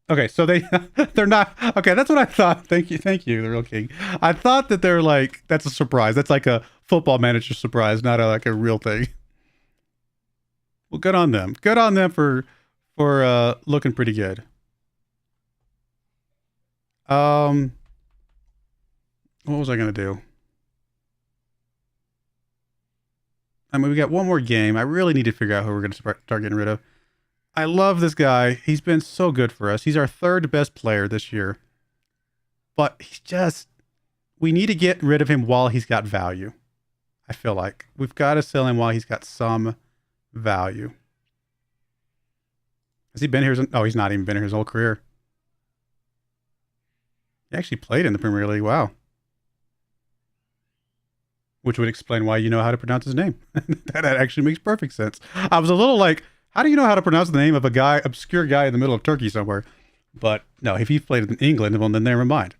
Okay, so they're not. Okay, that's what I thought. Thank you, the real king. I thought that they're like, that's a surprise. That's like a football manager surprise, not like a real thing. Well, good on them. Good on them for looking pretty good. What was I gonna do? We got one more game. I really need to figure out who we're gonna start getting rid of. I love this guy. He's been so good for us. He's our 3rd best player this year. But we need to get rid of him while he's got value. I feel like we've got to sell him while he's got some value. Has he been here? Oh, he's not even been here his whole career. He actually played in the Premier League. Wow. Which would explain why you know how to pronounce his name. That actually makes perfect sense. I was a little like, how do you know how to pronounce the name of a obscure guy in the middle of Turkey somewhere? But no, if he played in England, well, then never mind.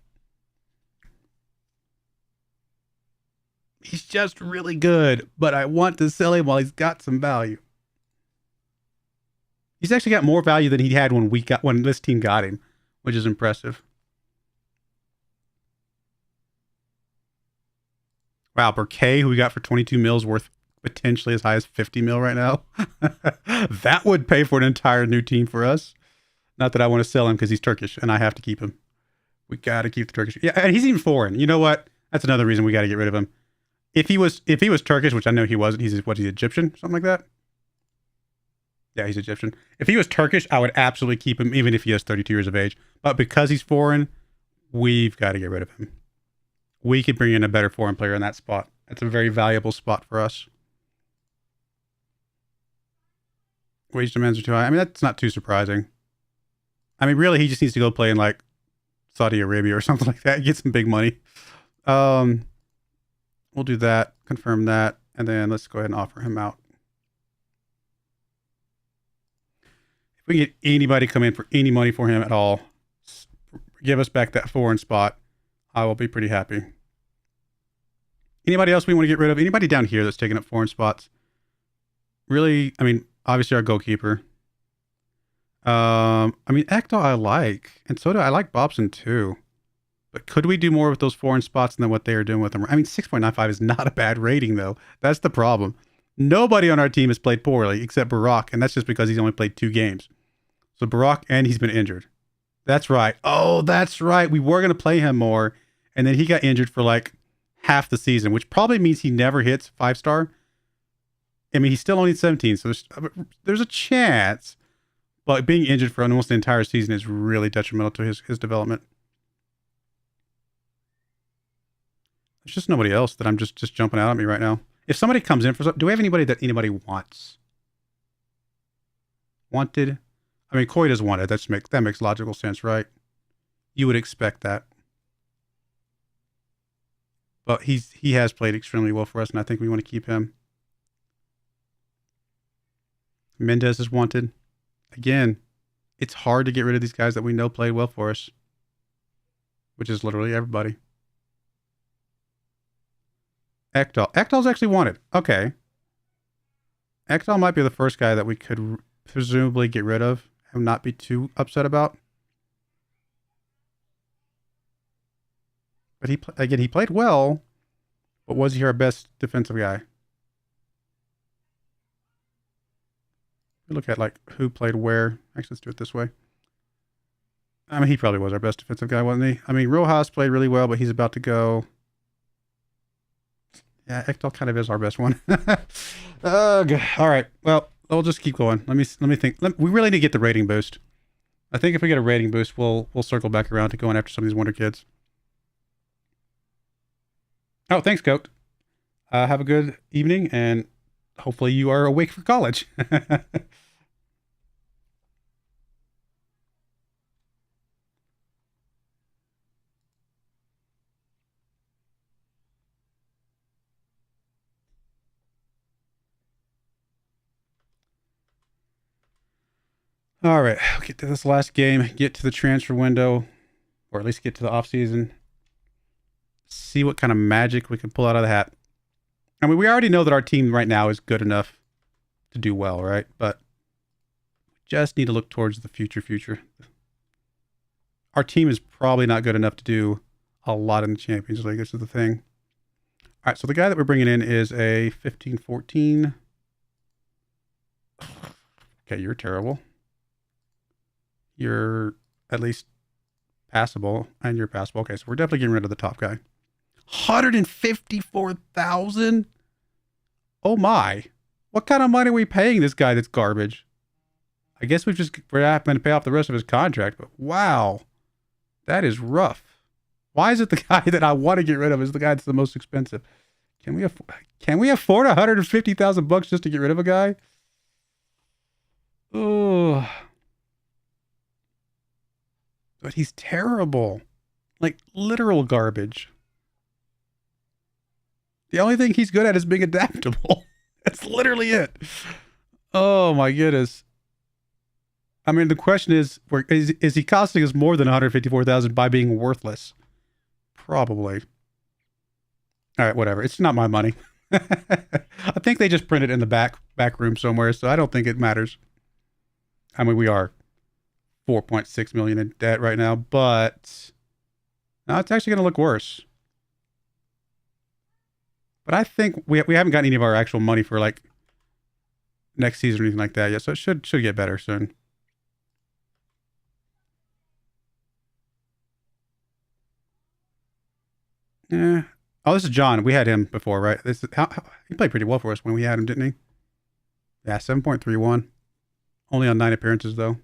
He's just really good, but I want to sell him while he's got some value. He's actually got more value than he had when this team got him, which is impressive. Wow, Burkay, who we got for 22 mils, worth potentially as high as 50 mil right now. That would pay for an entire new team for us. Not that I want to sell him because he's Turkish and I have to keep him. We got to keep the Turkish. Yeah, and he's even foreign. You know what? That's another reason we got to get rid of him. If he was Turkish, which I know he wasn't, he's Egyptian, something like that. Yeah, he's Egyptian. If he was Turkish, I would absolutely keep him, even if he has 32 years of age. But because he's foreign, we've got to get rid of him. We could bring in a better foreign player in that spot. That's a very valuable spot for us. Wage demands are too high. That's not too surprising. Really, he just needs to go play in like Saudi Arabia or something like that. Get some big money. We'll do that. Confirm that. And then let's go ahead and offer him out. If we can get anybody come in for any money for him at all, give us back that foreign spot, I will be pretty happy. Anybody else we want to get rid of? Anybody down here that's taking up foreign spots? Really, obviously our goalkeeper. Ekdal I like, and so do I like Bobson too. But could we do more with those foreign spots than what they are doing with them? 6.95 is not a bad rating though. That's the problem. Nobody on our team has played poorly except Barak, and that's just because he's only played 2 games. So Barak, and he's been injured. That's right. Oh, that's right. We were going to play him more, and then he got injured for like half the season, which probably means he never hits 5-star. I mean, he's still only 17, so there's a chance. But being injured for almost the entire season is really detrimental to his development. There's just nobody else that I'm just jumping out at me right now. If somebody comes in for something, do we have anybody that anybody wants? Wanted? I mean, Coy does want it. That makes logical sense, right? You would expect that. But he has played extremely well for us, and I think we want to keep him. Mendez is wanted. Again, it's hard to get rid of these guys that we know played well for us, which is literally everybody. Ekdal's actually wanted. Okay. Ekdal might be the first guy that we could presumably get rid of and not be too upset about. But he played well, but was he our best defensive guy? We look at like who played where. Actually, let's do it this way. I mean, he probably was our best defensive guy, wasn't he? I mean, Rojas played really well, but he's about to go. Yeah, Ekdal kind of is our best one. All right. Well, we'll just keep going. Let me think. We really need to get the rating boost. I think if we get a rating boost, we'll circle back around to going after some of these Wonder Kids. Oh, thanks, Goat. Have a good evening, and hopefully you are awake for college. All right, I'll get to this last game, get to the transfer window, or at least get to the off season. See what kind of magic we can pull out of the hat. I mean, we already know that our team right now is good enough to do well, right? But we just need to look towards the future. Our team is probably not good enough to do a lot in the Champions League. This is the thing. All right, so the guy that we're bringing in is a 15-14. Okay, you're terrible. You're at least passable, and you're passable. Okay, so we're definitely getting rid of the top guy. 154,000? Oh my. What kind of money are we paying this guy that's garbage? I guess we're having to pay off the rest of his contract, but wow. That is rough. Why is it the guy that I want to get rid of is the guy that's the most expensive? Can we afford 150,000 bucks just to get rid of a guy? Oh. But he's terrible. Like literal garbage. The only thing he's good at is being adaptable. That's literally it. Oh my goodness. I mean, the question is he costing us more than 154,000 by being worthless? Probably. All right, whatever. It's not my money. I think they just printed it in the back room somewhere, so I don't think it matters. I mean, we are 4.6 million in debt right now, but now it's actually going to look worse. But I think we haven't gotten any of our actual money for like next season or anything like that yet, so it should get better soon. Yeah. Oh, this is John. We had him before, right? This is he played pretty well for us when we had him, didn't he? Yeah, 7.31. Only on 9 appearances though.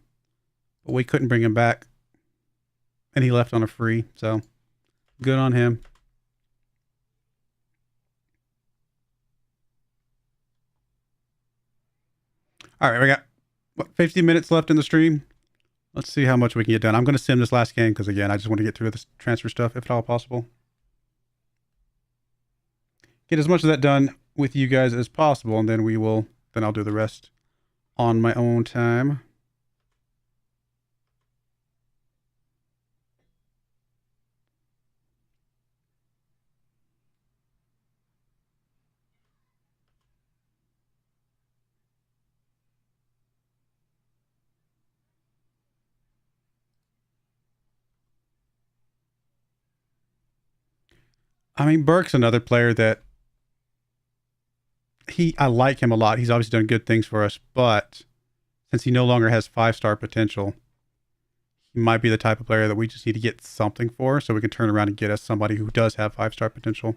But we couldn't bring him back. And he left on a free, so good on him. All right, we got 50 minutes left in the stream. Let's see how much we can get done. I'm going to sim this last game because, again, I just want to get through this transfer stuff if at all possible. Get as much of that done with you guys as possible, and then I'll do the rest on my own time. I mean, Burke's another player that I like him a lot. He's obviously done good things for us, but since he no longer has 5-star potential, he might be the type of player that we just need to get something for so we can turn around and get us somebody who does have 5-star potential.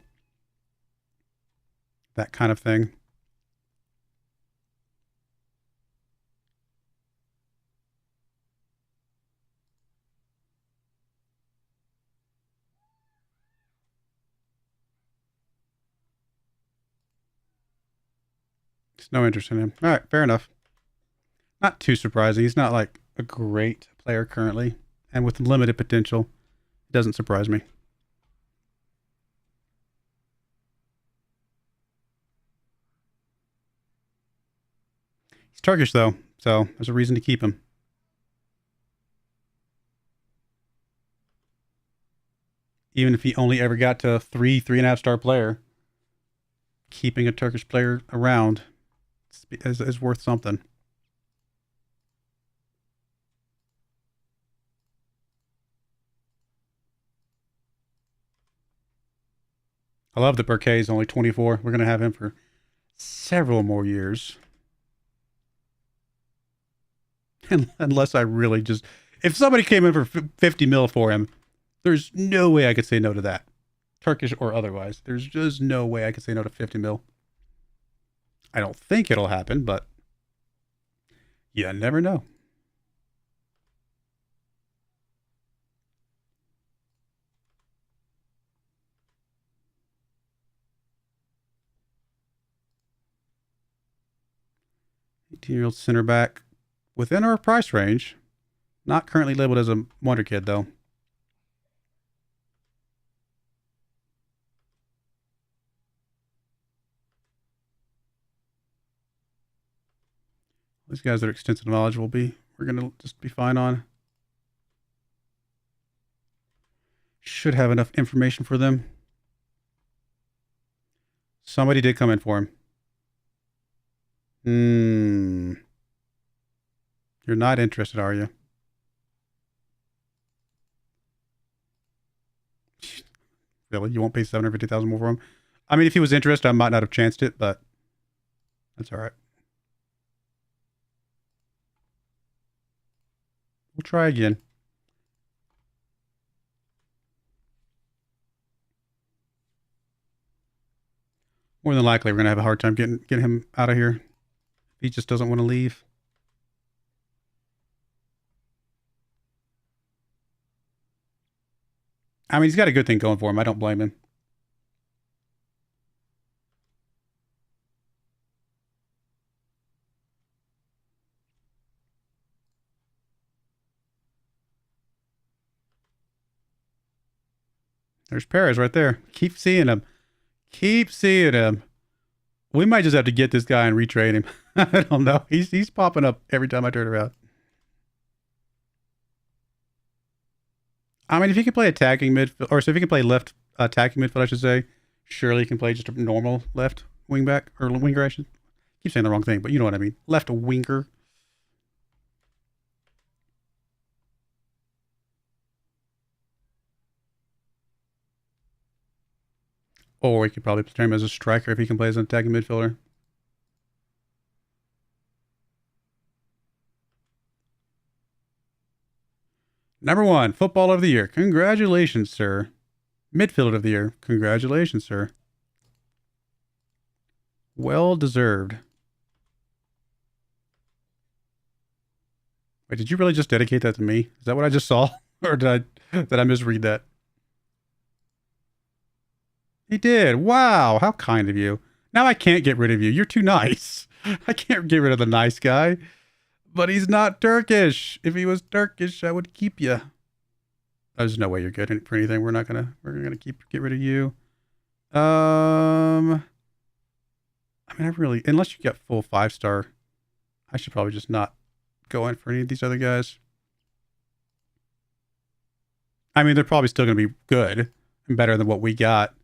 That kind of thing. No interest in him. All right, fair enough. Not too surprising. He's not like a great player currently, and with limited potential, it doesn't surprise me. He's Turkish though, so there's a reason to keep him. Even if he only ever got to 3.5 star player, keeping a Turkish player around is worth something. I love that Burkay is only 24. We're going to have him for several more years. Unless I really just... If somebody came in for 50 mil for him, there's no way I could say no to that. Turkish or otherwise. There's just no way I could say no to 50 mil. I don't think it'll happen, but you never know. Eighteen-year-old center back within our price range. Not currently labeled as a wonder kid, though. These guys that are extensive knowledge we're going to just be fine on. Should have enough information for them. Somebody did come in for him. You're not interested, are you? Really? You won't pay 750,000 more for him? I mean, if he was interested, I might not have chanced it, but that's all right. We'll try again. More than likely, we're going to have a hard time getting him out of here. He just doesn't want to leave. I mean, he's got a good thing going for him. I don't blame him. There's Perez right there. Keep seeing him. Keep seeing him. We might just have to get this guy and retrade him. I don't know. He's popping up every time I turn around. I mean, if he can play attacking midfield, or so if he can play left attacking midfield, I should say, surely he can play just a normal left wing back, or winger, I should keep saying the wrong thing, but you know what I mean. Left winger. Or we could probably play him as a striker if he can play as an attacking midfielder. Number 1, Footballer of the Year. Congratulations, sir. Midfielder of the Year. Congratulations, sir. Well deserved. Wait, did you really just dedicate that to me? Is that what I just saw? Or did I misread that? He did. Wow, how kind of you. Now I can't get rid of you. You're too nice. I can't get rid of the nice guy. But he's not Turkish. If he was Turkish, I would keep you. There's no way you're good for anything. We're gonna get rid of you. I mean, I really, unless you get full 5-star, I should probably just not go in for any of these other guys. I mean, they're probably still gonna be good and better than what we got.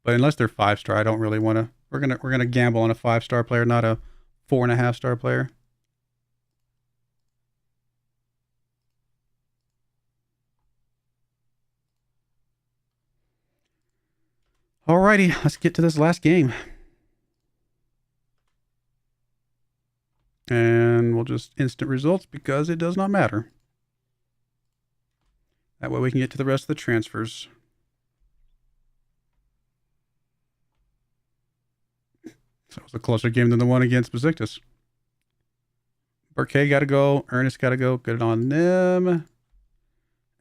But unless they're 5-star, I don't really want to. We're gonna gamble on a 5-star player, not a 4.5-star player. Alrighty, let's get to this last game. And we'll just instant results because it does not matter. That way we can get to the rest of the transfers. So it was a closer game than the one against Besiktas. Burkay got to go. Ernest got to go. Good on them.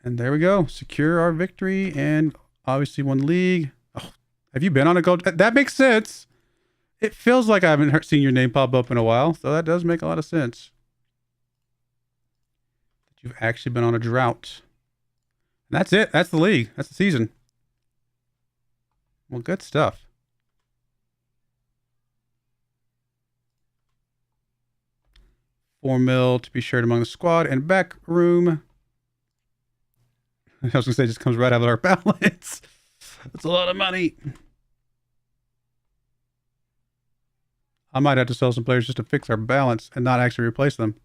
And there we go. Secure our victory and obviously won league. Oh, have you been on a gold? That makes sense. It feels like I haven't seen your name pop up in a while, so that does make a lot of sense. You've actually been on a drought. And that's it. That's the league. That's the season. Well, good stuff. $4 mil to be shared among the squad and back room. I was gonna say, it just comes right out of our balance. That's a lot of money. I might have to sell some players just to fix our balance and not actually replace them.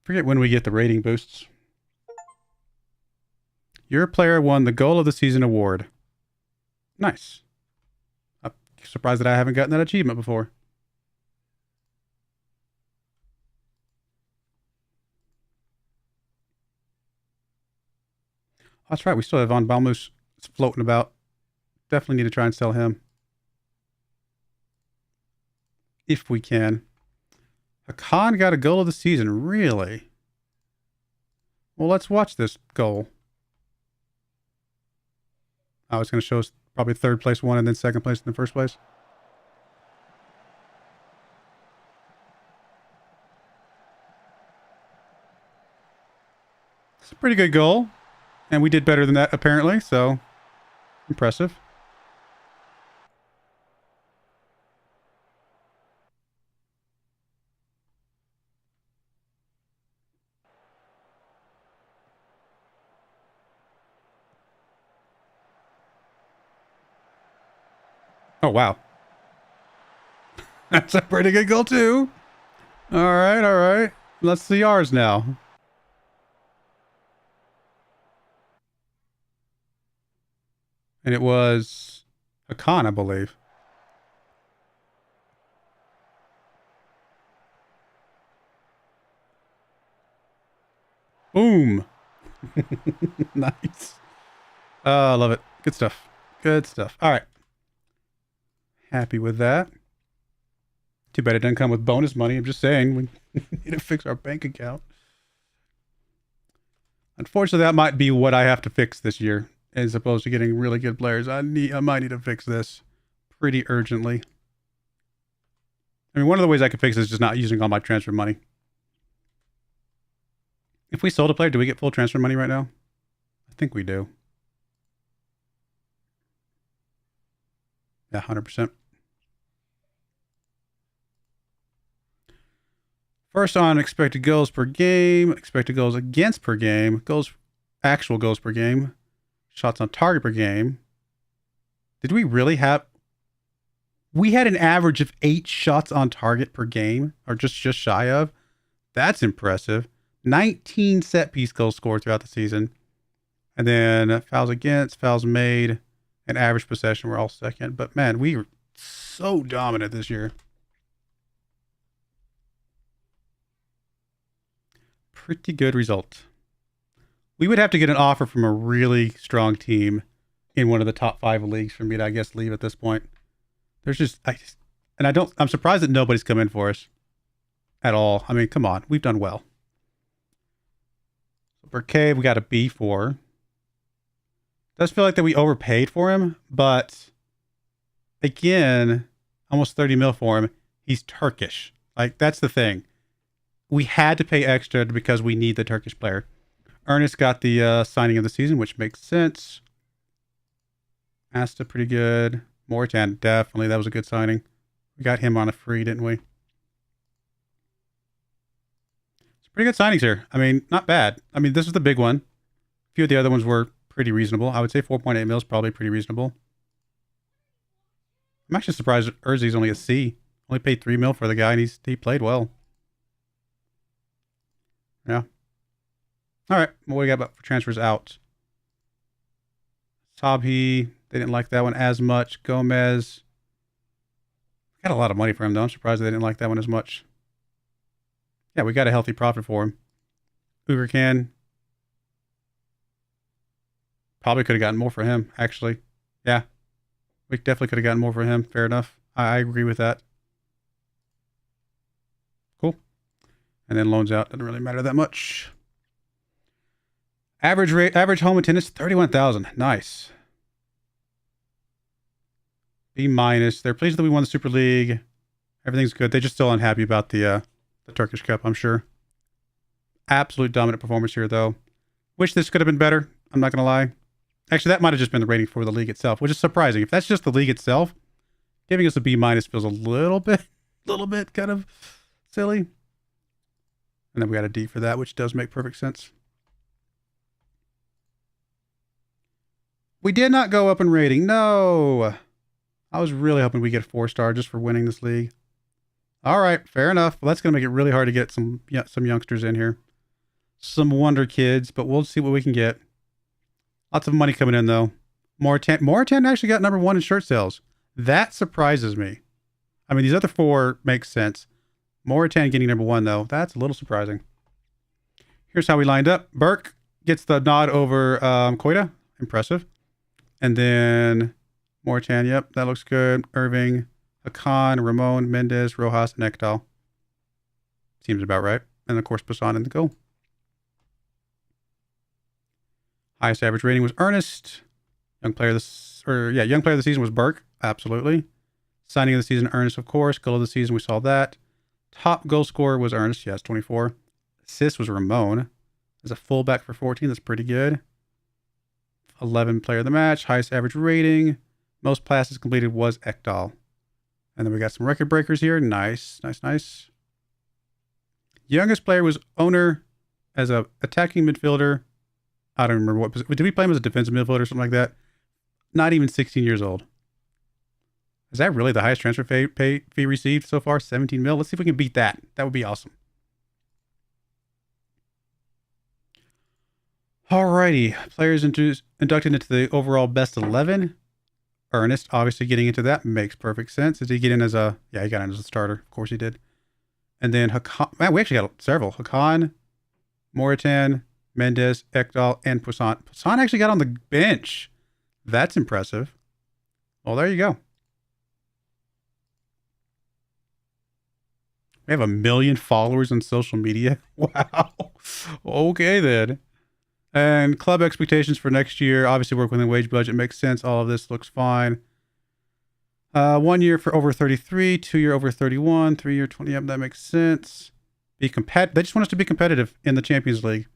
Forget when we get the rating boosts. Your player won the Goal of the Season award. Nice. I'm surprised that I haven't gotten that achievement before. That's right. We still have Von Balmus floating about. Definitely need to try and sell him. If we can. Hakan got a goal of the season. Really? Well, let's watch this goal. Oh, it's going to show us probably third place one and then second place in the first place. It's a pretty good goal. And we did better than that, apparently, so impressive. Oh, wow. That's a pretty good goal, too. All right, all right. Let's see ours now. And it was Hakan, I believe. Boom. Nice. I love it. Good stuff. Good stuff. All right. Happy with that. Too bad it doesn't come with bonus money. I'm just saying, we need to fix our bank account. Unfortunately, that might be what I have to fix this year, as opposed to getting really good players. I might need to fix this pretty urgently. I mean, one of the ways I could fix this is just not using all my transfer money. If we sold a player, do we get full transfer money right now? I think we do. Yeah, 100%. First on expected goals per game, expected goals against per game, actual goals per game, shots on target per game. Did we really have... We had an average of 8 shots on target per game, or just shy of. That's impressive. 19 set piece goals scored throughout the season. And then fouls against, fouls made, and average possession were all second. But man, we were so dominant this year. Pretty good result. We would have to get an offer from a really strong team in one of the top 5 leagues for me to, I guess, leave at this point. I'm surprised that nobody's come in for us at all. I mean, come on, we've done well. Burkay, we got a B for. Does feel like that we overpaid for him, but again, almost 30 mil for him. He's Turkish. Like, that's the thing. We had to pay extra because we need the Turkish player. Ernest got the signing of the season, which makes sense. Asta, pretty good. Mortan, definitely. That was a good signing. We got him on a free, didn't we? It's pretty good signings here. I mean, not bad. I mean, this is the big one. A few of the other ones were pretty reasonable. I would say 4.8 mil is probably pretty reasonable. I'm actually surprised Urzi's only a C. Only paid 3 mil for the guy, and he played well. Yeah. All right. What do we got for transfers out? Sabhi, they didn't like that one as much. Gomez. Got a lot of money for him, though. I'm surprised they didn't like that one as much. Yeah, we got a healthy profit for him. Ubercan. Probably could have gotten more for him, actually. Yeah. We definitely could have gotten more for him. Fair enough. I agree with that. Cool. And then loans out. Doesn't really matter that much. Average home attendance, 31,000. Nice. B minus. They're pleased that we won the Super League. Everything's good. They're just still unhappy about the Turkish Cup, I'm sure. Absolute dominant performance here, though. Wish this could have been better. I'm not going to lie. Actually, that might have just been the rating for the league itself, which is surprising. If that's just the league itself, giving us a B minus feels a little bit kind of silly. And then we got a D for that, which does make perfect sense. We did not go up in rating. No. I was really hoping we get a 4-star just for winning this league. All right, fair enough. Well, that's going to make it really hard to get some youngsters in here. Some wonder kids, but we'll see what we can get. Lots of money coming in, though. Moritan actually got number 1 in shirt sales. That surprises me. I mean, these other 4 make sense. Moritan getting number 1, though. That's a little surprising. Here's how we lined up. Burke gets the nod over Koida. Impressive. And then Moritan, yep, that looks good. Irving, Hakan, Ramon, Mendez, Rojas, and Ekdal. Seems about right. And of course, Poussin in the goal. Highest average rating was Ernest. Young player of the season was Burke. Absolutely. Signing of the season, Ernest, of course. Goal of the season, we saw that. Top goal scorer was Ernest. Yes, 24. Assist was Ramon. As a fullback for 14, that's pretty good. 11 player of the match. Highest average rating. Most passes completed was Ekdal. And then we got some record breakers here. Nice. Youngest player was Owner as a attacking midfielder. I don't remember what position. Did we play him as a defensive midfielder or something like that? Not even 16 years old. Is that really the highest transfer fee received so far? 17 mil? Let's see if we can beat that. That would be awesome. Alrighty. Players inducted into the overall best 11. Ernest, obviously getting into that makes perfect sense. Did he get in as a... Yeah, he got in as a starter. Of course he did. And then Hakan... Man, we actually got several. Hakan, Moritan, Mendez, Ekdal, and Poussin. Poussin actually got on the bench. That's impressive. Well, there you go. We have 1 million followers on social media. Wow. Okay, then. And club expectations for next year. Obviously, work within wage budget makes sense. All of this looks fine. 1 year for over 33, 2 year over 31, 3 year 20. Yep, that makes sense. They just want us to be competitive in the Champions League,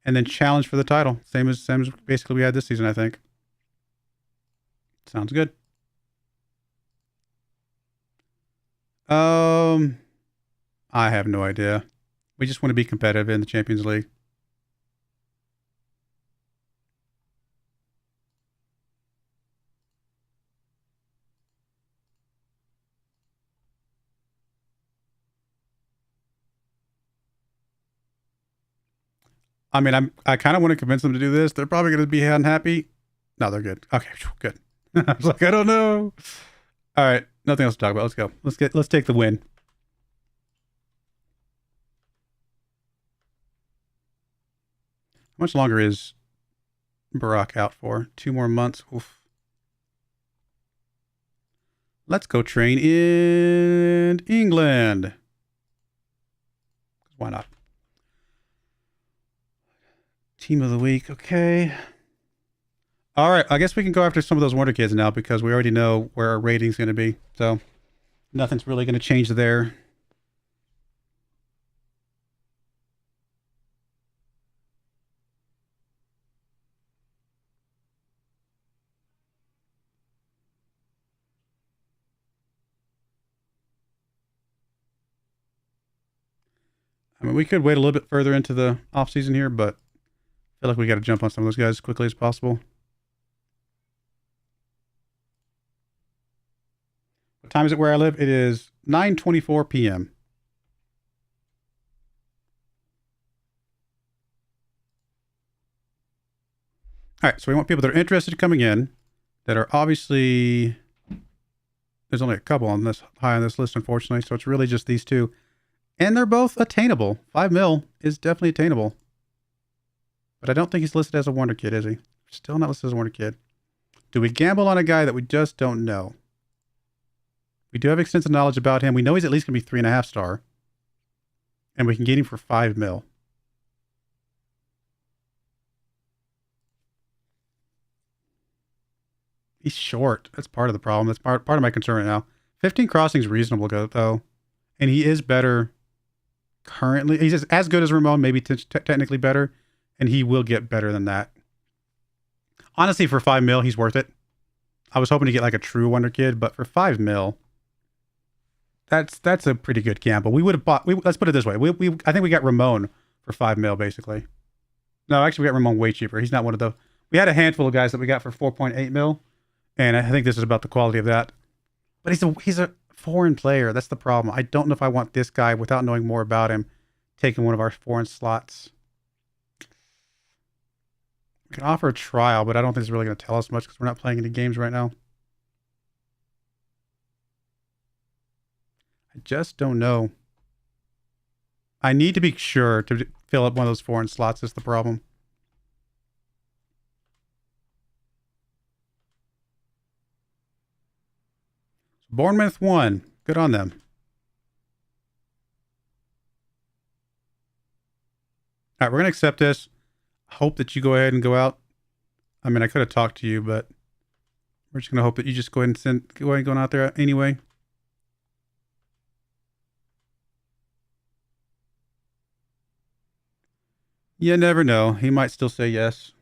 and then challenge for the title. Same as basically we had this season, I think. Sounds good. I have no idea. We just want to be competitive in the Champions League. I mean, I kind of want to convince them to do this. They're probably going to be unhappy. No, they're good. Okay, good. I was like, I don't know. All right, nothing else to talk about. Let's go. Let's take the win. How much longer is Barack out for? 2 more months. Oof. Let's go train in England. Why not? Team of the week. Okay. All right. I guess we can go after some of those wonder kids now because we already know where our rating's going to be. So nothing's really going to change there. I mean, we could wait a little bit further into the off season here, but I feel like we got to jump on some of those guys as quickly as possible. What time is it where I live? It is 9:24 p.m. All right, so we want people that are interested in coming in, that are obviously... There's only a couple on this high on this list, unfortunately, so it's really just these two. And they're both attainable. 5 mil is definitely attainable. But I don't think he's listed as a wonder kid, is he? Still not listed as a wonder kid. Do we gamble on a guy that we just don't know? We do have extensive knowledge about him. We know he's at least going to be 3.5 star. And we can get him for 5 mil. He's short. That's part of the problem. That's part of my concern right now. 15 crossings reasonable, though. And he is better currently. He's as good as Ramon, maybe technically better. And he will get better than that. Honestly, for 5 mil, he's worth it. I was hoping to get like a true wonder kid, but for 5 mil, that's a pretty good gamble. We would have bought. Let's put it this way. I think we got Ramon for 5 mil, basically. No, actually, we got Ramon way cheaper. He's not one of the. We had a handful of guys that we got for 4.8 mil. And I think this is about the quality of that. But he's a foreign player. That's the problem. I don't know if I want this guy, without knowing more about him, taking one of our foreign slots. We can offer a trial, but I don't think it's really going to tell us much because we're not playing any games right now. I just don't know. I need to be sure to fill up one of those foreign slots is the problem. Bournemouth won. Good on them. All right, we're going to accept this. Hope that you go ahead and go out. I mean, I could have talked to you, but we're just going to hope that you just go ahead and go ahead and go out there anyway. You never know. He might still say yes.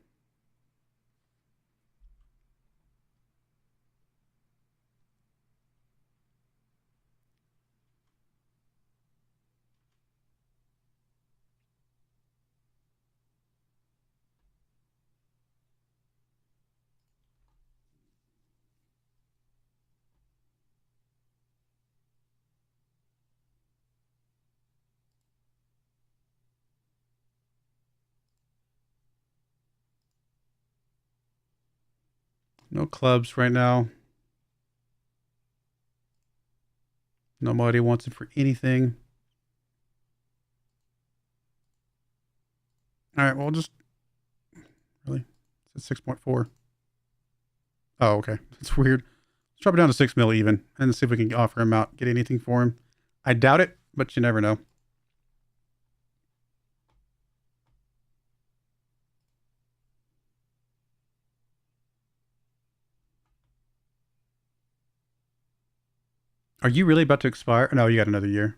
No clubs right now. Nobody wants it for anything. All right, well, just really, it's at 6.4. Oh, okay, that's weird. Let's drop it down to 6 mil even, and see if we can offer him out, get anything for him. I doubt it, but you never know. Are you really about to expire? No, you got another year.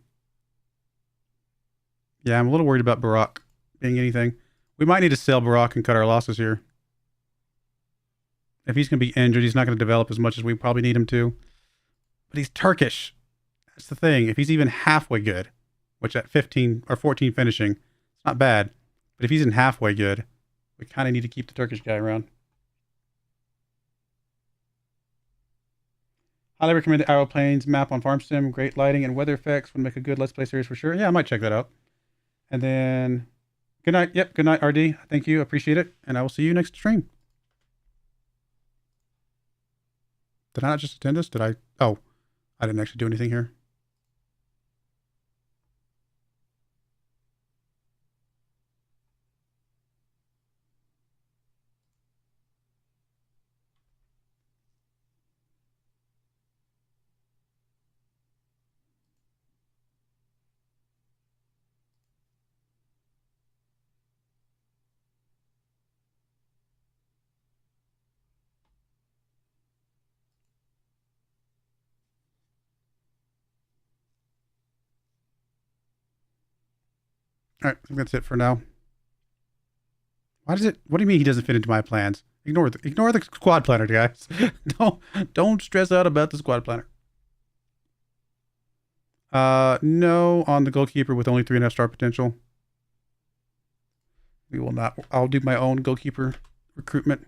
Yeah, I'm a little worried about Barack being anything. We might need to sell Barack and cut our losses here. If he's going to be injured, he's not going to develop as much as we probably need him to. But he's Turkish. That's the thing. If he's even halfway good, which at 15 or 14 finishing, it's not bad. But if he's in halfway good, we kind of need to keep the Turkish guy around. Highly recommend the Aeroplanes map on Farm Sim. Great lighting and weather effects would make a good Let's Play series for sure. Yeah, I might check that out. And then, good night. Yep, good night, RD. Thank you. Appreciate it. And I will see you next stream. Did I not just attend this? Did I? Oh, I didn't actually do anything here. All right, I think that's it for now. Why does it? What do you mean he doesn't fit into my plans? Ignore the squad planner, guys. don't stress out about the squad planner. No on the goalkeeper with only 3.5 star potential. We will not. I'll do my own goalkeeper recruitment.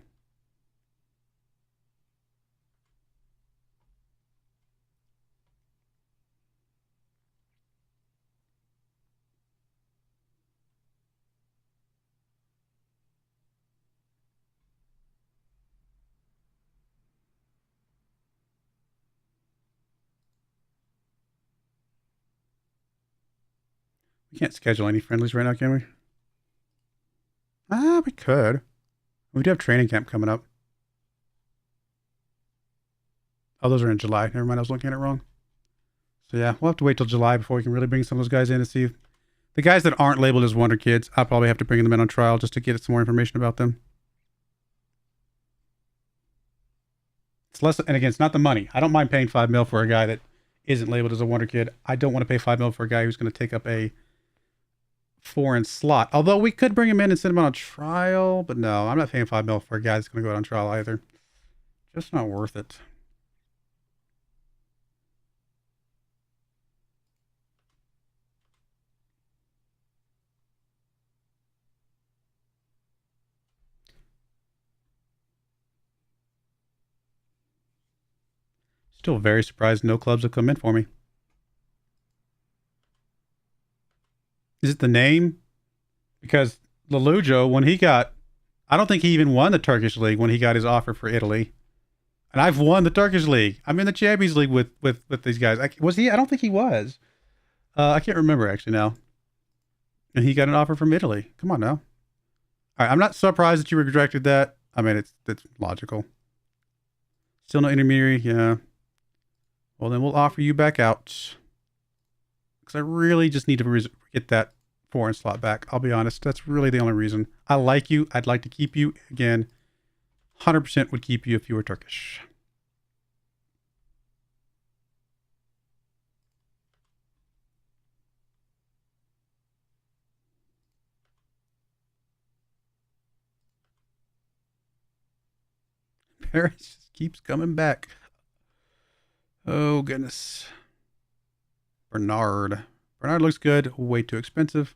We can't schedule any friendlies right now, can we? We could. We do have training camp coming up. Oh, those are in July. Never mind, I was looking at it wrong. So yeah, we'll have to wait till July before we can really bring some of those guys in and see if The guys that aren't labeled as wonder kids, I'll probably have to bring them in on trial just to get some more information about them. It's less, and again, it's not the money. I don't mind paying $5 mil for a guy that isn't labeled as a wonder kid. I don't want to pay $5 mil for a guy who's going to take up a foreign slot. Although we could bring him in and send him on a trial, but no, I'm not paying $5 mil for a guy that's going to go out on trial either. Just not worth it. Still very surprised no clubs have come in for me. Is it the name? Because Lelujo, when he got, I don't think he even won the Turkish League when he got his offer for Italy. And I've won the Turkish League. I'm in the Champions League with these guys. Was he? I don't think he was. I can't remember actually now. And he got an offer from Italy. Come on now. All right, I'm not surprised that you rejected that. I mean, it's logical. Still no intermediary, yeah. Well, then we'll offer you back out. Because I really just need to get that foreign slot back. I'll be honest. That's really the only reason. I like you. I'd like to keep you. Again, 100% would keep you if you were Turkish. Paris just keeps coming back. Oh, goodness. Bernard. Bernard looks good. Way too expensive.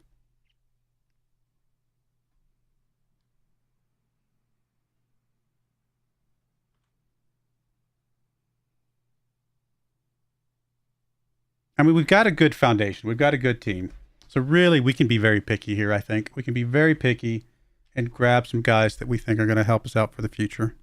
I mean, we've got a good foundation. We've got a good team. So really, we can be very picky here, I think. We can be very picky and grab some guys that we think are going to help us out for the future.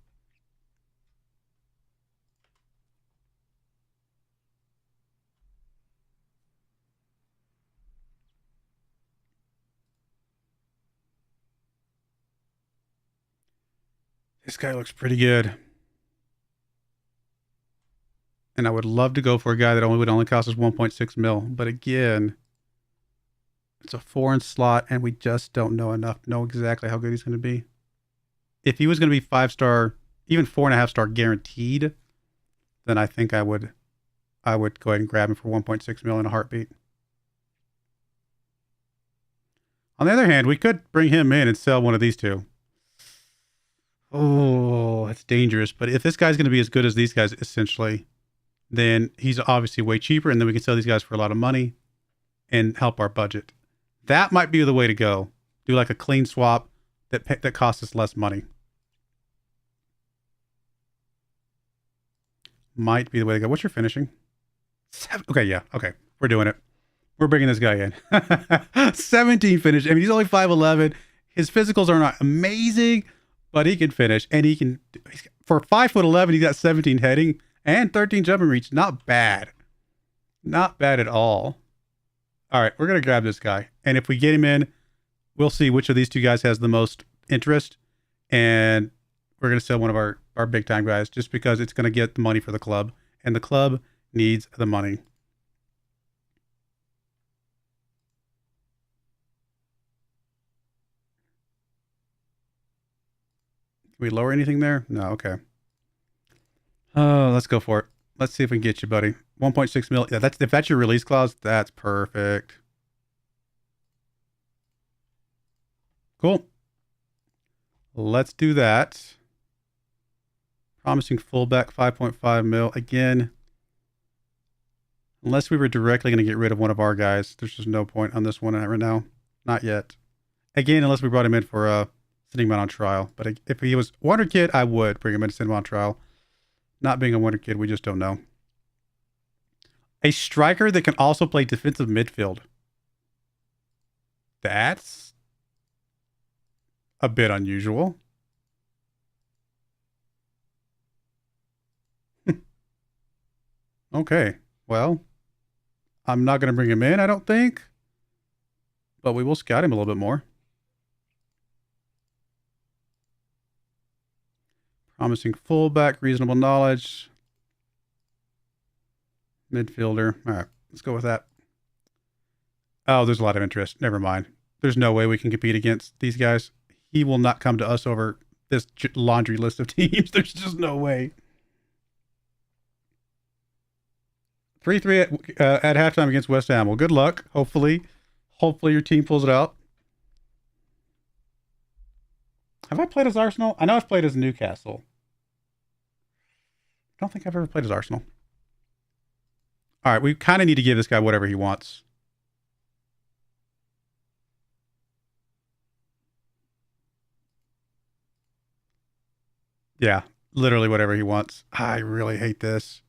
This guy looks pretty good. And I would love to go for a guy that would only cost us 1.6 mil. But again, it's a foreign slot and we just don't know enough to know exactly how good he's going to be. If he was going to be 5-star, even 4.5-star guaranteed, then I think I would go ahead and grab him for 1.6 mil in a heartbeat. On the other hand, we could bring him in and sell one of these two. Oh, that's dangerous. But if this guy's going to be as good as these guys, essentially, then he's obviously way cheaper. And then we can sell these guys for a lot of money and help our budget. That might be the way to go. Do like a clean swap that costs us less money. Might be the way to go. What's your finishing? 7. Okay, yeah. Okay, we're doing it. We're bringing this guy in. 17 finish. I mean, he's only 5'11". His physicals are not amazing, but he can finish. And he can, for 5'11", he got 17 heading and 13 jumping reach. Not bad. Not bad at all. All right, we're going to grab this guy. And if we get him in, we'll see which of these two guys has the most interest. And we're going to sell one of our big time guys just because it's going to get the money for the club. And the club needs the money. Can we lower anything there? No, okay. Oh, let's go for it. Let's see if we can get you, buddy. 1.6 mil. Yeah, if that's your release clause, that's perfect. Cool. Let's do that. Promising fullback, 5.5 mil. Again, unless we were directly going to get rid of one of our guys, there's just no point on this one right now. Not yet. Again, unless we brought him in for sending him out on trial. But if he was Wonder Kid, I would bring him in and send him on trial. Not being a Wonder Kid, we just don't know. A striker that can also play defensive midfield. That's a bit unusual. Okay, well, I'm not going to bring him in, I don't think. But we will scout him a little bit more. Promising fullback, reasonable knowledge. Midfielder. All right, let's go with that. Oh, there's a lot of interest. Never mind. There's no way we can compete against these guys. He will not come to us over this laundry list of teams. There's just no way. 3-3 at halftime against West Ham. Well, good luck. Hopefully your team pulls it out. Have I played as Arsenal? I know I've played as Newcastle. I don't think I've ever played as Arsenal. All right, we kind of need to give this guy whatever he wants. Yeah, literally whatever he wants. I really hate this.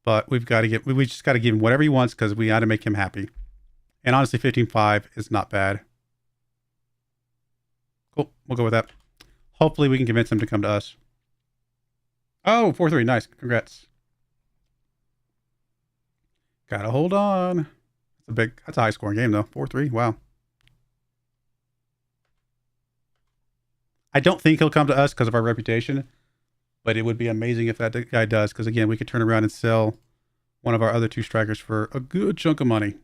But we just got to give him whatever he wants because we got to make him happy. And honestly, 15-5 is not bad. Cool, we'll go with that. Hopefully we can convince him to come to us. Oh, 4-3, nice, congrats. Gotta hold on. That's a high scoring game though. 4-3, wow. I don't think he'll come to us because of our reputation, but it would be amazing if that guy does, because again, we could turn around and sell one of our other two strikers for a good chunk of money.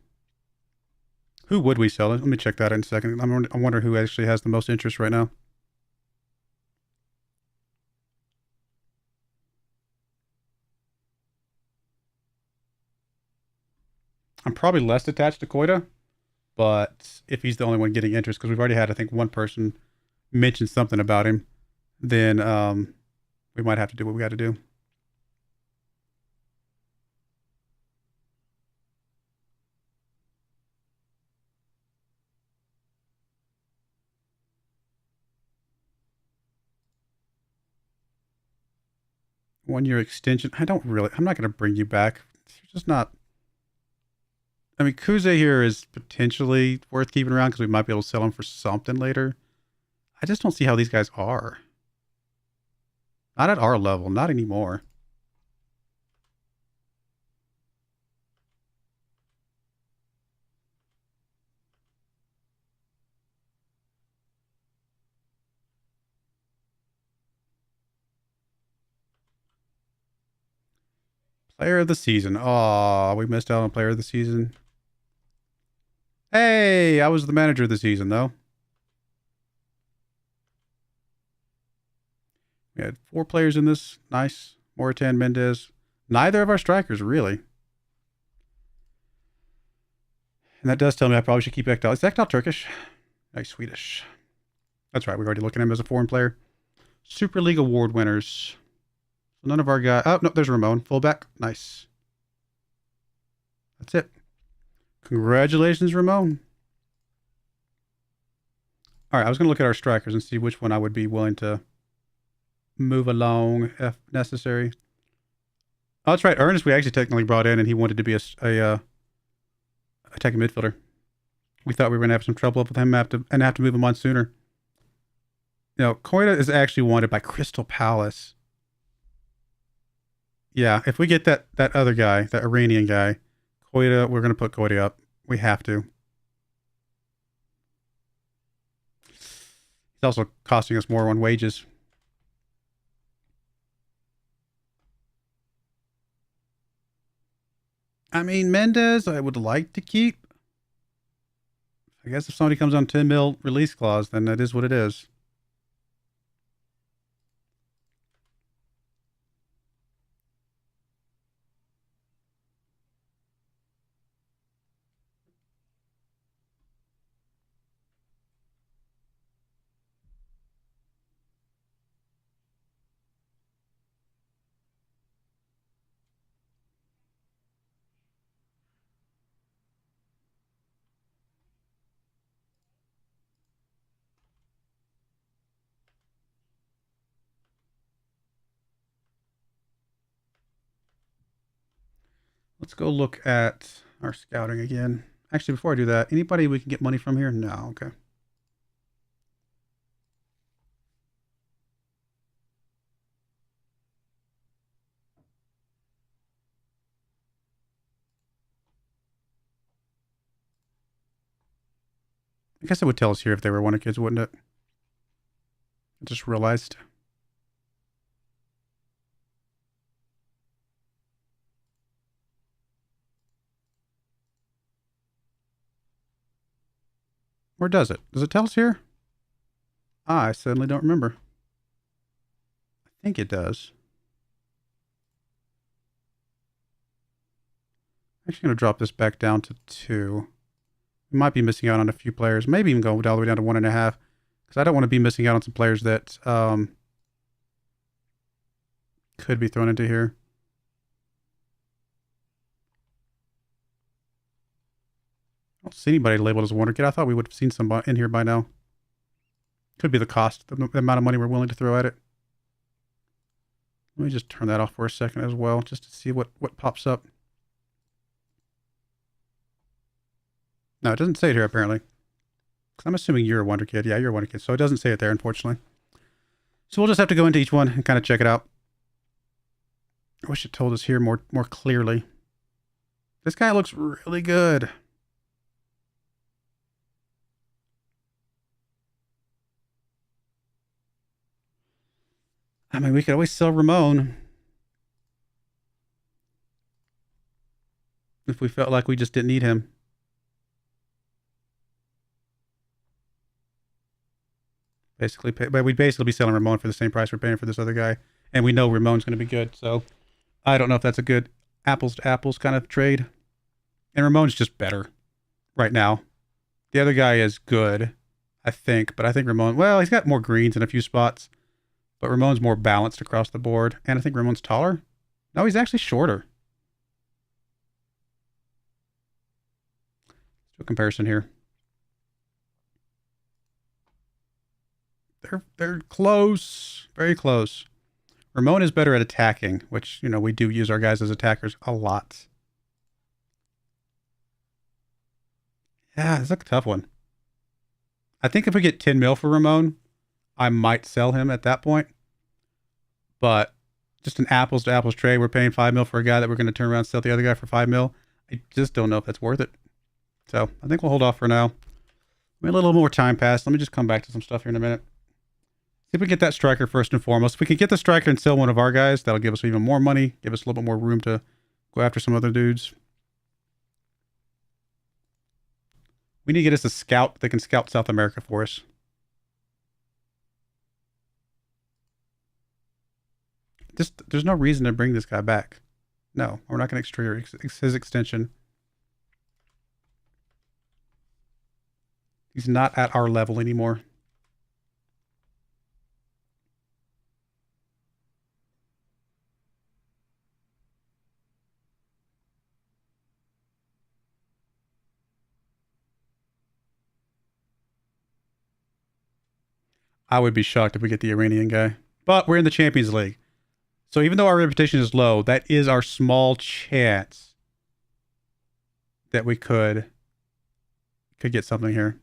Who would we sell it? Let me check that in a second. I wonder who actually has the most interest right now. I'm probably less attached to Koida, but if he's the only one getting interest, because we've already had, I think, one person mention something about him, then we might have to do what we got to do. One-year extension. I'm not going to bring you back. You're just not. I mean, Kuze here is potentially worth keeping around because we might be able to sell him for something later. I just don't see how these guys are. Not at our level. Not anymore. Player of the season. Oh, we missed out on player of the season. Hey, I was the manager of the season, though. We had 4 players in this. Nice. Moritan, Mendez. Neither of our strikers, really. And that does tell me I probably should keep Ekdal. Is Ekdal Turkish? Nice, Swedish. That's right. We're already looking at him as a foreign player. Super League award winners. So none of our guys. Oh, no, there's Ramon. Fullback. Nice. That's it. Congratulations, Ramon. All right, I was going to look at our strikers and see which one I would be willing to move along if necessary. Oh, that's right. Ernest, we actually technically brought in, and he wanted to be a attacking midfielder. We thought we were going to have some trouble with him and have to move him on sooner. You know, Koida is actually wanted by Crystal Palace. Yeah, if we get that other guy, that Iranian guy, Koida, we're going to put Koida up. We have to. He's also costing us more on wages. I mean, Mendez, I would like to keep. I guess if somebody comes on 10 mil release clause, then that is what it is. Let's go look at our scouting again. Actually, before I do that, anybody we can get money from here? No, okay. I guess it would tell us here if they were Wonder Kids, wouldn't it? I just realized. Or does it? Does it tell us here? I suddenly don't remember. I think it does. I'm actually going to drop this back down to 2. We might be missing out on a few players. Maybe even go all the way down to 1.5. Because I don't want to be missing out on some players that could be thrown into here. I don't see anybody labeled as a wonder kid. I thought we would have seen some in here by now. Could be the cost, the amount of money we're willing to throw at it. Let me just turn that off for a second as well, just to see what pops up. No, it doesn't say it here, apparently. Because I'm assuming you're a wonder kid. Yeah, you're a wonder kid. So it doesn't say it there, unfortunately. So we'll just have to go into each one and kind of check it out. I wish it told us here more clearly. This guy looks really good. I mean, we could always sell Ramon. If we felt like we just didn't need him. Basically, but we'd basically be selling Ramon for the same price we're paying for this other guy. And we know Ramon's going to be good. So I don't know if that's a good apples to apples kind of trade. And Ramon's just better right now. The other guy is good, I think. But I think Ramon, well, he's got more greens in a few spots. But Ramon's more balanced across the board. And I think Ramon's taller. No, he's actually shorter. Let's do a comparison here. They're close. Very close. Ramon is better at attacking, which, you know, we do use our guys as attackers a lot. Yeah, it's a tough one. I think if we get 10 mil for Ramon, I might sell him at that point. But just an apples to apples trade, we're paying 5 mil for a guy that we're going to turn around and sell the other guy for 5 mil. I just don't know if that's worth it. So I think we'll hold off for now. A little more time passed. Let me just come back to some stuff here in a minute. See if we get that striker first and foremost. If we can get the striker and sell one of our guys, that'll give us even more money, give us a little bit more room to go after some other dudes. We need to get us a scout that can scout South America for us. There's no reason to bring this guy back. No, we're not going to trigger his extension. He's not at our level anymore. I would be shocked if we get the Iranian guy. But we're in the Champions League. So even though our reputation is low, that is our small chance that we could get something here.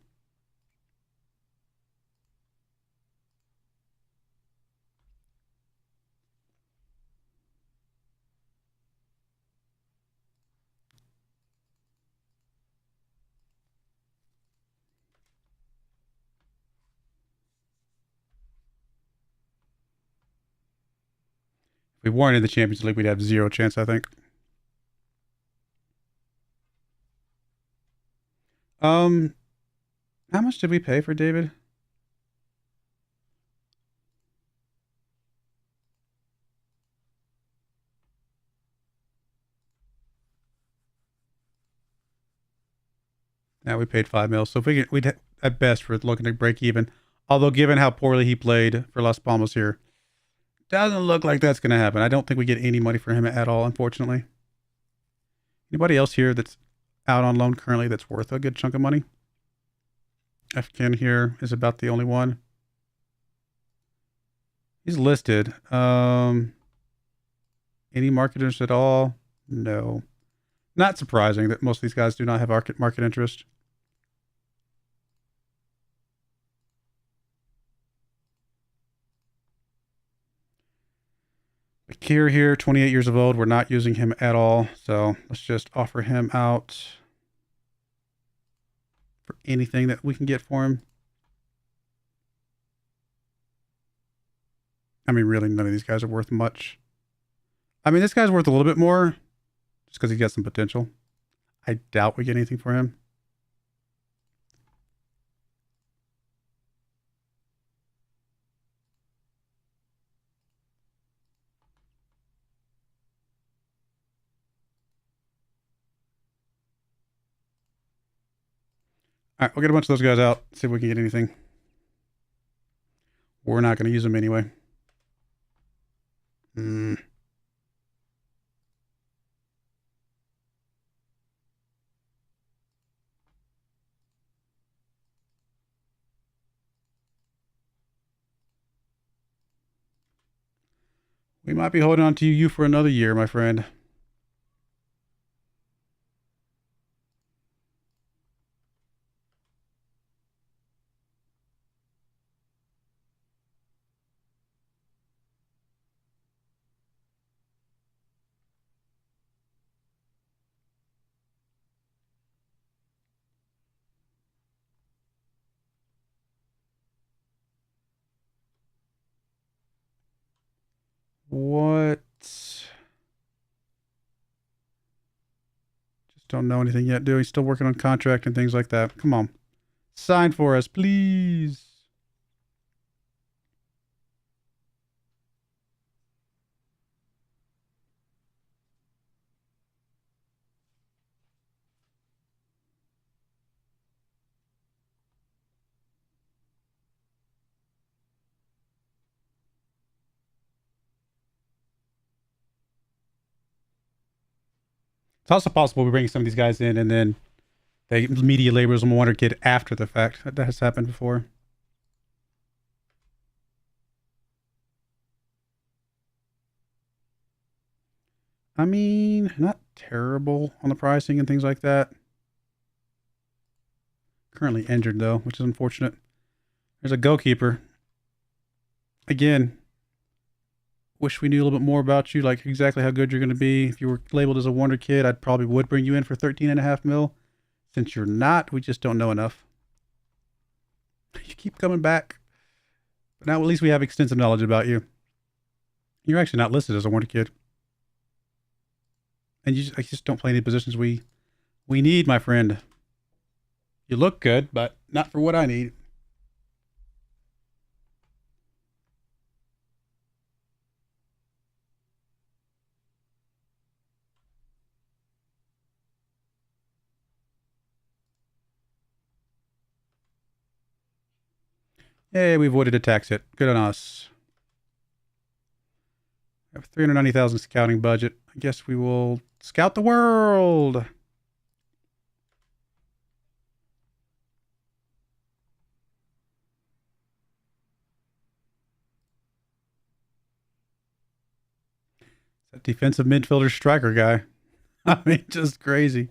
If we weren't in the Champions League, we'd have 0 chance, I think. How much did we pay for David? Yeah, we paid 5 mil. So if we'd at best we're looking to break even. Although given how poorly he played for Las Palmas here, doesn't look like that's going to happen. I don't think we get any money for him at all, unfortunately. Anybody else here that's out on loan currently that's worth a good chunk of money? FKN here is about the only one. He's listed. Any marketers at all? No. Not surprising that most of these guys do not have market interest. Bakir here, 28 years of old. We're not using him at all. So let's just offer him out for anything that we can get for him. I mean, really, none of these guys are worth much. I mean, this guy's worth a little bit more just because he's got some potential. I doubt we get anything for him. All right, we'll get a bunch of those guys out. See if we can get anything. We're not going to use them anyway. We might be holding on to you for another year, my friend. What? Just don't know anything yet, do we? Still working on contract and things like that. Come on. Sign for us, please. It's also possible we bring some of these guys in and then they media labels them Wonder Kid after the fact. That has happened before. I mean, not terrible on the pricing and things like that. Currently injured though, which is unfortunate. There's a goalkeeper. Again, wish we knew a little bit more about you, like exactly how good you're going to be. If you were labeled as a Wonder Kid, I'd probably would bring you in for 13.5 mil. Since you're not, we just don't know enough. You keep coming back. But now at least we have extensive knowledge about you. You're actually not listed as a Wonder Kid. And I just don't play any positions we need, my friend. You look good, but not for what I need. Hey, we avoided a tax hit. Good on us. We have 390,000 scouting budget. I guess we will scout the world. That defensive midfielder striker guy. I mean, just crazy.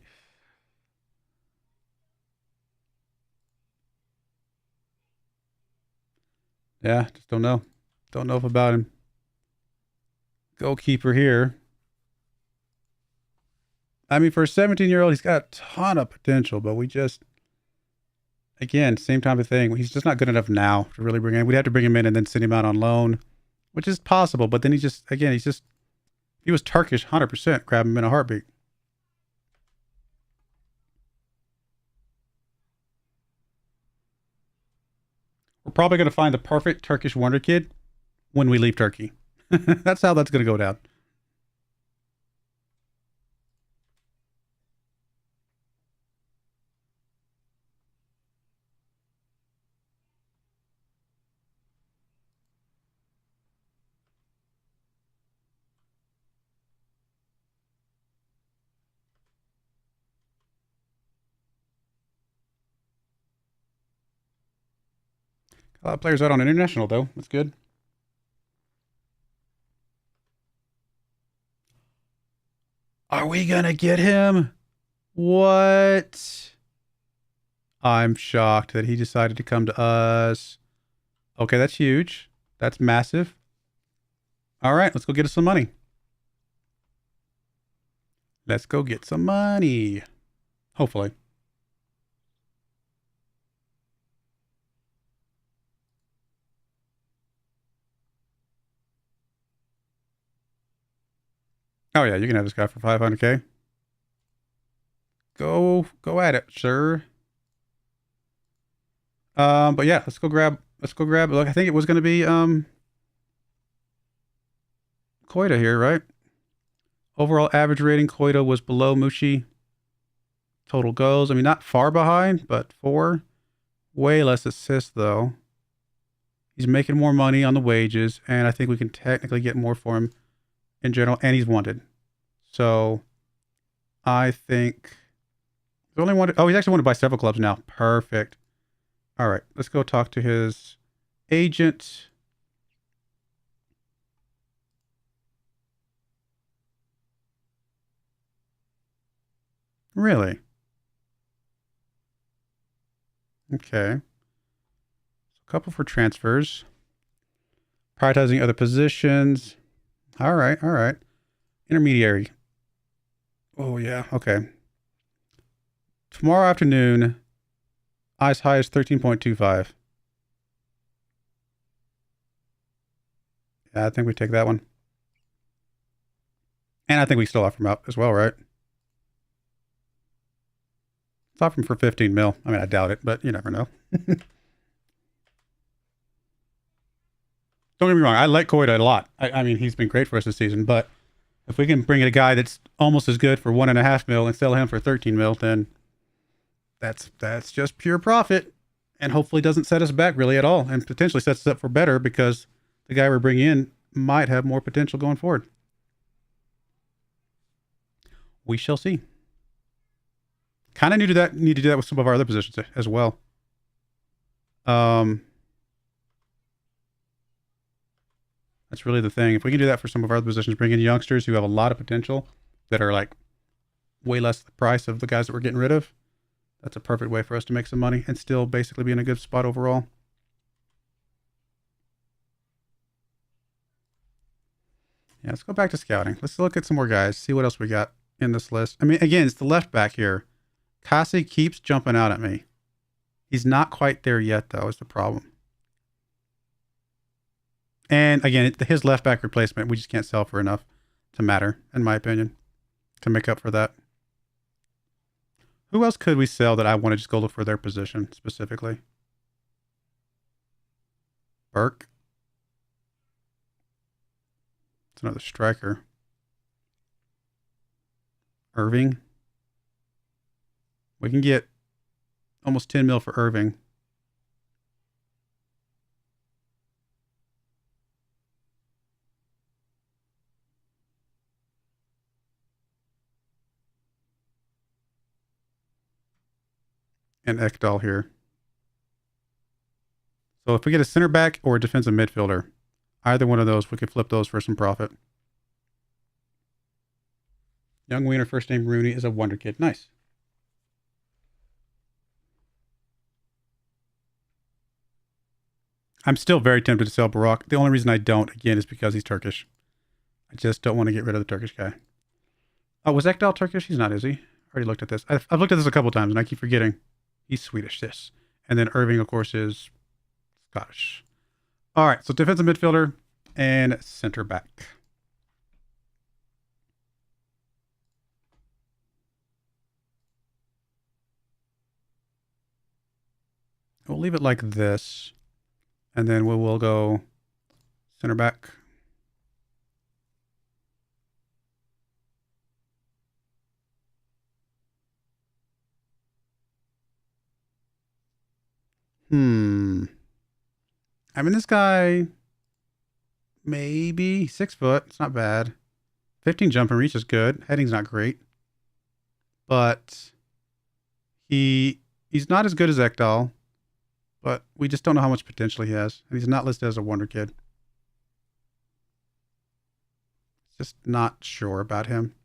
Yeah, just don't know. Don't know if about him. Goalkeeper here. I mean, for a 17-year-old, he's got a ton of potential, but we just, again, same type of thing. He's just not good enough now to really bring in. We'd have to bring him in and then send him out on loan, which is possible. But then he was Turkish 100%, grab him in a heartbeat. We're probably going to find the perfect Turkish Wonder Kid when we leave Turkey. That's how that's going to go down. A lot of players out on international, though. That's good. Are we going to get him? What? I'm shocked that he decided to come to us. Okay, that's huge. That's massive. All right, let's go get us some money. Let's go get some money. Hopefully. Oh yeah, you can have this guy for 500K. Go at it, sir. But yeah, let's go grab. Look, I think it was going to be Koida here, right? Overall average rating, Koida was below Mushi. total goes. I mean, not far behind, but 4. Way less assists, though. He's making more money on the wages, and I think we can technically get more for him in general, and he's wanted. So I think he's only wanted. Oh, he's actually wanted by several clubs now. Perfect. All right, let's go talk to his agent. Really? Okay. A couple for transfers. Prioritizing other positions. All right, all right. Intermediary. Oh, yeah, okay. Tomorrow afternoon, as high as 13.25. Yeah, I think we take that one. And I think we still offer him up as well, right? Let's offer him for 15 mil. I mean, I doubt it, but you never know. Don't get me wrong. I like Koida a lot. I mean, he's been great for us this season, but if we can bring in a guy that's almost as good for 1.5 mil and sell him for 13 mil, then that's just pure profit, and hopefully doesn't set us back really at all, and potentially sets us up for better because the guy we're bringing in might have more potential going forward. We shall see. Kind of need to do that with some of our other positions as well. That's really the thing. If we can do that for some of our other positions, bring in youngsters who have a lot of potential that are like way less the price of the guys that we're getting rid of, that's a perfect way for us to make some money and still basically be in a good spot overall. Yeah, let's go back to scouting. Let's look at some more guys, see what else we got in this list. I mean, again, it's the left back here. Kasi keeps jumping out at me. He's not quite there yet, though, is the problem. And again, his left back replacement, we just can't sell for enough to matter, in my opinion, to make up for that. Who else could we sell that I want to just go look for their position specifically? Burke. It's another striker. Irving. We can get almost 10 mil for Irving. And Ekdal here. So if we get a center back or a defensive midfielder, either one of those, we could flip those for some profit. Young Wiener, first name Rooney, is a wonder kid. Nice. I'm still very tempted to sell Barak. The only reason I don't, again, is because he's Turkish. I just don't want to get rid of the Turkish guy. Oh, was Ekdal Turkish? He's not, is he? I already looked at this. I've looked at this a couple times, and I keep forgetting. He's Swedish, this. And then Irving, of course, is Scottish. All right, so defensive midfielder and center back. We'll leave it like this. And then we will go center back. I mean, this guy, maybe 6 foot. It's not bad. 15 jump and reach is good. Heading's not great. But he's not as good as Ekdal. But we just don't know how much potential he has. And he's not listed as a wonder kid. Just not sure about him.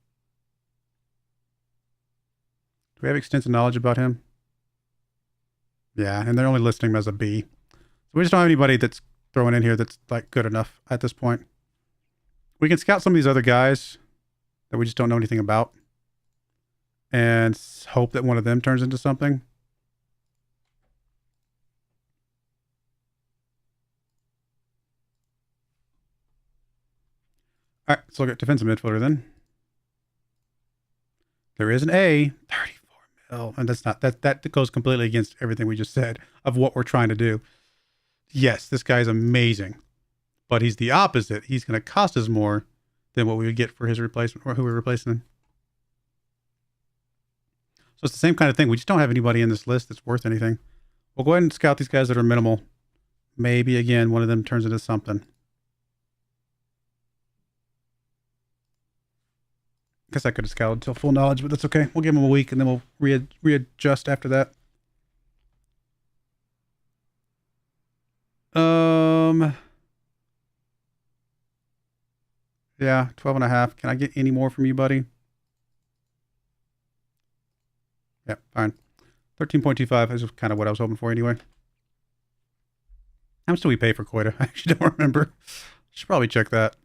Do we have extensive knowledge about him? Yeah, and they're only listing him as a B. So we just don't have anybody that's throwing in here that's like good enough at this point. We can scout some of these other guys that we just don't know anything about. And hope that one of them turns into something. All right, let's look at defensive midfielder then. There is an A, 34 mil, and that's not that goes completely against everything we just said of what we're trying to do. Yes, this guy's amazing, but he's the opposite. He's going to cost us more than what we would get for his replacement or who we're replacing him. So it's the same kind of thing. We just don't have anybody in this list that's worth anything. We'll go ahead and scout these guys that are minimal. Maybe, again, one of them turns into something. Guess I could have scouted till full knowledge, but that's okay. We'll give them a week, and then we'll readjust after that. Yeah, 12.5. Can I get any more from you, buddy? Yeah, fine. 13.25 is kind of what I was hoping for anyway. How much do we pay for Koita? I actually don't remember. Should probably check that.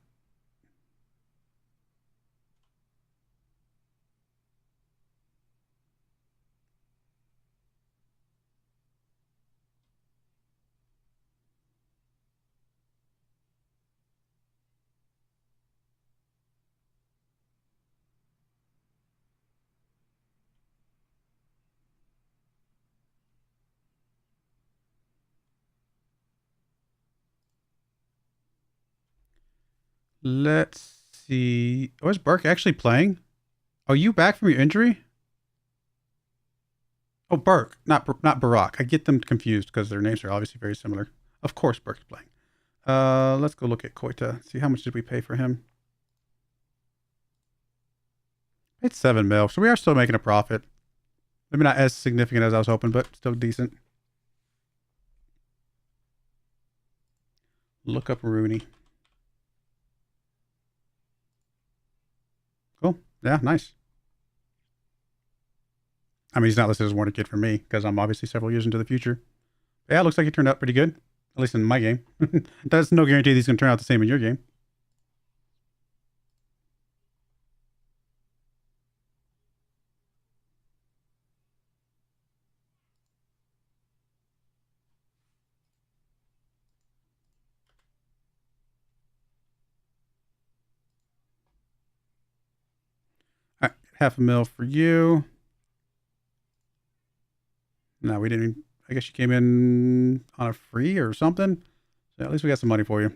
Let's see. Oh, is Burke actually playing? Are you back from your injury? Oh, Burke, not Barack. I get them confused because their names are obviously very similar. Of course, Burke's playing. Let's go look at Koita. See how much did we pay for him? It's 7 mil, so we are still making a profit. Maybe not as significant as I was hoping, but still decent. Look up Rooney. Cool. Yeah, nice. I mean, he's not listed as a warranted kid for me because I'm obviously several years into the future. But yeah, it looks like he turned out pretty good, at least in my game. That's no guarantee that he's going to turn out the same in your game. All right, 0.5 mil for you. No, we didn't. I guess you came in on a free or something. So at least we got some money for you.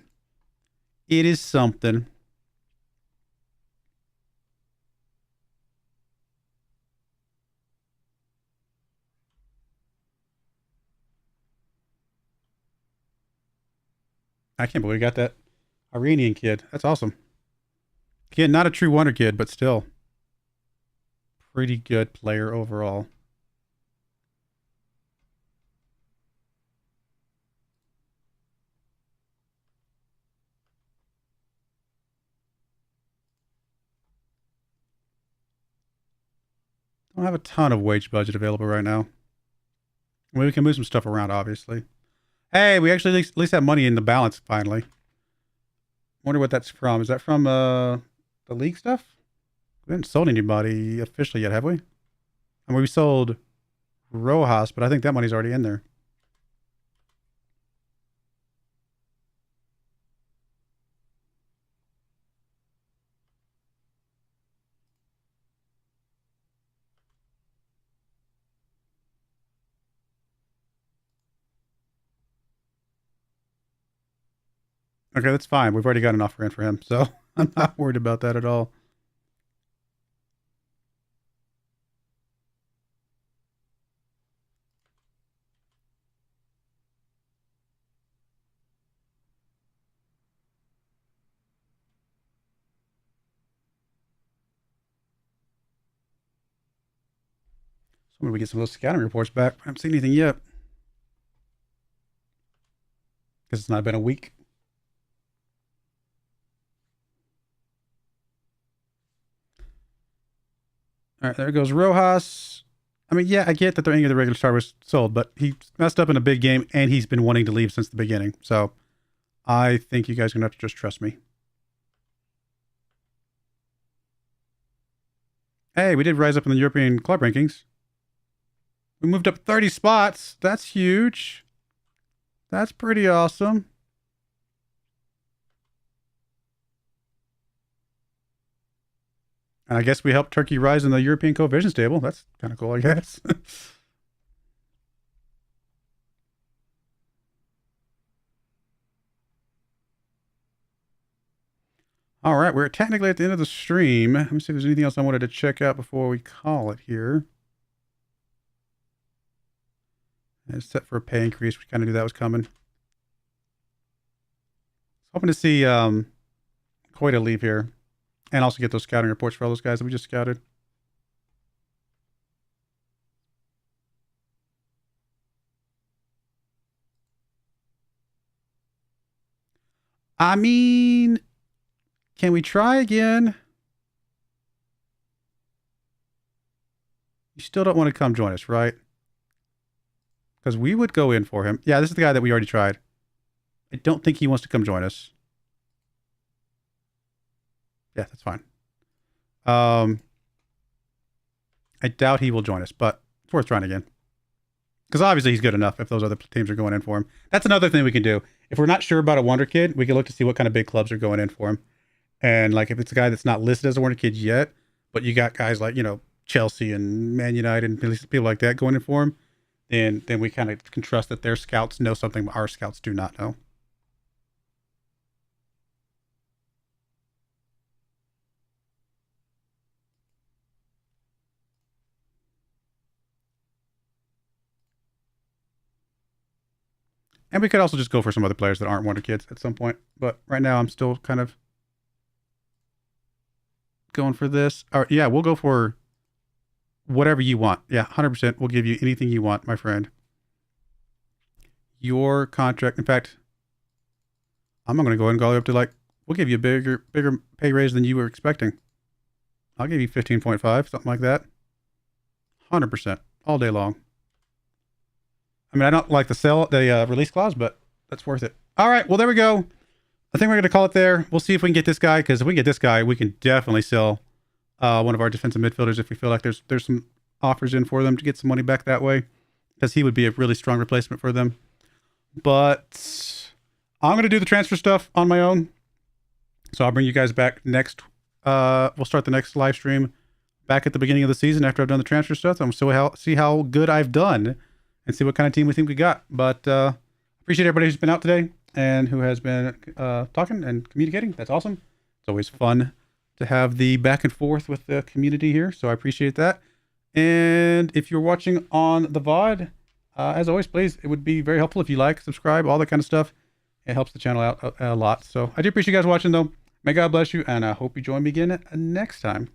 It is something. I can't believe we got that Iranian kid. That's awesome. Kid, not a true wonder kid, but still pretty good player overall. Don't have a ton of wage budget available right now. I mean, we can move some stuff around, obviously. Hey, we actually at least have money in the balance finally. Wonder what that's from. Is that from the league stuff? We haven't sold anybody officially yet, have we? I mean, we sold Rojas, but I think that money's already in there. Okay, that's fine. We've already got an offer in for him, so I'm not worried about that at all. So when we get some of those scouting reports back, I haven't seen anything yet. Because it's not been a week. All right, there goes Rojas. I mean, yeah, I get that any of the regular star was sold, but he messed up in a big game, and he's been wanting to leave since the beginning. So I think you guys are going to have to just trust me. Hey, we did rise up in the European club rankings. We moved up 30 spots. That's huge. That's pretty awesome. And I guess we helped Turkey rise in the European coefficients table. That's kind of cool, I guess. All right, we're technically at the end of the stream. Let me see if there's anything else I wanted to check out before we call it here. And it's set for a pay increase. We kind of knew that was coming. Hoping to see Coy to leave here. And also get those scouting reports for all those guys that we just scouted. I mean, can we try again? You still don't want to come join us, right? Because we would go in for him. Yeah, this is the guy that we already tried. I don't think he wants to come join us. Yeah, that's fine. I doubt he will join us, but it's worth trying again. Because obviously he's good enough if those other teams are going in for him. That's another thing we can do. If we're not sure about a Wonder Kid, we can look to see what kind of big clubs are going in for him. And like if it's a guy that's not listed as a Wonder Kid yet, but you got guys like, you know, Chelsea and Man United and people like that going in for him, then we kind of can trust that their scouts know something our scouts do not know. And we could also just go for some other players that aren't Wonder Kids at some point. But right now I'm still kind of going for this. All right, yeah, we'll go for whatever you want. Yeah, 100%. We'll give you anything you want, my friend. Your contract. In fact, I'm going to go ahead and go up to like, we'll give you a bigger pay raise than you were expecting. I'll give you 15.5, something like that. 100% all day long. I mean, I don't like the release clause, but that's worth it. All right, well, there we go. I think we're going to call it there. We'll see if we can get this guy, because if we can get this guy, we can definitely sell one of our defensive midfielders if we feel like there's some offers in for them to get some money back that way, because he would be a really strong replacement for them. But I'm going to do the transfer stuff on my own. So I'll bring you guys back next. We'll start the next live stream back at the beginning of the season after I've done the transfer stuff. I'm see how good I've done and see what kind of team we think we got. But appreciate everybody who's been out today and who has been talking and communicating. That's awesome. It's always fun to have the back and forth with the community here. So I appreciate that. And if you're watching on the VOD, as always, please, it would be very helpful if you like, subscribe, all that kind of stuff. It helps the channel out a lot. So I do appreciate you guys watching, though. May God bless you, and I hope you join me again next time.